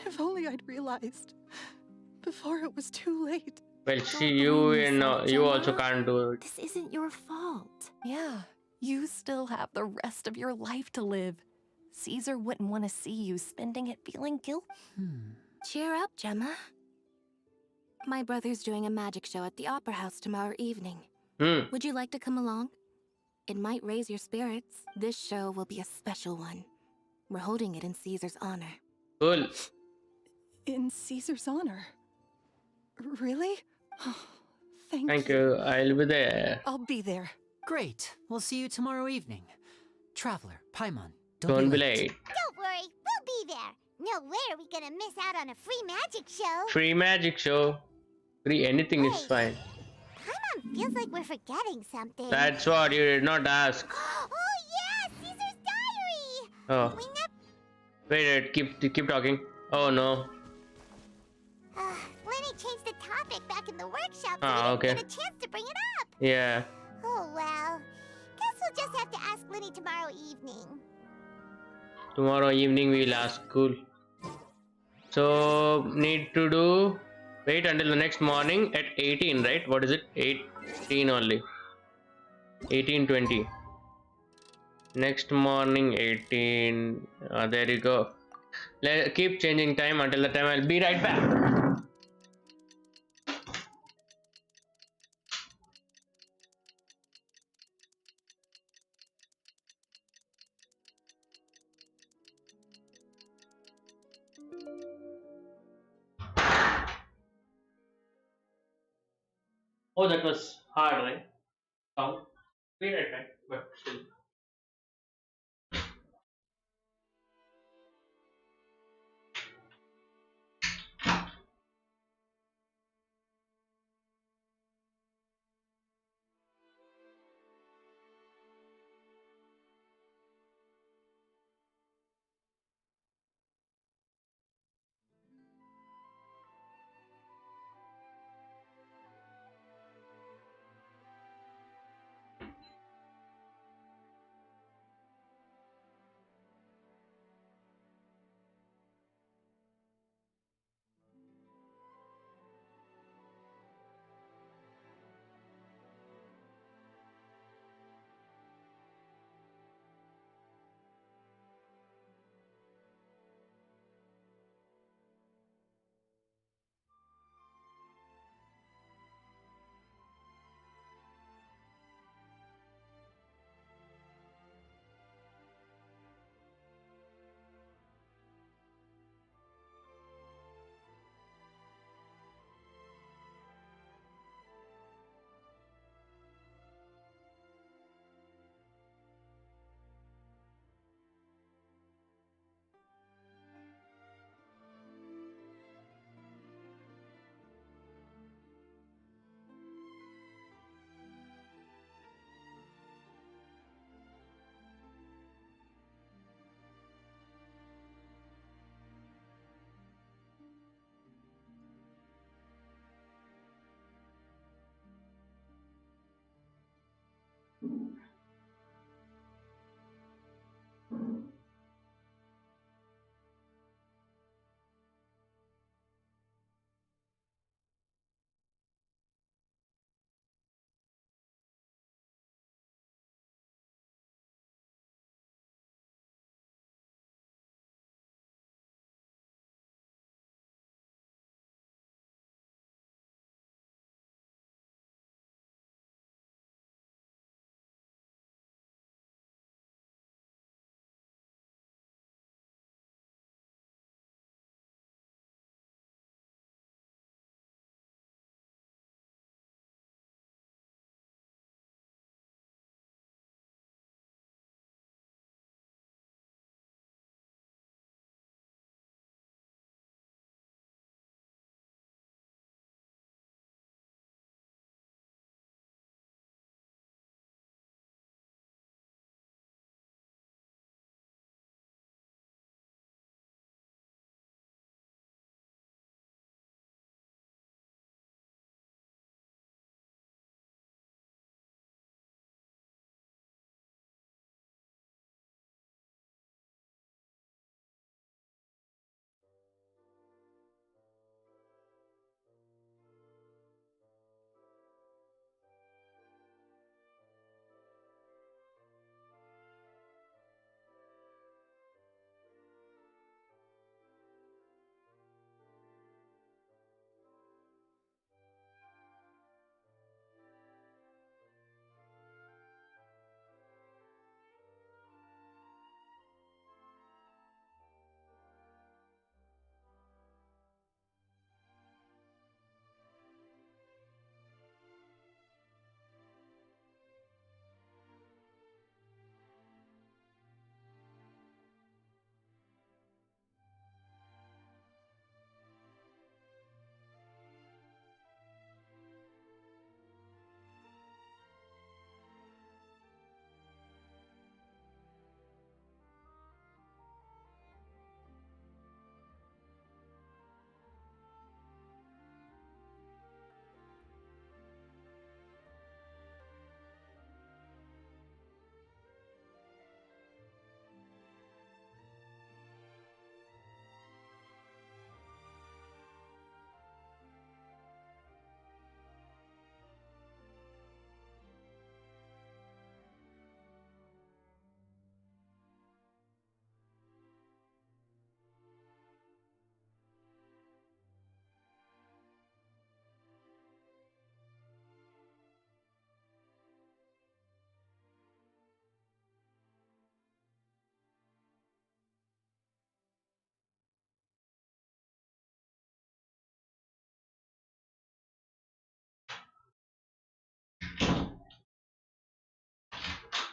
[SPEAKER 10] If only I'd realized before it was too late.
[SPEAKER 1] Well,
[SPEAKER 2] Don't
[SPEAKER 1] you
[SPEAKER 2] blame
[SPEAKER 1] and
[SPEAKER 2] yourself,
[SPEAKER 1] you also
[SPEAKER 2] Gemma.
[SPEAKER 1] can't do it.
[SPEAKER 5] This isn't your fault. Yeah, you still have the rest of your life to live. Caesar wouldn't want to see you spending it feeling guilty.
[SPEAKER 2] Cheer up, Gemma. My brother's doing a magic show at the Opera House tomorrow evening. Would you like to come along? It might raise your spirits. This show will be a special one. We're holding it in Caesar's honor.
[SPEAKER 1] Cool.
[SPEAKER 10] In Caesar's honor. Really? Oh,
[SPEAKER 1] Thank you. I'll be there.
[SPEAKER 10] I'll be there.
[SPEAKER 6] Great. We'll see you tomorrow evening. Traveler, Paimon,
[SPEAKER 1] Don't be late.
[SPEAKER 3] Don't worry, we'll be there. No way are we gonna miss out on a free magic show.
[SPEAKER 1] Free magic show. Free anything is fine.
[SPEAKER 3] Paimon Feels like we're forgetting something.
[SPEAKER 1] That's what you did not ask.
[SPEAKER 3] Oh yeah, Caesar's diary!
[SPEAKER 1] Oh.
[SPEAKER 3] We never...
[SPEAKER 1] Wait, keep talking. Oh no.
[SPEAKER 3] Lyney changed the topic back in the workshop, so
[SPEAKER 1] Ah,
[SPEAKER 3] we didn't
[SPEAKER 1] okay.
[SPEAKER 3] get a chance to bring it up.
[SPEAKER 1] Yeah.
[SPEAKER 3] Oh well. Guess we'll just have to ask Lyney tomorrow evening.
[SPEAKER 1] Tomorrow evening we'll ask. Cool. So need to do. Wait until the next morning at 18, right? What is it? 18 only. 18:20. Next morning 18. There you go. Keep changing time until the time. I'll be right back. Oh, that was hard, right? Be right back, but still.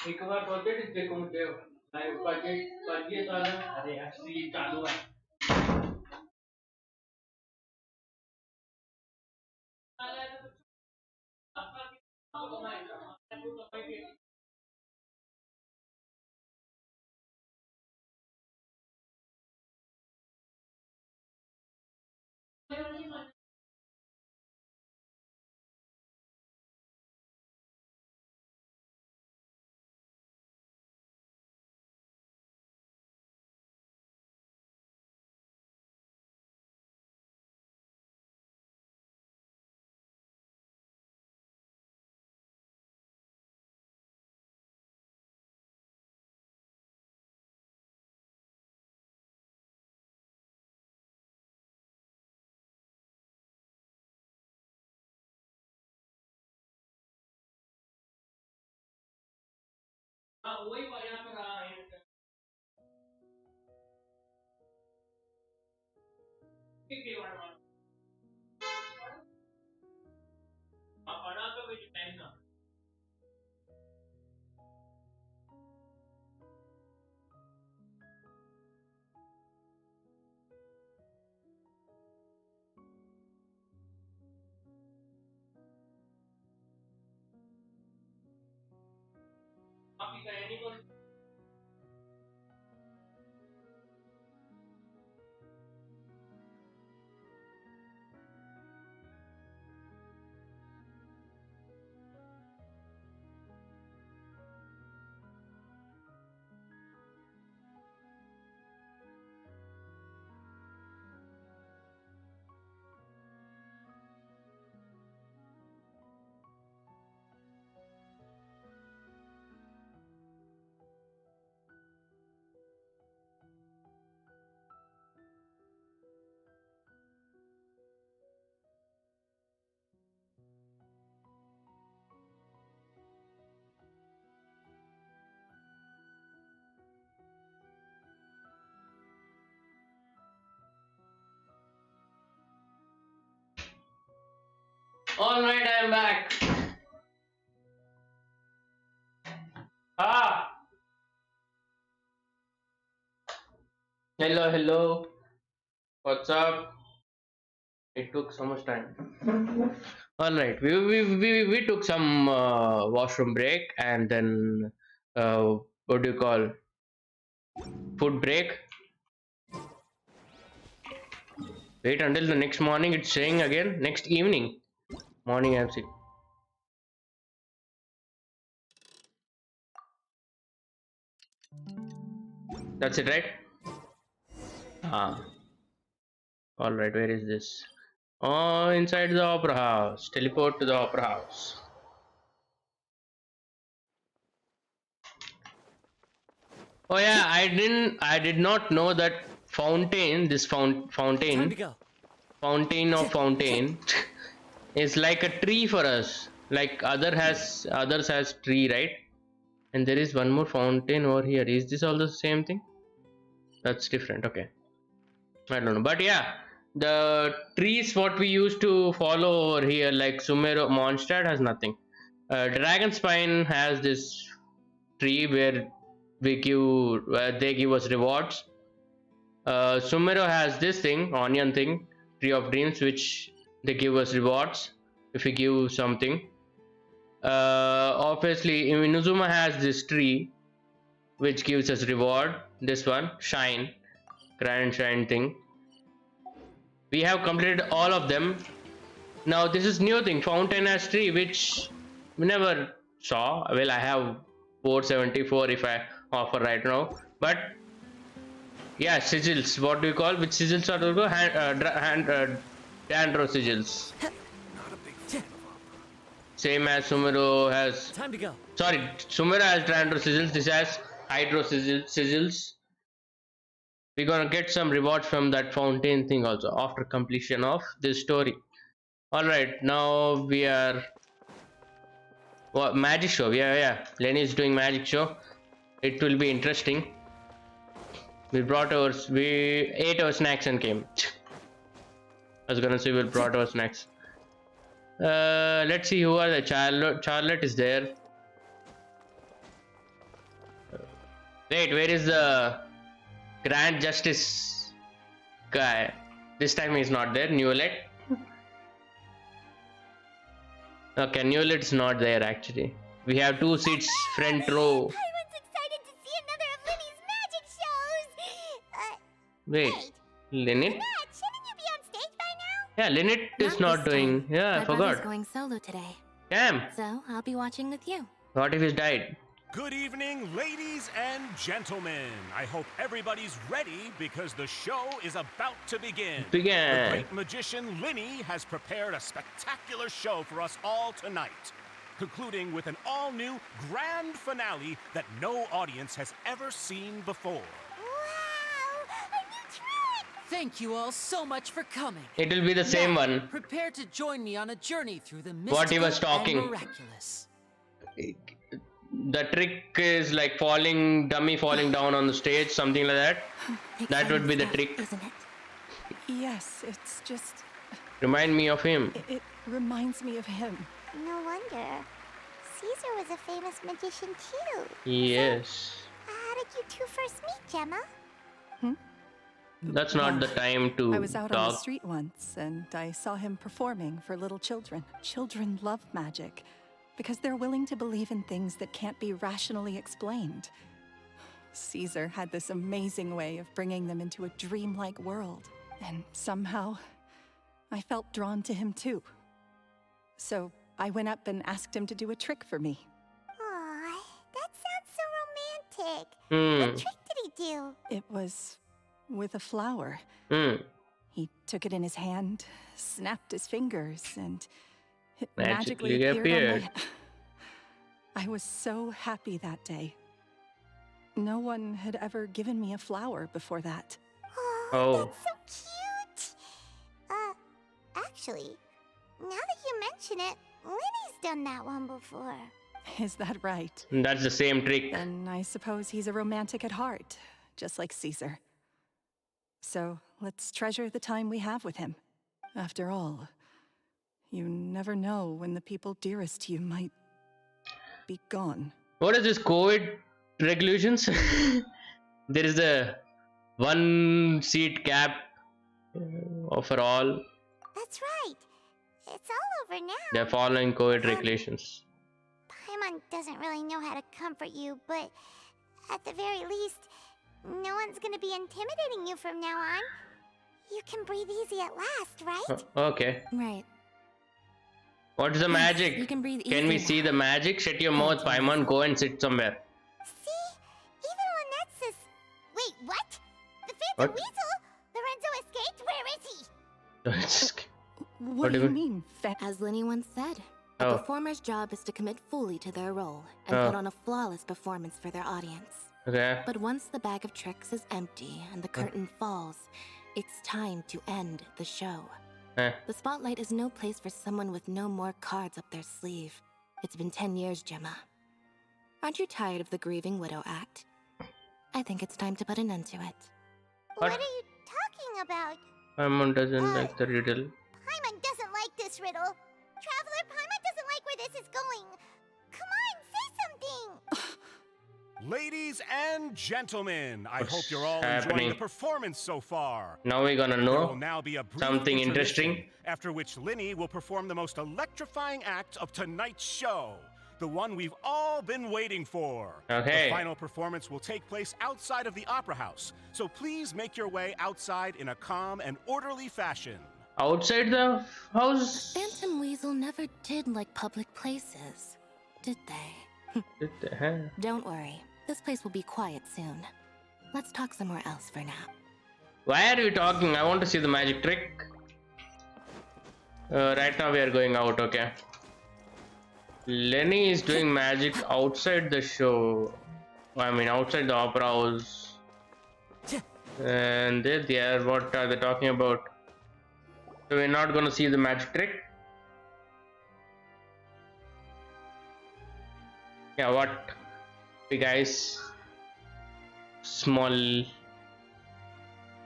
[SPEAKER 1] एक बार budget देखो मुझे live budget अरे यार सी चालू है वही यहाँ पर रहा है पढ़ा तो मुझे टाइम ना आपकी कहानी को All right, I am back. Ah, hello, hello. What's up? It took so much time. All right, we took some washroom break and then what do you call food break. Wait until the next morning. It's saying again next evening. Morning, I'm saying. That's it, right? Ah. All right. Where is this? Oh, inside the opera house. Teleport to the opera house. Oh yeah, I did not know that fountain. This fountain.
[SPEAKER 7] Time to go.
[SPEAKER 1] Fountain of fountain is like a tree for us. Like others has tree, right? And there is one more fountain over here. Is this all the same thing? That's different. Okay. I don't know, but yeah, the trees what we used to follow over here, like Sumero Mondstadt has nothing. Dragon Spine has this tree where they give us rewards. Sumero has this thing, onion thing, tree of dreams, which they give us rewards if we give something. Obviously, Inuzuma has this tree which gives us reward. This one, shine, grand shine thing. We have completed all of them. Now this is new thing, fountain has tree, which we never saw. Well, I have 474 if I offer right now, but yeah, sigils. What do you call? Which sigils are those? Dandro sigils. Same as Sumero has.
[SPEAKER 7] Time to go.
[SPEAKER 1] Sorry, Sumero has Dandro sigils. This has Hydro sigils. We're gonna get some rewards from that fountain thing also after completion of this story. All right, now we are what magic show? Yeah. Lyney is doing magic show. It will be interesting. We ate our snacks and came. I was gonna say we brought our snacks. Let's see who are the Charlotte is there. Wait, where is the Grand Justice guy? This time he's not there. Newlet. Okay, Newlet's not there actually. We have 2 seats front row.
[SPEAKER 3] Everyone's excited to see another of Lyney's magic shows!
[SPEAKER 1] Wait, Lynette?
[SPEAKER 3] Matt, shouldn't you be on stage by now?
[SPEAKER 1] Yeah, Lynette is not
[SPEAKER 2] this
[SPEAKER 1] doing.
[SPEAKER 2] time.
[SPEAKER 1] Yeah, I
[SPEAKER 2] My brother's
[SPEAKER 1] forgot.
[SPEAKER 2] going solo today,
[SPEAKER 1] Damn.
[SPEAKER 2] so I'll be watching with you.
[SPEAKER 1] What if he's died?
[SPEAKER 15] Good evening, ladies and gentlemen. I hope everybody's ready because the show is about to begin. The great magician Lyney has prepared a spectacular show for us all tonight, concluding with an all-new grand finale that no audience has ever seen before.
[SPEAKER 6] Thank you all so much for coming.
[SPEAKER 1] It will be the same
[SPEAKER 6] Now,
[SPEAKER 1] one.
[SPEAKER 6] Prepare to join me on a journey through the mystical
[SPEAKER 1] What he was talking.
[SPEAKER 6] and miraculous.
[SPEAKER 1] The trick is like dummy falling down on the stage, something like that. That would be the trick.
[SPEAKER 2] Isn't it?
[SPEAKER 10] Yes, it's just...
[SPEAKER 1] Remind me of him.
[SPEAKER 10] It reminds me of him.
[SPEAKER 3] No wonder. Caesar was a famous magician too.
[SPEAKER 1] Yes.
[SPEAKER 3] How did you two first meet, Gemma?
[SPEAKER 1] That's not the time to
[SPEAKER 10] I was out on the
[SPEAKER 1] talk.
[SPEAKER 10] street once, and I saw him performing for little children. Children love magic, because they're willing to believe in things that can't be rationally explained. Caesar had this amazing way of bringing them into a dreamlike world, and somehow, I felt drawn to him too. So I went up and asked him to do a trick for me.
[SPEAKER 3] Aw, that sounds so romantic.
[SPEAKER 1] Hmm.
[SPEAKER 3] What trick did he do?
[SPEAKER 10] It was with a flower. He took it in his hand, snapped his fingers, and it magically appeared on my... I was so happy that day. No one had ever given me a flower before that.
[SPEAKER 3] Oh, that's so cute. Actually, now that you mention it, Lyney's done that one before.
[SPEAKER 10] Is that right?
[SPEAKER 1] That's the same trick.
[SPEAKER 10] Then I suppose he's a romantic at heart, just like Caesar. So let's treasure the time we have with him. After all, you never know when the people dearest to you might be gone.
[SPEAKER 1] What is this COVID regulations? There is a 1 seat cap for all.
[SPEAKER 3] That's right. It's all over now.
[SPEAKER 1] They're following COVID regulations.
[SPEAKER 3] Paimon doesn't really know how to comfort you, but at the very least, no one's gonna be intimidating you from now on. You can breathe easy at last, right?
[SPEAKER 1] Okay.
[SPEAKER 2] Right.
[SPEAKER 1] What is the magic?
[SPEAKER 2] You can breathe
[SPEAKER 1] Can we
[SPEAKER 2] easy
[SPEAKER 1] see the magic? Shut your mouth, Paimon. Go and sit somewhere.
[SPEAKER 3] See? Even Lynette says... Wait, what? The Phantom
[SPEAKER 1] What?
[SPEAKER 3] Weasel? Lorenzo escaped? Where is he?
[SPEAKER 10] What do you mean,
[SPEAKER 2] As Lyney once said, a
[SPEAKER 1] Oh.
[SPEAKER 2] performer's job is to commit fully to their role and
[SPEAKER 1] Oh.
[SPEAKER 2] put on a flawless performance for their audience.
[SPEAKER 1] Okay.
[SPEAKER 2] But once the bag of tricks is empty and the curtain falls, it's time to end the show. The spotlight is no place for someone with no more cards up their sleeve. It's been 10 years, Gemma. Aren't you tired of the grieving widow act? I think it's time to put an end to it.
[SPEAKER 3] What are you talking about?
[SPEAKER 1] Paimon doesn't like the riddle.
[SPEAKER 3] Paimon doesn't like this riddle. Traveler, Paimon doesn't like where this is going. Come on, say something.
[SPEAKER 15] Ladies and gentlemen, I
[SPEAKER 1] What's
[SPEAKER 15] hope you're all
[SPEAKER 1] happening?
[SPEAKER 15] enjoying the performance so far.
[SPEAKER 1] Now we're gonna
[SPEAKER 15] There
[SPEAKER 1] know
[SPEAKER 15] will now be a brief
[SPEAKER 1] something
[SPEAKER 15] intermission,
[SPEAKER 1] interesting.
[SPEAKER 15] after which Lyney will perform the most electrifying act of tonight's show, the one we've all been waiting for.
[SPEAKER 1] Okay.
[SPEAKER 15] The final performance will take place outside of the Opera House, so please make your way outside in a calm and orderly fashion.
[SPEAKER 1] Outside the house?
[SPEAKER 2] Phantom Weasel never did like public places, did they? Don't worry, this place will be quiet soon. Let's talk somewhere else for now.
[SPEAKER 1] Why are you talking? I want to see the magic trick. Right now we are going out, okay. Lyney is doing magic outside the show. I mean outside the opera house. And they are, what are they talking about? So we're not gonna see the magic trick? Yeah, what? Big eyes. Small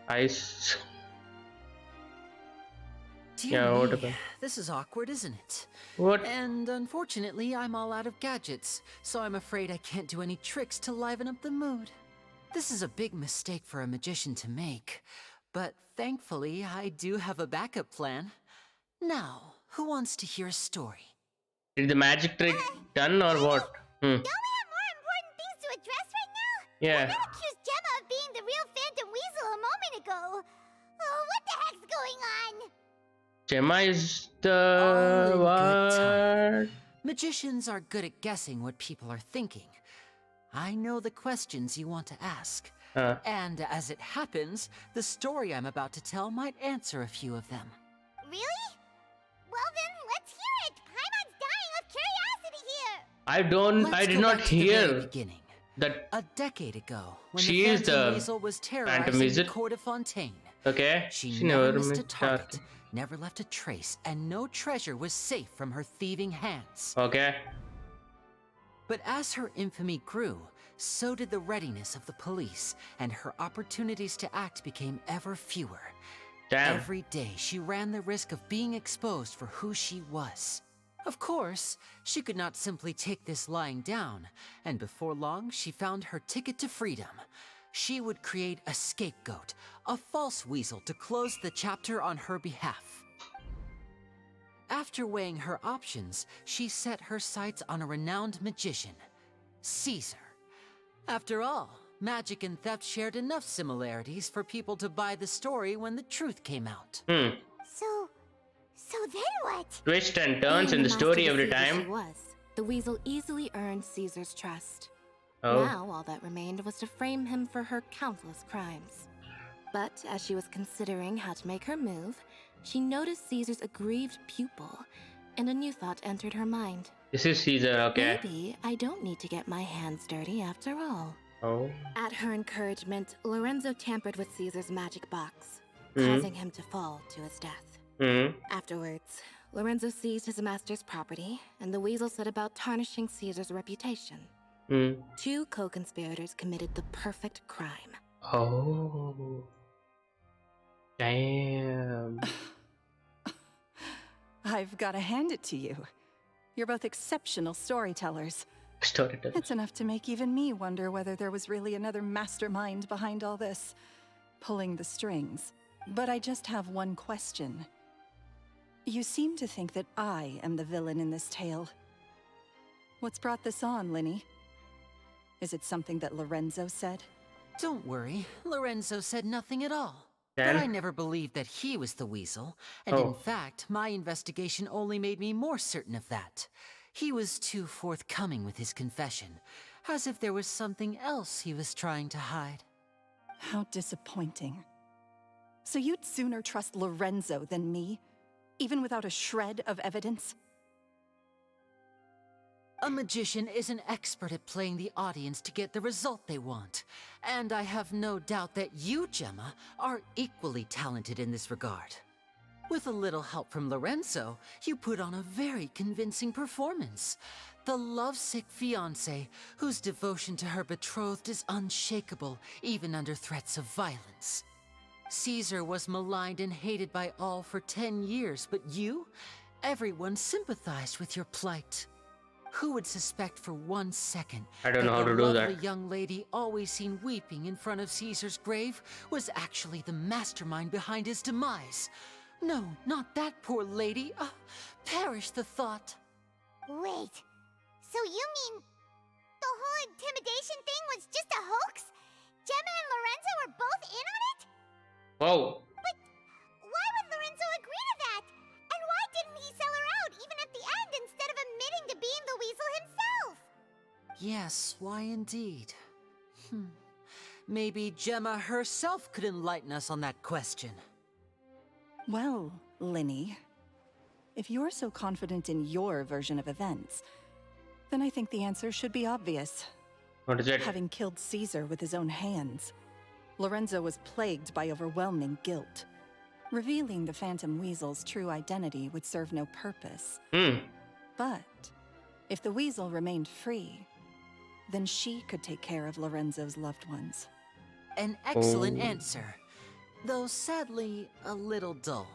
[SPEAKER 1] eyes.
[SPEAKER 6] Dear
[SPEAKER 1] Yeah, what
[SPEAKER 6] me,
[SPEAKER 1] about?
[SPEAKER 6] this is awkward, isn't it?
[SPEAKER 1] What?
[SPEAKER 6] And unfortunately, I'm all out of gadgets, so I'm afraid I can't do any tricks to liven up the mood. This is a big mistake for a magician to make, but thankfully I do have a backup plan. Now, who wants to hear a story?
[SPEAKER 1] Did the magic trick done or what?
[SPEAKER 3] Don't we have more important things to address right now?
[SPEAKER 1] Yeah.
[SPEAKER 3] Ren accused Gemma of being the real Phantom Weasel a moment ago. Oh, what the heck's going on?
[SPEAKER 1] Gemma is
[SPEAKER 6] All in good time.
[SPEAKER 1] what?
[SPEAKER 6] Magicians are good at guessing what people are thinking. I know the questions you want to ask. And as it happens, the story I'm about to tell might answer a few of them.
[SPEAKER 3] Really? Well then, let's hear it. Paimon's dying of curiosity here.
[SPEAKER 1] I did not hear
[SPEAKER 6] beginning.
[SPEAKER 1] that.
[SPEAKER 6] A decade ago, when
[SPEAKER 1] She
[SPEAKER 6] the
[SPEAKER 1] is
[SPEAKER 6] Phantom
[SPEAKER 1] the
[SPEAKER 6] Weasel was
[SPEAKER 1] Phantom
[SPEAKER 6] terrorizing the
[SPEAKER 1] Weasel.
[SPEAKER 6] court of Fontaine.
[SPEAKER 1] Okay.
[SPEAKER 6] She never missed a target, never left a trace, and no treasure was safe from her thieving hands.
[SPEAKER 1] Okay.
[SPEAKER 6] But as her infamy grew, so did the readiness of the police, and her opportunities to act became ever fewer.
[SPEAKER 1] Damn.
[SPEAKER 6] Every day, she ran the risk of being exposed for who she was. Of course, she could not simply take this lying down, and before long, she found her ticket to freedom. She would create a scapegoat, a false weasel to close the chapter on her behalf. After weighing her options, she set her sights on a renowned magician, Caesar. After all, magic and theft shared enough similarities for people to buy the story when the truth came out.
[SPEAKER 3] So then what?
[SPEAKER 1] Twists and turns in the story every time.
[SPEAKER 2] The weasel easily earned Caesar's trust.
[SPEAKER 1] Oh.
[SPEAKER 2] Now all that remained was to frame him for her countless crimes. But as she was considering how to make her move, she noticed Caesar's aggrieved pupil, and a new thought entered her mind.
[SPEAKER 1] This is Caesar, okay.
[SPEAKER 2] Maybe I don't need to get my hands dirty after all.
[SPEAKER 1] Oh.
[SPEAKER 2] At her encouragement, Lorenzo tampered with Caesar's magic box,
[SPEAKER 1] Mhm.
[SPEAKER 2] causing him to fall to his death. Afterwards, Lorenzo seized his master's property, and the weasel set about tarnishing Caesar's reputation. Two co-conspirators committed the perfect crime.
[SPEAKER 1] Oh. Damn.
[SPEAKER 10] I've got to hand it to you. You're both exceptional storytellers.
[SPEAKER 1] Storytellers.
[SPEAKER 10] It's enough to make even me wonder whether there was really another mastermind behind all this, pulling the strings. But I just have one question. You seem to think that I am the villain in this tale. What's brought this on, Lyney? Is it something that Lorenzo said?
[SPEAKER 6] Don't worry, Lorenzo said nothing at all.
[SPEAKER 1] Then?
[SPEAKER 6] But I never believed that he was the weasel, and in fact, my investigation only made me more certain of that. He was too forthcoming with his confession, as if there was something else he was trying to hide.
[SPEAKER 10] How disappointing. So you'd sooner trust Lorenzo than me, even without a shred of evidence?
[SPEAKER 6] A magician is an expert at playing the audience to get the result they want. And I have no doubt that you, Gemma, are equally talented in this regard. With a little help from Lorenzo, you put on a very convincing performance. The lovesick fiancé, whose devotion to her betrothed is unshakable, even under threats of violence. Caesar was maligned and hated by all for 10 years, but you? Everyone sympathized with your plight. Who would suspect for 1 second
[SPEAKER 1] I don't know how to do
[SPEAKER 6] the
[SPEAKER 1] that.
[SPEAKER 6] lovely young lady always seen weeping in front of Caesar's grave was actually the mastermind behind his demise? No, not that poor lady. Perish the thought.
[SPEAKER 3] Wait, so you mean the whole intimidation thing was just a hoax? Gemma and Lorenzo were both in on it?
[SPEAKER 1] Whoa.
[SPEAKER 3] But why would Lorenzo agree to that? And why didn't he sell her out even at the end instead of admitting to being the weasel himself?
[SPEAKER 6] Yes, why indeed? Maybe Gemma herself could enlighten us on that question.
[SPEAKER 10] Well, Lyney, if you're so confident in your version of events, then I think the answer should be obvious.
[SPEAKER 1] What is it?
[SPEAKER 10] Having killed Caesar with his own hands, Lorenzo was plagued by overwhelming guilt. Revealing the Phantom Weasel's true identity would serve no purpose. But if the Weasel remained free, then she could take care of Lorenzo's loved ones.
[SPEAKER 6] An excellent answer, though sadly a little dull.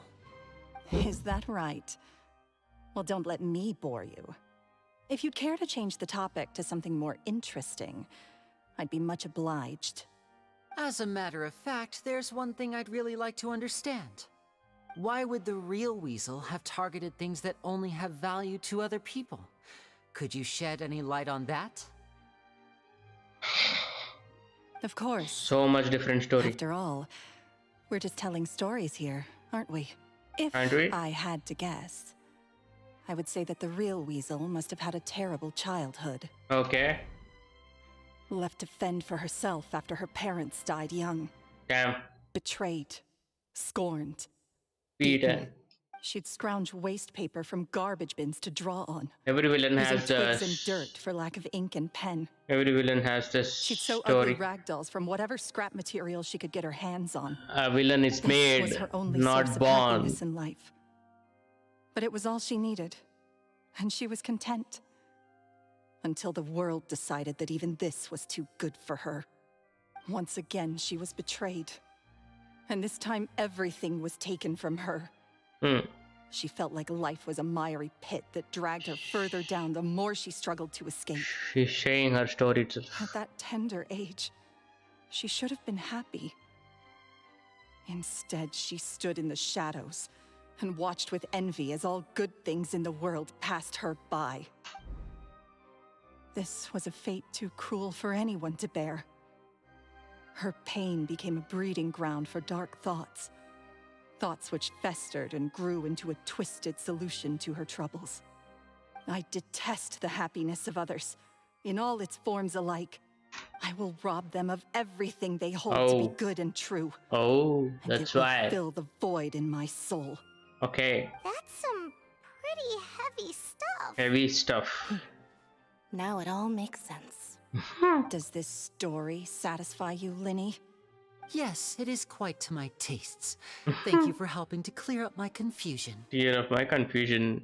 [SPEAKER 10] Is that right? Well, don't let me bore you. If you'd care to change the topic to something more interesting, I'd be much obliged.
[SPEAKER 6] As a matter of fact, there's one thing I'd really like to understand. Why would the real weasel have targeted things that only have value to other people? Could you shed any light on that?
[SPEAKER 10] Of course.
[SPEAKER 1] So much different story.
[SPEAKER 10] After all, we're just telling stories here, aren't we? If
[SPEAKER 1] Aren't we?
[SPEAKER 10] I had to guess, I would say that the real weasel must have had a terrible childhood.
[SPEAKER 1] Okay.
[SPEAKER 10] Left to fend for herself after her parents died young.
[SPEAKER 1] Damn.
[SPEAKER 10] Betrayed. Scorned.
[SPEAKER 1] Beaten.
[SPEAKER 10] She'd scrounge waste paper from garbage bins to draw on.
[SPEAKER 1] Every villain
[SPEAKER 10] using
[SPEAKER 1] has
[SPEAKER 10] twigs
[SPEAKER 1] the.
[SPEAKER 10] and dirt for lack of ink and pen.
[SPEAKER 1] Every villain has this
[SPEAKER 10] She'd sew
[SPEAKER 1] story.
[SPEAKER 10] ugly ragdolls from whatever scrap material she could get her hands on.
[SPEAKER 1] A villain is
[SPEAKER 10] This
[SPEAKER 1] made,
[SPEAKER 10] was her only
[SPEAKER 1] not
[SPEAKER 10] source of
[SPEAKER 1] born.
[SPEAKER 10] happiness in life. But it was all she needed, and she was content. Until the world decided that even this was too good for her. Once again, she was betrayed. And this time, everything was taken from her. She felt like life was a miry pit that dragged her further down the more she struggled to escape.
[SPEAKER 1] She's sharing her story to.
[SPEAKER 10] At that tender age, she should have been happy. Instead, she stood in the shadows and watched with envy as all good things in the world passed her by. This was a fate too cruel for anyone to bear. Her pain became a breeding ground for dark thoughts. Thoughts which festered and grew into a twisted solution to her troubles. I detest the happiness of others, in all its forms alike. I will rob them of everything they hold to be good and true.
[SPEAKER 1] Oh, that's
[SPEAKER 10] and it will
[SPEAKER 1] why.
[SPEAKER 10] fill the void in my soul.
[SPEAKER 1] Okay.
[SPEAKER 3] That's some pretty heavy stuff.
[SPEAKER 1] Heavy stuff.
[SPEAKER 10] Now it all makes sense. Does this story satisfy you, Lyney?
[SPEAKER 6] Yes, it is quite to my tastes. Thank you for helping to clear up my confusion.
[SPEAKER 1] Clear up my confusion.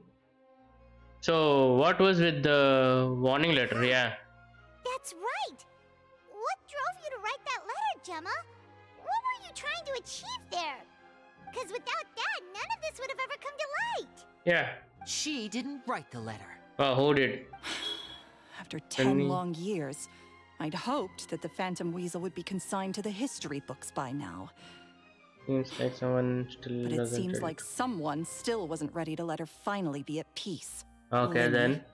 [SPEAKER 1] So, what was with the warning letter? Yeah.
[SPEAKER 3] That's right. What drove you to write that letter, Gemma? What were you trying to achieve there? Because without that, none of this would have ever come to light.
[SPEAKER 1] Yeah.
[SPEAKER 6] She didn't write the letter.
[SPEAKER 1] Oh, who did?
[SPEAKER 10] After 10 long years, I'd hoped that the Phantom Weasel would be consigned to the history books by now.
[SPEAKER 1] Seems like someone still
[SPEAKER 10] But it
[SPEAKER 1] doesn't
[SPEAKER 10] seems
[SPEAKER 1] read.
[SPEAKER 10] like someone still wasn't ready to let her finally be at peace.
[SPEAKER 1] Okay,
[SPEAKER 10] Lyney.
[SPEAKER 1] then.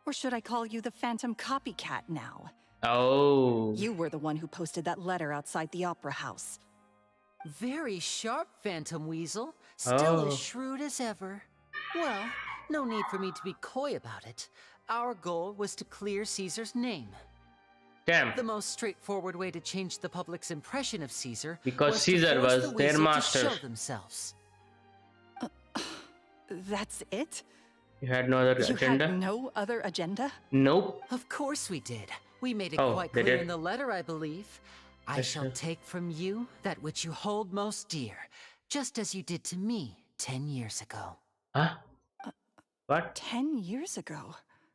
[SPEAKER 10] Or should I call you the Phantom Copycat now?
[SPEAKER 1] Oh.
[SPEAKER 10] You were the one who posted that letter outside the Opera House.
[SPEAKER 6] Very sharp, Phantom Weasel. Still
[SPEAKER 1] Oh.
[SPEAKER 6] as shrewd as ever. Well, no need for me to be coy about it. Our goal was to clear Caesar's name.
[SPEAKER 1] Damn.
[SPEAKER 6] The most straightforward way to change the public's impression of Caesar
[SPEAKER 1] Because
[SPEAKER 6] was
[SPEAKER 1] Caesar
[SPEAKER 6] to force
[SPEAKER 1] was
[SPEAKER 6] the
[SPEAKER 1] their
[SPEAKER 6] weasel
[SPEAKER 1] master.
[SPEAKER 6] to show themselves.
[SPEAKER 10] That's it?
[SPEAKER 1] You had no other
[SPEAKER 10] You
[SPEAKER 1] agenda?
[SPEAKER 10] had no other agenda?
[SPEAKER 1] Nope.
[SPEAKER 6] Of course we did. We made it
[SPEAKER 1] Oh,
[SPEAKER 6] quite
[SPEAKER 1] they
[SPEAKER 6] clear
[SPEAKER 1] did?
[SPEAKER 6] in the letter, I believe. I
[SPEAKER 1] Yes,
[SPEAKER 6] shall
[SPEAKER 1] sir.
[SPEAKER 6] take from you that which you hold most dear, just as you did to me 10 years ago.
[SPEAKER 1] Huh? What?
[SPEAKER 10] 10 years ago?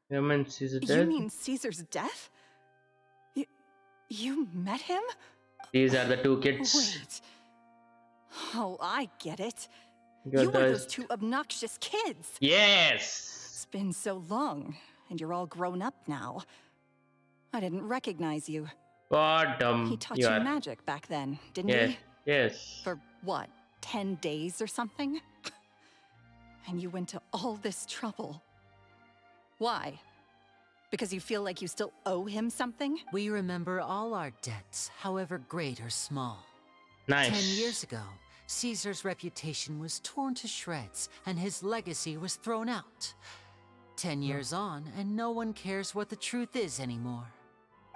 [SPEAKER 1] You mean Caesar
[SPEAKER 10] You
[SPEAKER 1] dead?
[SPEAKER 10] mean Caesar's death? You met him?
[SPEAKER 1] These are the two kids.
[SPEAKER 10] Wait. Oh, I get it.
[SPEAKER 1] You're
[SPEAKER 10] You were
[SPEAKER 1] those-
[SPEAKER 10] those two obnoxious kids.
[SPEAKER 1] Yes.
[SPEAKER 10] It's been so long, and you're all grown up now. I didn't recognize you.
[SPEAKER 1] What dumb
[SPEAKER 10] He taught
[SPEAKER 1] you
[SPEAKER 10] you
[SPEAKER 1] are.
[SPEAKER 10] magic back then, didn't
[SPEAKER 1] Yes.
[SPEAKER 10] he?
[SPEAKER 1] Yes.
[SPEAKER 10] For what, 10 days or something? And you went to all this trouble. Why? Because you feel like you still owe him something?
[SPEAKER 6] We remember all our debts, however great or small.
[SPEAKER 1] Nice.
[SPEAKER 6] 10 years ago, Caesar's reputation was torn to shreds, and his legacy was thrown out. 10 years on, and no one cares what the truth is anymore.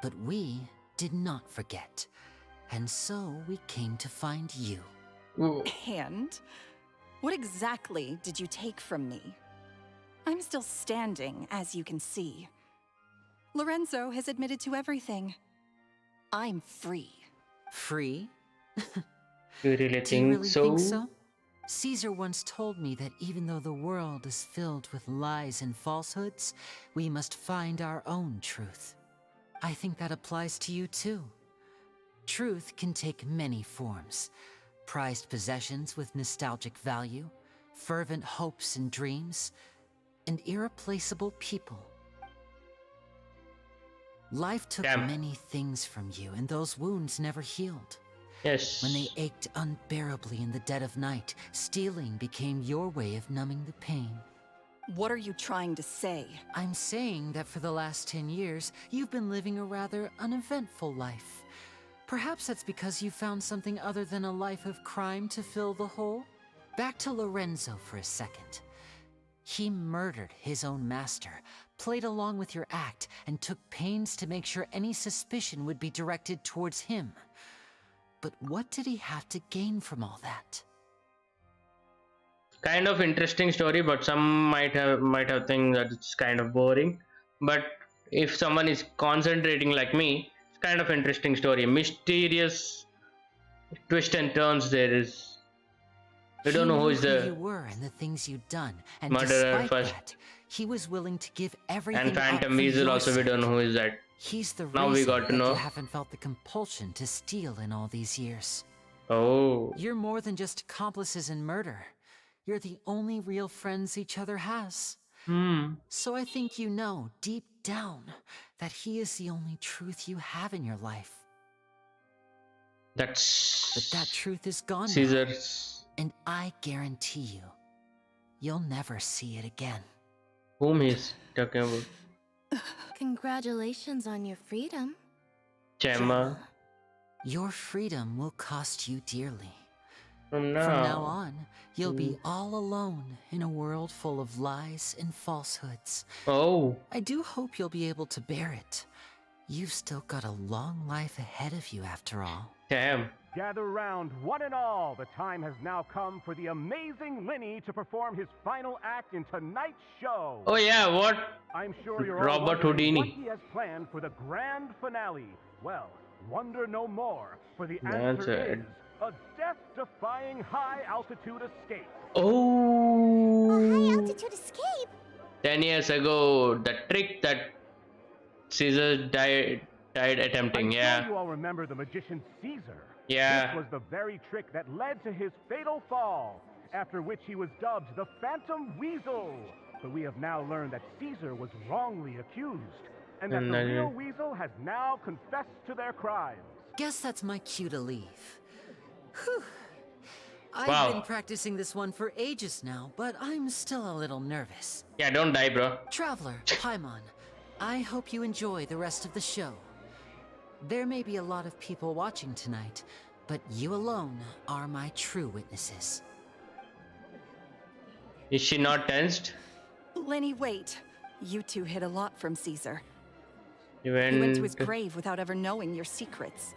[SPEAKER 6] But we did not forget, and so we came to find you.
[SPEAKER 10] And? What exactly did you take from me? I'm still standing, as you can see. Lorenzo has admitted to everything. I'm free.
[SPEAKER 6] Free?
[SPEAKER 1] You really
[SPEAKER 6] Do you
[SPEAKER 1] think
[SPEAKER 6] really
[SPEAKER 1] so?
[SPEAKER 6] think so? Caesar once told me that even though the world is filled with lies and falsehoods, we must find our own truth. I think that applies to you too. Truth can take many forms. Prized possessions with nostalgic value, fervent hopes and dreams, and irreplaceable people. Life took many things from you, and those wounds never healed.
[SPEAKER 1] Yes.
[SPEAKER 6] When they ached unbearably in the dead of night, stealing became your way of numbing the pain.
[SPEAKER 10] What are you trying to say?
[SPEAKER 6] I'm saying that for the last 10 years, you've been living a rather uneventful life. Perhaps that's because you found something other than a life of crime to fill the hole? Back to Lorenzo for a second. He murdered his own master, played along with your act, and took pains to make sure any suspicion would be directed towards him. But what did he have to gain from all that?
[SPEAKER 1] Kind of interesting story, but some might have think that it's kind of boring. But if someone is concentrating like me, it's kind of interesting story. Mysterious twists and turns there is. We don't know who is
[SPEAKER 6] you
[SPEAKER 1] the
[SPEAKER 6] were and the things you'd done, and
[SPEAKER 1] murderer
[SPEAKER 6] despite
[SPEAKER 1] first.
[SPEAKER 6] that, he was willing to give everything
[SPEAKER 1] And Phantom
[SPEAKER 6] up for
[SPEAKER 1] Weasel
[SPEAKER 6] your
[SPEAKER 1] also, we
[SPEAKER 6] sake.
[SPEAKER 1] don't know who is that.
[SPEAKER 6] He's the
[SPEAKER 1] Now we
[SPEAKER 6] reason
[SPEAKER 1] got to
[SPEAKER 6] that
[SPEAKER 1] know.
[SPEAKER 6] you haven't felt the compulsion to steal in all these years.
[SPEAKER 1] Oh.
[SPEAKER 6] You're more than just accomplices in murder. You're the only real friends each other has. So I think you know, deep down, that he is the only truth you have in your life.
[SPEAKER 1] But
[SPEAKER 6] that truth is gone
[SPEAKER 1] Caesar's.
[SPEAKER 6] now. And I guarantee you, you'll never see it again.
[SPEAKER 1] Whom he's talking about?
[SPEAKER 2] Congratulations on your freedom.
[SPEAKER 1] Gemma.
[SPEAKER 6] Your freedom will cost you dearly.
[SPEAKER 1] From
[SPEAKER 6] From
[SPEAKER 1] now
[SPEAKER 6] on, you'll be all alone in a world full of lies and falsehoods.
[SPEAKER 1] Oh.
[SPEAKER 6] I do hope you'll be able to bear it. You've still got a long life ahead of you after all.
[SPEAKER 1] Damn.
[SPEAKER 15] Gather round, one and all. The time has now come for the amazing Lyney to perform his final act in tonight's show.
[SPEAKER 1] Oh yeah, what?
[SPEAKER 15] I'm sure you're
[SPEAKER 1] Robert
[SPEAKER 15] all wondering
[SPEAKER 1] Houdini.
[SPEAKER 15] what he has planned for the grand finale. Well, wonder no more, for the answer is a death-defying high-altitude escape.
[SPEAKER 1] Oh.
[SPEAKER 3] A high-altitude escape?
[SPEAKER 1] 10 years ago, the trick that Caesar died attempting.
[SPEAKER 15] I'm
[SPEAKER 1] Yeah.
[SPEAKER 15] sure you all remember the magician Caesar.
[SPEAKER 1] Yeah.
[SPEAKER 15] This was the very trick that led to his fatal fall, after which he was dubbed the Phantom Weasel. But we have now learned that Caesar was wrongly accused, and that the real Weasel has now confessed to their crimes.
[SPEAKER 6] Guess that's my cue to leave. Whew.
[SPEAKER 1] Wow.
[SPEAKER 6] I've been practicing this one for ages now, but I'm still a little nervous.
[SPEAKER 1] Yeah, don't die, bro.
[SPEAKER 6] Traveler, Paimon, I hope you enjoy the rest of the show. There may be a lot of people watching tonight, but you alone are my true witnesses.
[SPEAKER 1] Is she not tensed?
[SPEAKER 10] Lyney, wait. You two hid a lot from Caesar.
[SPEAKER 1] You
[SPEAKER 10] You went to his grave without ever knowing your secrets.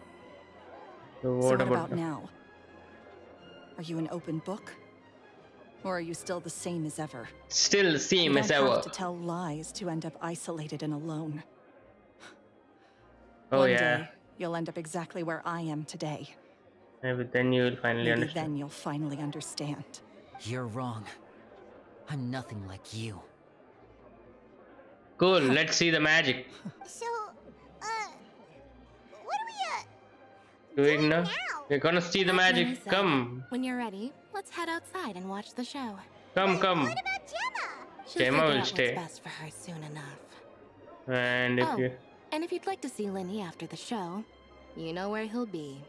[SPEAKER 1] So
[SPEAKER 10] So
[SPEAKER 1] what
[SPEAKER 10] what
[SPEAKER 1] about
[SPEAKER 10] about now? Are you an open book? Or are you still the same as ever?
[SPEAKER 1] Still the same
[SPEAKER 10] You
[SPEAKER 1] as
[SPEAKER 10] don't
[SPEAKER 1] ever.
[SPEAKER 10] have to tell lies to end up isolated and alone.
[SPEAKER 1] Oh
[SPEAKER 10] One
[SPEAKER 1] yeah.
[SPEAKER 10] day, you'll end up exactly where I am today.
[SPEAKER 1] Maybe then you will finally
[SPEAKER 10] Maybe
[SPEAKER 1] understand.
[SPEAKER 10] then you'll finally understand.
[SPEAKER 6] You're wrong. I'm nothing like you.
[SPEAKER 1] Cool, let's see the magic.
[SPEAKER 3] So, what are
[SPEAKER 1] Doing now? We're gonna see the
[SPEAKER 2] Like Lyney
[SPEAKER 1] magic.
[SPEAKER 2] said,
[SPEAKER 1] Come.
[SPEAKER 2] When you're ready, let's head outside and watch the show.
[SPEAKER 1] Come.
[SPEAKER 3] What about Gemma?
[SPEAKER 2] She'll
[SPEAKER 1] Gemma
[SPEAKER 2] figure
[SPEAKER 1] will
[SPEAKER 2] out
[SPEAKER 1] stay.
[SPEAKER 2] what's best for her soon enough.
[SPEAKER 1] And if you
[SPEAKER 2] And if you'd like to see Lyney after the show, you know where he'll be.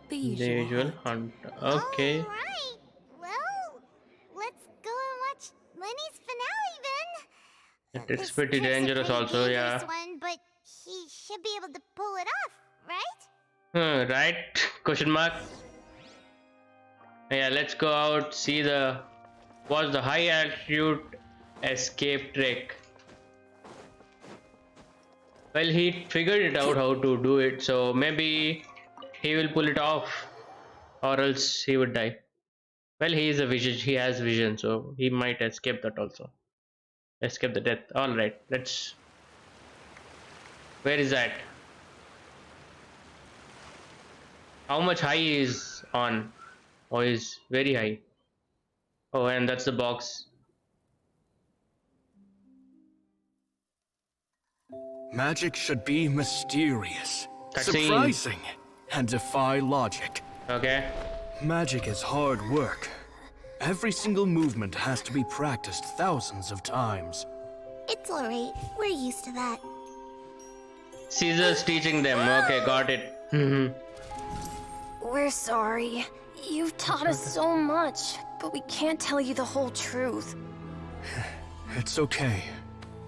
[SPEAKER 2] The
[SPEAKER 1] the
[SPEAKER 2] usual.
[SPEAKER 1] usual hunt. Okay.
[SPEAKER 3] Alright. Well, let's go and watch Lenny's finale then.
[SPEAKER 1] It's
[SPEAKER 3] This
[SPEAKER 1] pretty
[SPEAKER 3] trip's a
[SPEAKER 1] dangerous
[SPEAKER 3] pretty
[SPEAKER 1] also,
[SPEAKER 3] dangerous
[SPEAKER 1] yeah.
[SPEAKER 3] one, but he should be able to pull it off, right?
[SPEAKER 1] Right? Question mark. Yeah, let's go out, see what's the high altitude escape trick. Well, he figured it out how to do it, so maybe he will pull it off, or else he would die. Well, he has vision, so he might escape that also. Escape the death. Alright, let's... Where is that? How much high is on? Oh, is very high. Oh, and that's the box.
[SPEAKER 13] Magic should be mysterious,
[SPEAKER 1] Cutscene.
[SPEAKER 13] surprising, and defy logic.
[SPEAKER 1] Okay.
[SPEAKER 13] Magic is hard work. Every single movement has to be practiced thousands of times.
[SPEAKER 3] It's alright. We're used to that.
[SPEAKER 1] Caesar's teaching them. Okay, got it.
[SPEAKER 5] We're sorry. You've taught us so much, but we can't tell you the whole truth.
[SPEAKER 13] It's okay.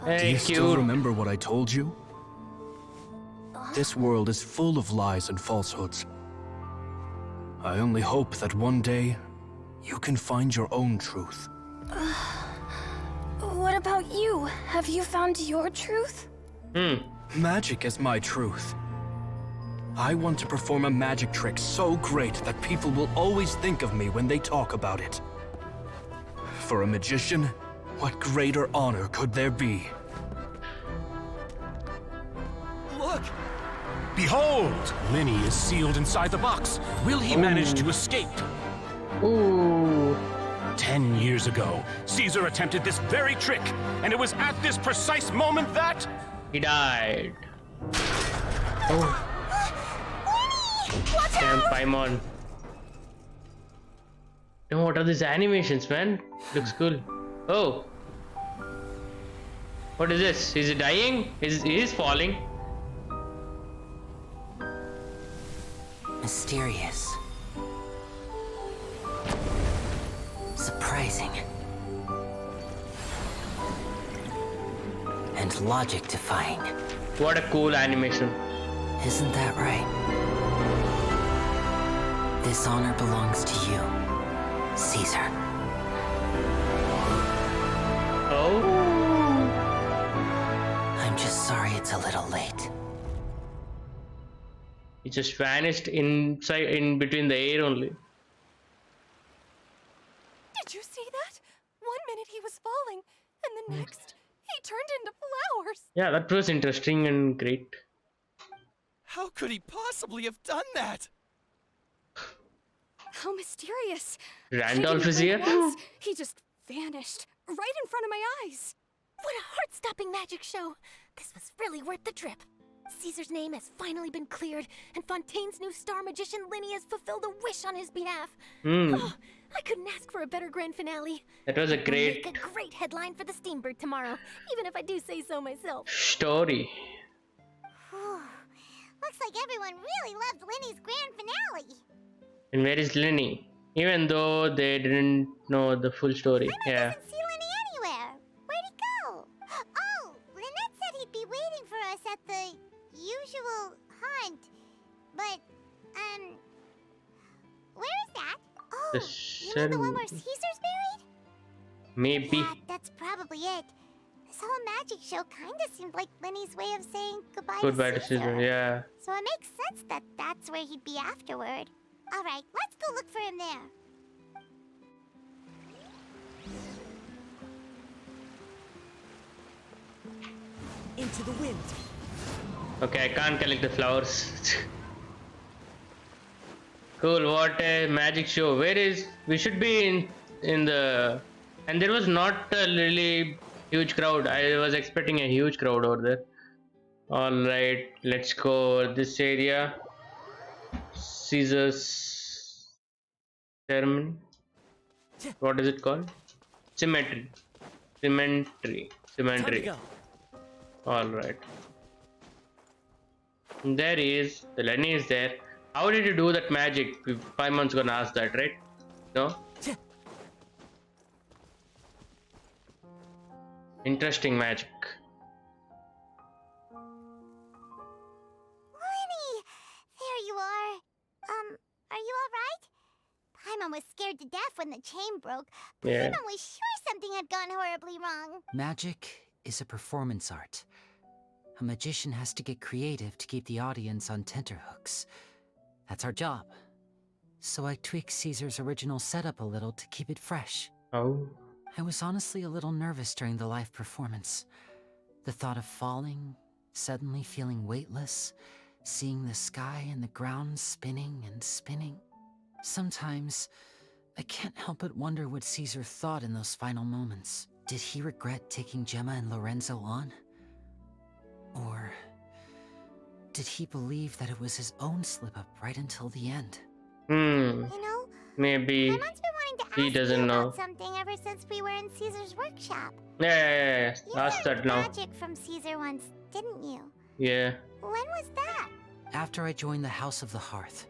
[SPEAKER 13] Do
[SPEAKER 1] Hey,
[SPEAKER 13] you still
[SPEAKER 1] cute.
[SPEAKER 13] remember what I told you? This world is full of lies and falsehoods. I only hope that one day you can find your own truth.
[SPEAKER 5] What about you? Have you found your truth?
[SPEAKER 13] Magic is my truth. I want to perform a magic trick so great that people will always think of me when they talk about it. For a magician, what greater honor could there be?
[SPEAKER 15] Look! Behold! Lyney is sealed inside the box. Will he manage to escape?
[SPEAKER 1] Ooh.
[SPEAKER 15] 10 years ago, Caesar attempted this very trick, and it was at this precise moment that...
[SPEAKER 1] He died. Oh. Damn, Paimon. No, what are these animations, man? Looks cool. Oh. What is this? Is he dying? He is falling.
[SPEAKER 6] Mysterious. Surprising. And logic-defying.
[SPEAKER 1] What a cool animation.
[SPEAKER 6] Isn't that right? This honor belongs to you, Caesar.
[SPEAKER 1] Oh.
[SPEAKER 6] I'm just sorry it's a little late.
[SPEAKER 1] He just vanished in between the air only.
[SPEAKER 5] Did you see that? 1 minute he was falling, and the next, he turned into flowers.
[SPEAKER 1] Yeah, that was interesting and great.
[SPEAKER 16] How could he possibly have done that?
[SPEAKER 5] How mysterious.
[SPEAKER 1] Randolph is here?
[SPEAKER 5] He just vanished right in front of my eyes.
[SPEAKER 2] What a heart-stopping magic show! This was really worth the trip. Caesar's name has finally been cleared, and Fontaine's new star magician Lyney has fulfilled a wish on his behalf. Oh, I couldn't ask for a better grand finale.
[SPEAKER 1] That was a
[SPEAKER 2] It'll
[SPEAKER 1] great
[SPEAKER 2] make a great headline for the Steambird tomorrow, even if I do say so myself.
[SPEAKER 1] story.
[SPEAKER 3] Looks like everyone really loved Lyney's grand finale.
[SPEAKER 1] And where is Lyney? Even though they didn't know the full story. Yeah.
[SPEAKER 3] Didn't see Lyney anywhere. Where'd he go? Oh, Lynette said he'd be waiting for us at the usual hunt. But, where is that? Oh, you know the one where Caesar's buried?
[SPEAKER 1] Maybe.
[SPEAKER 3] Yeah, that's probably it. This whole magic show kinda seemed like Lyney's way of saying goodbye
[SPEAKER 1] Goodbye
[SPEAKER 3] to Caesar.
[SPEAKER 1] Yeah.
[SPEAKER 3] So it makes sense that that's where he'd be afterward. Alright, let's go look for him there.
[SPEAKER 17] Into the wind.
[SPEAKER 1] Okay, I can't collect the flowers. Cool, what a magic show. Where is... We should be in the... And there was not a really huge crowd. I was expecting a huge crowd over there. Alright, let's go this area. Caesar's ceremony. What is it called? Cemetery. Cemetery. Alright. There he is. The Lyney is there. How did you do that magic? 5 months gonna ask that, right? No? Interesting magic.
[SPEAKER 3] Lyney! There you are. Are you alright? Paimon was scared to death when the chain broke.
[SPEAKER 1] Yeah.
[SPEAKER 3] Paimon was sure something had gone horribly wrong.
[SPEAKER 6] Magic is a performance art. A magician has to get creative to keep the audience on tenterhooks. That's our job. So I tweaked Caesar's original setup a little to keep it fresh.
[SPEAKER 1] Oh.
[SPEAKER 6] I was honestly a little nervous during the live performance. The thought of falling, suddenly feeling weightless, seeing the sky and the ground spinning and spinning. Sometimes, I can't help but wonder what Caesar thought in those final moments. Did he regret taking Gemma and Lorenzo on? Or did he believe that it was his own slip-up right until the end?
[SPEAKER 3] You know,
[SPEAKER 1] Maybe
[SPEAKER 3] Paimon's been wanting to ask
[SPEAKER 1] he doesn't
[SPEAKER 3] you
[SPEAKER 1] know.
[SPEAKER 3] about something ever since we were in Caesar's workshop.
[SPEAKER 1] Yeah.
[SPEAKER 3] You
[SPEAKER 1] Ask
[SPEAKER 3] learned
[SPEAKER 1] that now.
[SPEAKER 3] magic from Caesar once, didn't you?
[SPEAKER 1] Yeah.
[SPEAKER 3] When was that?
[SPEAKER 6] After I joined the House of the Hearth.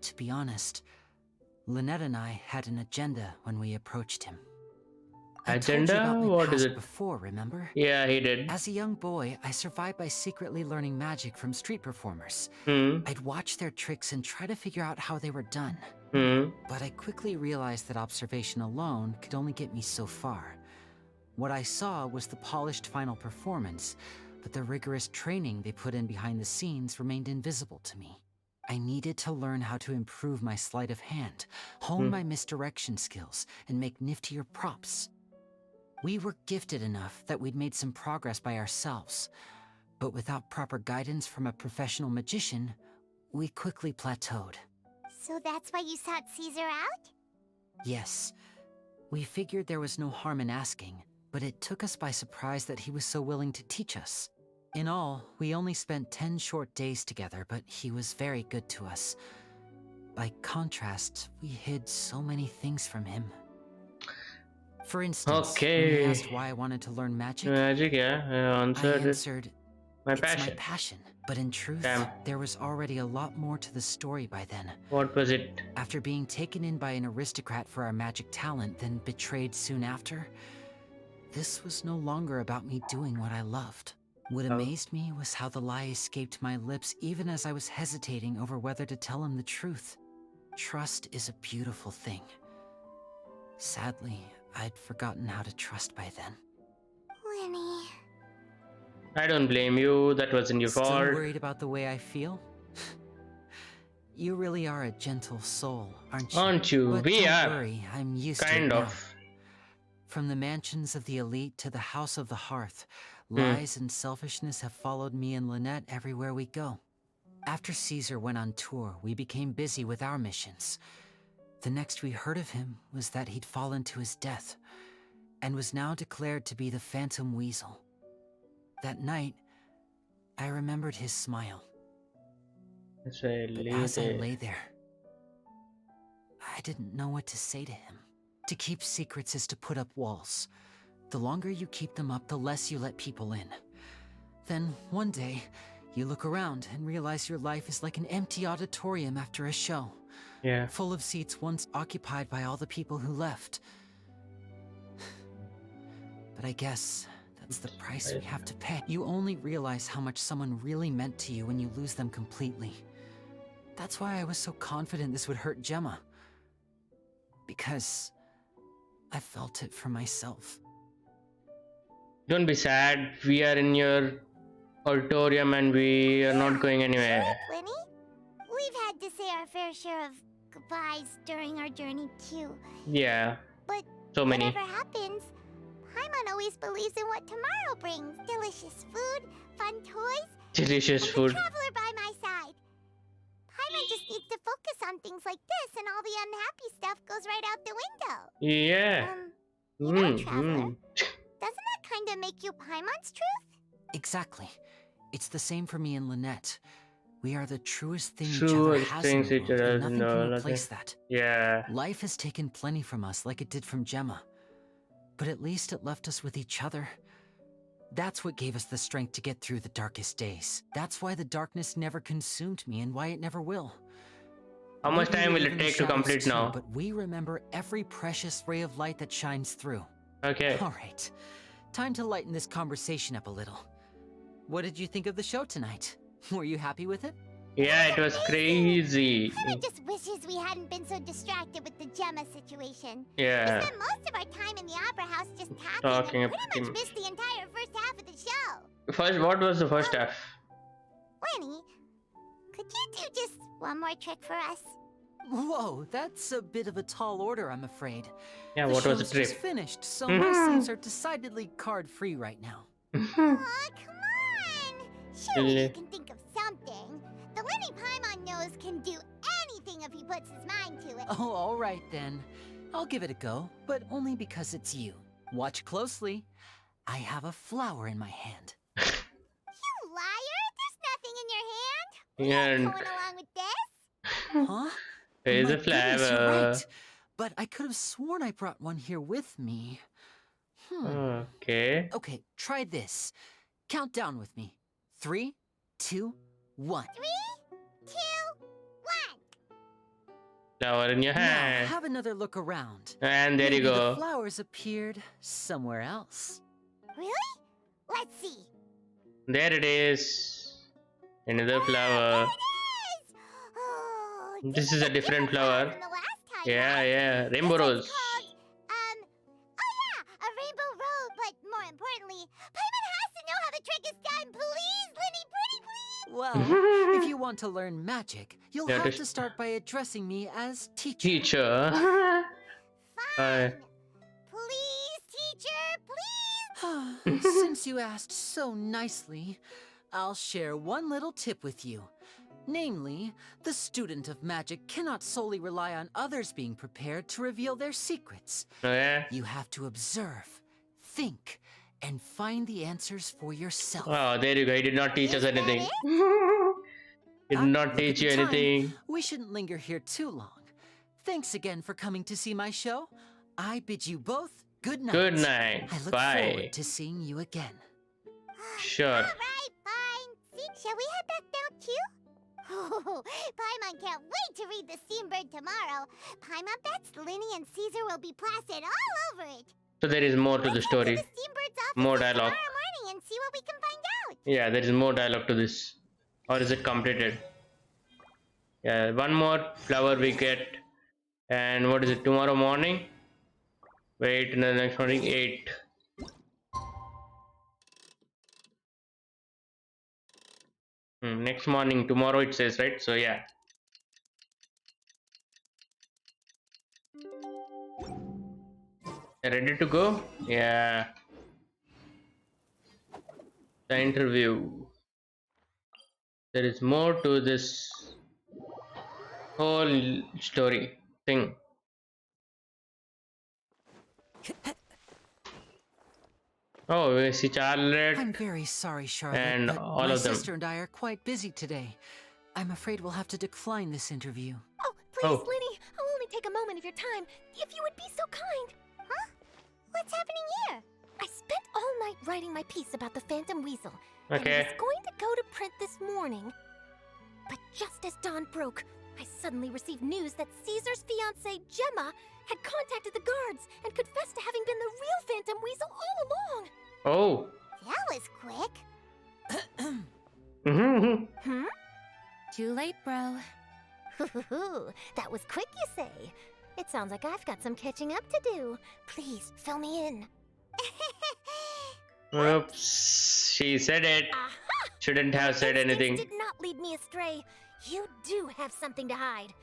[SPEAKER 6] To be honest, Lynette and I had an agenda when we approached him. I told you about
[SPEAKER 1] Agenda?
[SPEAKER 6] my
[SPEAKER 1] What is
[SPEAKER 6] past
[SPEAKER 1] it?
[SPEAKER 6] before, remember?
[SPEAKER 1] Yeah, he did.
[SPEAKER 6] As a young boy, I survived by secretly learning magic from street performers. I'd watch their tricks and try to figure out how they were done. But I quickly realized that observation alone could only get me so far. What I saw was the polished final performance, but the rigorous training they put in behind the scenes remained invisible to me. I needed to learn how to improve my sleight of hand, hone my misdirection skills, and make niftier props. We were gifted enough that we'd made some progress by ourselves, but without proper guidance from a professional magician, we quickly plateaued.
[SPEAKER 3] So that's why you sought Caesar out?
[SPEAKER 6] Yes, we figured there was no harm in asking, but it took us by surprise that he was so willing to teach us. In all, we only spent 10 short days together, but he was very good to us. By contrast, we hid so many things from him. For instance, when he asked why I wanted to learn magic,
[SPEAKER 1] yeah, I answered my
[SPEAKER 6] it's
[SPEAKER 1] passion.
[SPEAKER 6] my passion. But in truth, there was already a lot more to the story by then.
[SPEAKER 1] What was it?
[SPEAKER 6] After being taken in by an aristocrat for our magic talent, then betrayed soon after, this was no longer about me doing what I loved. What amazed me was how the lie escaped my lips even as I was hesitating over whether to tell him the truth. Trust is a beautiful thing. Sadly, I'd forgotten how to trust by then.
[SPEAKER 3] Lyney.
[SPEAKER 1] I don't blame you. That wasn't your
[SPEAKER 6] Still
[SPEAKER 1] fault.
[SPEAKER 6] worried about the way I feel? You really are a gentle soul, aren't you?
[SPEAKER 1] Aren't you?
[SPEAKER 6] But
[SPEAKER 1] We
[SPEAKER 6] don't
[SPEAKER 1] are.
[SPEAKER 6] worry, I'm used to it
[SPEAKER 1] Kind
[SPEAKER 6] now.
[SPEAKER 1] of.
[SPEAKER 6] From the mansions of the elite to the House of the Hearth, lies and selfishness have followed me and Lynette everywhere we go. After Caesar went on tour, we became busy with our missions. The next we heard of him was that he'd fallen to his death, and was now declared to be the Phantom Weasel. That night, I remembered his smile. But as I lay there, I didn't know what to say to him. To keep secrets is to put up walls. The longer you keep them up, the less you let people in. Then, one day, you look around and realize your life is like an empty auditorium after a show.
[SPEAKER 1] Yeah.
[SPEAKER 6] Full of seats once occupied by all the people who left. But I guess that's the price we have to pay. You only realize how much someone really meant to you when you lose them completely. That's why I was so confident this would hurt Gemma. Because I felt it for myself.
[SPEAKER 1] Don't be sad. We are in your auditorium and we are not going anywhere.
[SPEAKER 3] Lyney? We've had to say our fair share of goodbyes during our journey too.
[SPEAKER 1] Yeah.
[SPEAKER 3] But
[SPEAKER 1] so many.
[SPEAKER 3] Whatever happens, Paimon always believes in what tomorrow brings. Delicious food, fun toys,
[SPEAKER 1] Delicious
[SPEAKER 3] and
[SPEAKER 1] food.
[SPEAKER 3] the traveler by my side. Paimon just needs to focus on things like this, and all the unhappy stuff goes right out the window.
[SPEAKER 1] Yeah.
[SPEAKER 3] You know, traveler, doesn't that kind of make you Paimon's truth?
[SPEAKER 6] Exactly. It's the same for me and Lynette. We are the truest thing each
[SPEAKER 1] Truest
[SPEAKER 6] other has in
[SPEAKER 1] things
[SPEAKER 6] the
[SPEAKER 1] each
[SPEAKER 6] world,
[SPEAKER 1] other
[SPEAKER 6] and nothing
[SPEAKER 1] know,
[SPEAKER 6] can replace that.
[SPEAKER 1] Yeah.
[SPEAKER 6] Life has taken plenty from us, like it did from Gemma. But at least it left us with each other. That's what gave us the strength to get through the darkest days. That's why the darkness never consumed me, and why it never will.
[SPEAKER 1] How much
[SPEAKER 6] Maybe
[SPEAKER 1] time
[SPEAKER 6] we
[SPEAKER 1] will
[SPEAKER 6] live
[SPEAKER 1] it
[SPEAKER 6] in the
[SPEAKER 1] take to
[SPEAKER 6] shadows
[SPEAKER 1] complete
[SPEAKER 6] too,
[SPEAKER 1] now?
[SPEAKER 6] But we remember every precious ray of light that shines through.
[SPEAKER 1] Okay.
[SPEAKER 6] All right. Time to lighten this conversation up a little. What did you think of the show tonight? Were you happy with it?
[SPEAKER 1] Yeah, it was crazy.
[SPEAKER 3] Paimon just wishes we hadn't been so distracted with the Gemma situation.
[SPEAKER 1] Yeah.
[SPEAKER 3] We spent most of our time in the opera house just talking and pretty much missed the entire first half of the show.
[SPEAKER 1] What was the first half?
[SPEAKER 3] Lyney, could you do just one more trick for us?
[SPEAKER 6] Whoa, that's a bit of a tall order, I'm afraid.
[SPEAKER 1] Yeah,
[SPEAKER 6] the
[SPEAKER 1] what was
[SPEAKER 6] show's
[SPEAKER 1] the trick?
[SPEAKER 6] just finished, so my sleeves are decidedly card-free right now.
[SPEAKER 3] Aw, come on! Surely you can think of something. The Lyney Paimon knows can do anything if he puts his mind to it.
[SPEAKER 6] Oh, all right then. I'll give it a go, but only because it's you. Watch closely. I have a flower in my hand.
[SPEAKER 3] You liar! There's nothing in your hand.
[SPEAKER 1] Yeah.
[SPEAKER 3] We're not going along with this.
[SPEAKER 6] Huh?
[SPEAKER 1] Here's
[SPEAKER 6] My
[SPEAKER 1] a
[SPEAKER 6] goodness, you're
[SPEAKER 1] flower.
[SPEAKER 6] right. But I could have sworn I brought one here with me.
[SPEAKER 1] Okay.
[SPEAKER 6] Okay, try this. Count down with me. 3, 2, 1.
[SPEAKER 3] 3, 2, 1.
[SPEAKER 1] Flower in your
[SPEAKER 6] Now,
[SPEAKER 1] hand.
[SPEAKER 6] have another look around.
[SPEAKER 1] And there
[SPEAKER 6] Maybe
[SPEAKER 1] you
[SPEAKER 6] the
[SPEAKER 1] go.
[SPEAKER 6] flowers appeared somewhere else.
[SPEAKER 3] Really? Let's see.
[SPEAKER 1] There it is. Another flower.
[SPEAKER 3] Oh,
[SPEAKER 1] This is a different flower.
[SPEAKER 3] from the last time,
[SPEAKER 1] Yeah,
[SPEAKER 3] right?
[SPEAKER 1] yeah.
[SPEAKER 3] This
[SPEAKER 1] Rainbow
[SPEAKER 3] one's
[SPEAKER 1] rose.
[SPEAKER 3] called, oh yeah, a rainbow road, but more importantly, Paimon has to know how the trick is done. Please, Lyney, pretty please.
[SPEAKER 6] Well, if you want to learn magic, you'll
[SPEAKER 1] Yeah,
[SPEAKER 6] have
[SPEAKER 1] this-
[SPEAKER 6] to start by addressing me as teacher.
[SPEAKER 1] Teacher.
[SPEAKER 3] Fine. Please, teacher, please.
[SPEAKER 6] Since you asked so nicely, I'll share one little tip with you. Namely, the student of magic cannot solely rely on others being prepared to reveal their secrets.
[SPEAKER 1] Okay.
[SPEAKER 6] You have to observe, think, and find the answers for yourself.
[SPEAKER 1] Oh, there you go. He did not teach us anything. He did not
[SPEAKER 6] Look at
[SPEAKER 1] teach
[SPEAKER 6] the
[SPEAKER 1] you
[SPEAKER 6] time.
[SPEAKER 1] anything.
[SPEAKER 6] We shouldn't linger here too long. Thanks again for coming to see my show. I bid you both good night.
[SPEAKER 1] Good night.
[SPEAKER 6] I look
[SPEAKER 1] Bye.
[SPEAKER 6] forward to seeing you again.
[SPEAKER 1] Sure.
[SPEAKER 3] All right, fine. See, shall we head back down too? Oh, Paimon can't wait to read the Steambird tomorrow. Paimon bets Lyney and Caesar will be placid all over it.
[SPEAKER 1] So there is more to the
[SPEAKER 3] Let's head
[SPEAKER 1] story.
[SPEAKER 3] to the Steambird's office
[SPEAKER 1] More dialogue.
[SPEAKER 3] tomorrow morning and see what we can find out.
[SPEAKER 1] Yeah, there is more dialogue to this. Or is it completed? Yeah, one more flower we get. And what is it? Tomorrow morning? Wait, no, next morning 8. Next morning, tomorrow it says, right? So yeah. Ready to go? Yeah. The interview. There is more to this whole story thing. Oh, we see Charlotte.
[SPEAKER 6] I'm very sorry, Charlotte,
[SPEAKER 1] and
[SPEAKER 6] but
[SPEAKER 1] all
[SPEAKER 6] my
[SPEAKER 1] of them.
[SPEAKER 6] sister and I are quite busy today. I'm afraid we'll have to decline this interview.
[SPEAKER 2] Oh, please, Lyney, I'll only take a moment of your time. If you would be so kind.
[SPEAKER 3] Huh? What's happening here?
[SPEAKER 2] I spent all night writing my piece about the Phantom Weasel. And
[SPEAKER 1] Okay.
[SPEAKER 2] it was going to go to print this morning. But just as dawn broke, I suddenly received news that Caesar's fiancée, Gemma, had contacted the guards and confessed to having been the real Phantom Weasel all along.
[SPEAKER 1] Oh.
[SPEAKER 3] That was quick.
[SPEAKER 2] Hmm? Too late, bro. That was quick, you say? It sounds like I've got some catching up to do. Please, fill me in.
[SPEAKER 1] Oops. She said it.
[SPEAKER 2] Aha!
[SPEAKER 1] Shouldn't have said
[SPEAKER 2] Instincts
[SPEAKER 1] anything.
[SPEAKER 2] did not lead me astray. You do have something to hide.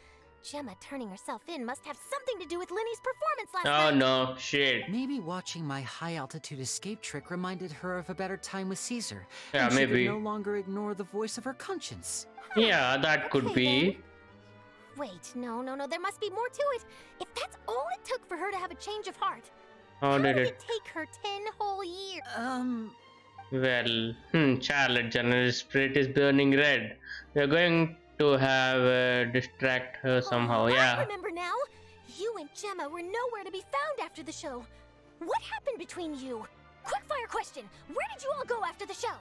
[SPEAKER 2] Gemma turning herself in must have something to do with Lyney's performance last
[SPEAKER 1] Oh
[SPEAKER 2] night.
[SPEAKER 1] no, shit.
[SPEAKER 6] Maybe watching my high-altitude escape trick reminded her of a better time with Caesar.
[SPEAKER 1] Yeah,
[SPEAKER 6] and she
[SPEAKER 1] maybe.
[SPEAKER 6] could no longer ignore the voice of her conscience.
[SPEAKER 1] Yeah, that could be.
[SPEAKER 2] Wait, no. There must be more to it. If that's all it took for her to have a change of heart,
[SPEAKER 1] How did it?
[SPEAKER 2] take her 10 whole years.
[SPEAKER 1] Well, Charlotte, General Spirit is burning red. We're going to have distract her somehow.
[SPEAKER 2] I
[SPEAKER 1] Yeah.
[SPEAKER 2] remember now. You and Gemma were nowhere to be found after the show. What happened between you? Quickfire question. Where did you all go after the show?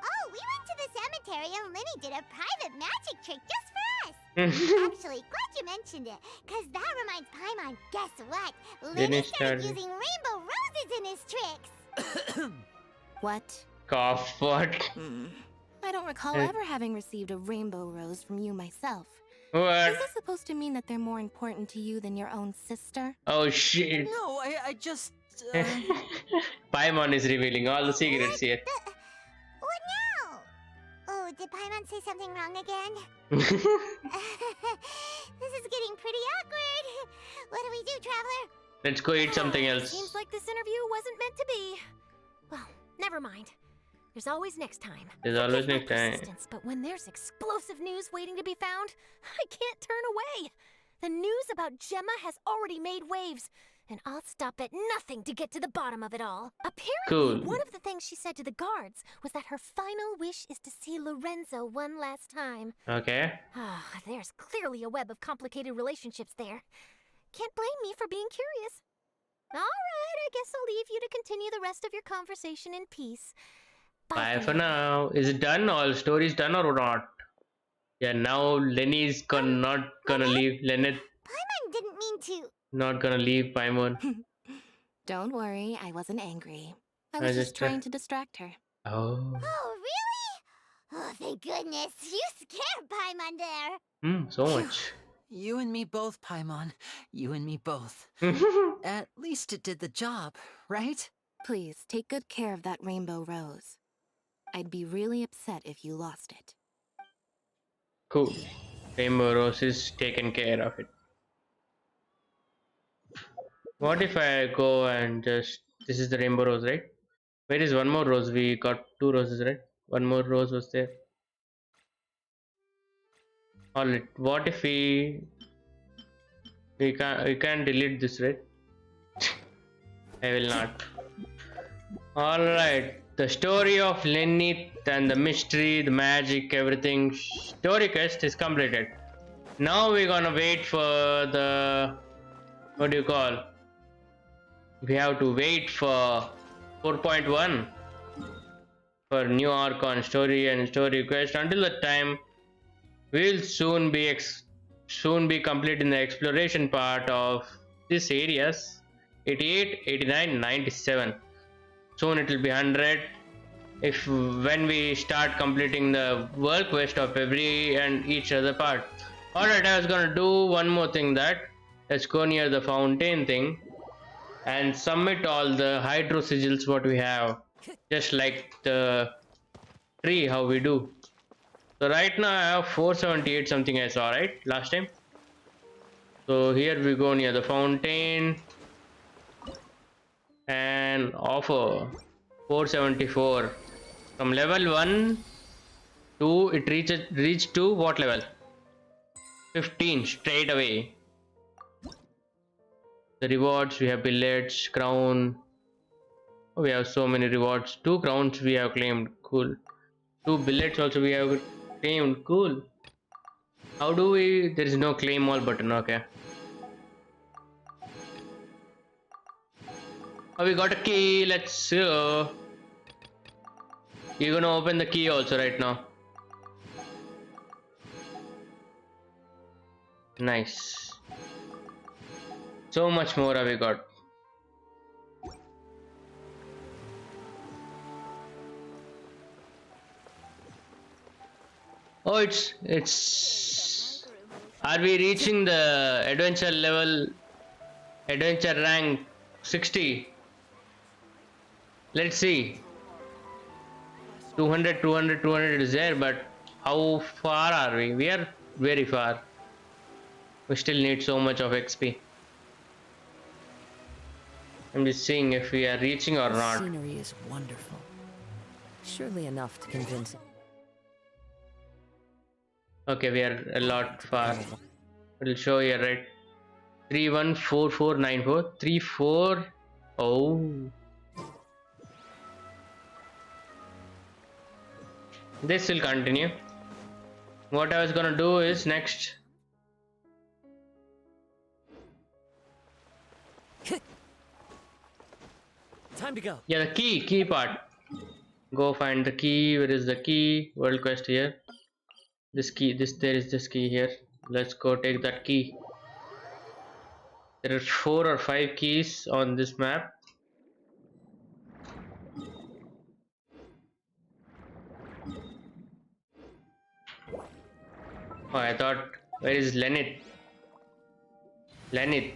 [SPEAKER 3] Oh, we went to the cemetery and Lyney did a private magic trick just for us. Actually, glad you mentioned it, because that reminds Paimon, guess what? Lyney started using rainbow roses in his tricks.
[SPEAKER 2] What?
[SPEAKER 1] Cough. What?
[SPEAKER 2] I don't recall ever having received a rainbow rose from you myself.
[SPEAKER 1] What?
[SPEAKER 2] Is this supposed to mean that they're more important to you than your own sister?
[SPEAKER 1] Oh shit.
[SPEAKER 6] No, I just...
[SPEAKER 1] Paimon is revealing all the secrets here.
[SPEAKER 3] What now? Oh, did Paimon say something wrong again? This is getting pretty awkward. What do we do, Traveler?
[SPEAKER 1] Let's go eat something
[SPEAKER 2] Seems
[SPEAKER 1] else.
[SPEAKER 2] like this interview wasn't meant to be. Well, never mind. There's always next time.
[SPEAKER 1] There's always
[SPEAKER 2] Forgive my
[SPEAKER 1] next time.
[SPEAKER 2] persistence, but when there's explosive news waiting to be found, I can't turn away. The news about Gemma has already made waves, and I'll stop at nothing to get to the bottom of it all. Apparently,
[SPEAKER 1] Cool.
[SPEAKER 2] one of the things she said to the guards was that her final wish is to see Lorenzo one last time.
[SPEAKER 1] Okay.
[SPEAKER 2] Ah, there's clearly a web of complicated relationships there. Can't blame me for being curious. All right, I guess I'll leave you to continue the rest of your conversation in peace.
[SPEAKER 1] Bye for now. Is it done? All stories done or not? Yeah, now Lenny's not gonna leave. Lynette
[SPEAKER 3] Paimon didn't mean to.
[SPEAKER 1] not gonna leave Paimon.
[SPEAKER 5] Don't worry, I wasn't angry. I
[SPEAKER 1] I
[SPEAKER 5] was just
[SPEAKER 1] just
[SPEAKER 5] trying to distract her.
[SPEAKER 1] oh.
[SPEAKER 3] Oh, really? Oh, thank goodness. You scared Paimon there.
[SPEAKER 1] So
[SPEAKER 6] Phew.
[SPEAKER 1] much.
[SPEAKER 6] You and me both, Paimon. You and me both. At least it did the job, right?
[SPEAKER 5] Please, take good care of that rainbow rose. I'd be really upset if you lost it.
[SPEAKER 1] Cool. Rainbow Rose is taken care of it. What if I go and just this is the Rainbow Rose, right? Where is one more rose? We got 2 roses, right? One more rose was there. Alright. What if we can't delete this, right? I will not. Alright. The story of Lyney and the mystery, the magic, everything. Story quest is completed. Now we're gonna wait for the what do you call? We have to wait for 4.1 for new arc on story and story quest. Until that time, we'll soon be completing the exploration part of these areas. 88, 89, 97. Soon it will be 100. If when we start completing the world quest of every and each other part. Alright, I was gonna do one more thing that let's go near the fountain thing and submit all the hydro sigils what we have, just like the tree how we do. So right now I have 478 something I saw right last time. So here we go near the fountain and offer 474 from level 1 to it reach to what level 15 straight away. The rewards we have billets, crown. Oh, we have so many rewards. 2 crowns we have claimed. Cool. 2 billets also we have claimed. Cool. How do we? There is no claim all button. Okay. Oh, we got a key. Let's go. You're gonna open the key also right now. Nice. So much more have we got. Oh, it's. Are we reaching the adventure level? Adventure rank 60. Let's see. 200, 200, 200 is there, but how far are we? We are very far. We still need so much of XP. I'm just seeing if we are reaching or
[SPEAKER 17] The
[SPEAKER 1] not.
[SPEAKER 17] scenery is wonderful. Surely enough to convince him.
[SPEAKER 1] Okay, we are a lot far. It'll show here, right? 314494 34. Oh, this will continue. What I was gonna do is next.
[SPEAKER 7] Time to go.
[SPEAKER 1] Yeah, the key part. Go find the key. Where is the key? World quest here. This key. There is this key here. Let's go take that key. There are 4 or 5 keys on this map. Oh, I thought, where is Lyney? Lyney.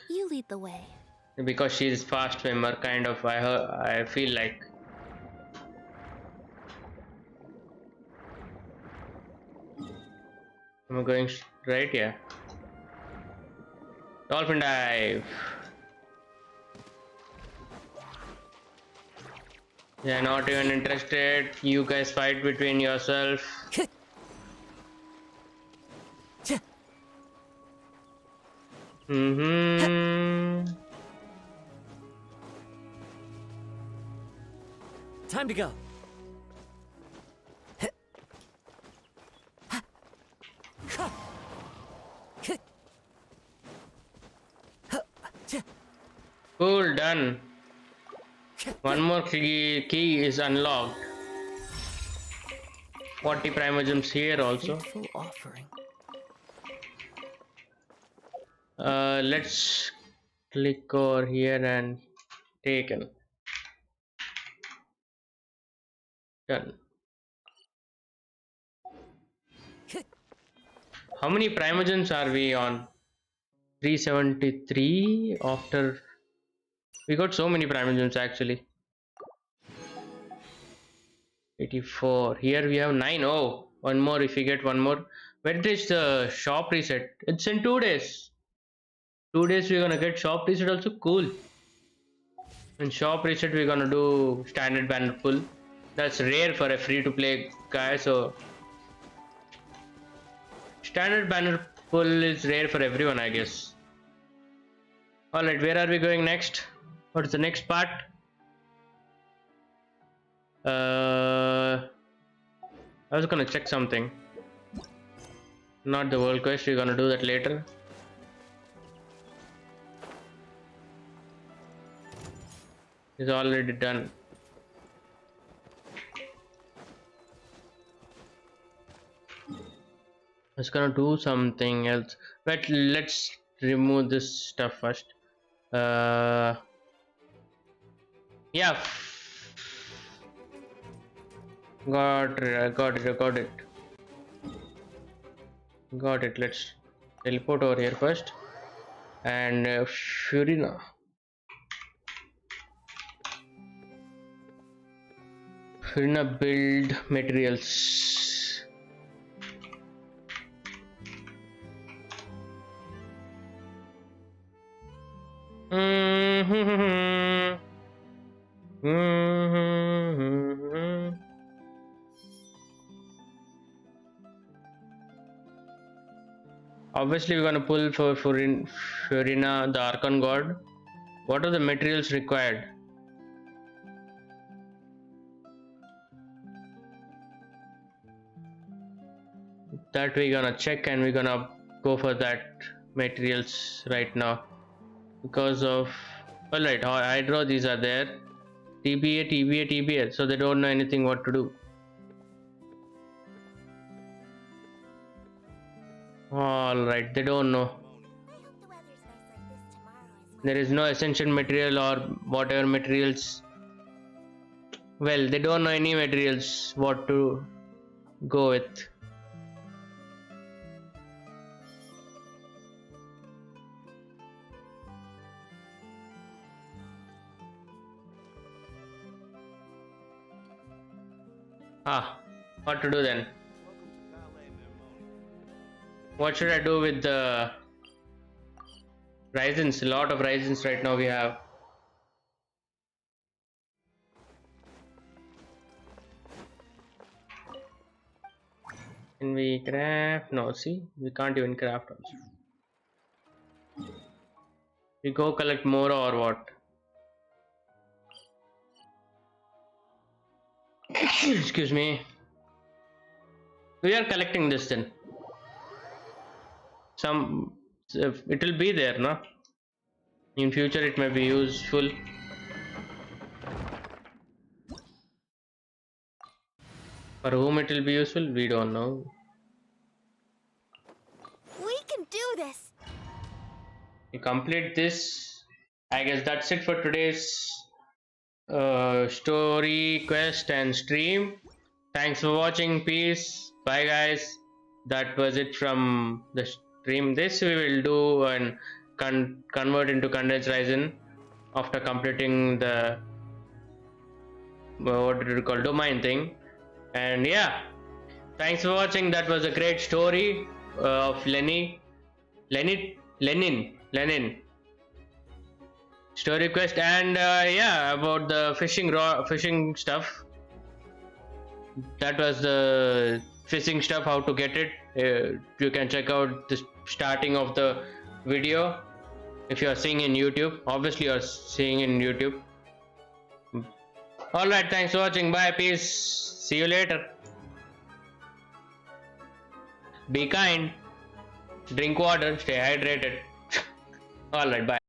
[SPEAKER 2] You lead the way.
[SPEAKER 1] Because she is fast swimmer, kind of. I feel like. I'm going right here. Dolphin dive. Yeah, not even interested. You guys fight between yourself.
[SPEAKER 7] Time to go.
[SPEAKER 1] Cool, done. One more key is unlocked. 40 primogems here also.
[SPEAKER 17] Faithful offering.
[SPEAKER 1] Let's click over here and taken. Done. How many primogems are we on? 373 after we got so many primogems actually. 84. Here we have 9. Oh, one more if we get one more. When is the shop reset? It's in 2 days. 2 days we're gonna get shop reset also. Cool. In shop reset we're gonna do standard banner pull. That's rare for a free to play guy, so standard banner pull is rare for everyone, I guess. Alright, where are we going next? What's the next part? I was gonna check something. Not the world quest, we're gonna do that later. It's already done. I was gonna do something else, but let's remove this stuff first. Yeah, got it. Let's teleport over here first, and Furina. Build materials. Obviously, we're gonna pull for Furina, the Archon God. What are the materials required? That we're gonna check, and we're gonna go for that materials right now because of alright, hydro, these are there. TBA, so they don't know anything what to do. Alright, they don't know. There is no essential material or whatever materials. Well, they don't know any materials what to go with. What to do then? What should I do with the raisins? A lot of raisins right now we have. Can we craft? No, see, we can't even craft also. We go collect more or what? Excuse me. We are collecting this then. It will be there, no? In future it may be useful. For whom it will be useful, we don't know.
[SPEAKER 2] We can do this.
[SPEAKER 1] We complete this. I guess that's it for today's story, quest and stream. Thanks for watching. Peace. Bye guys. That was it from the stream. This we will do and convert into condensed resin after completing the what did you call domain thing. And yeah, thanks for watching. That was a great story of Lenin story quest, and yeah, about the fishing stuff. That was the fishing stuff, how to get it. You can check out the starting of the video if you are seeing in YouTube. Obviously you are seeing in YouTube. Alright, thanks for watching. Bye, peace. See you later. Be kind, drink water, stay hydrated. Alright, bye.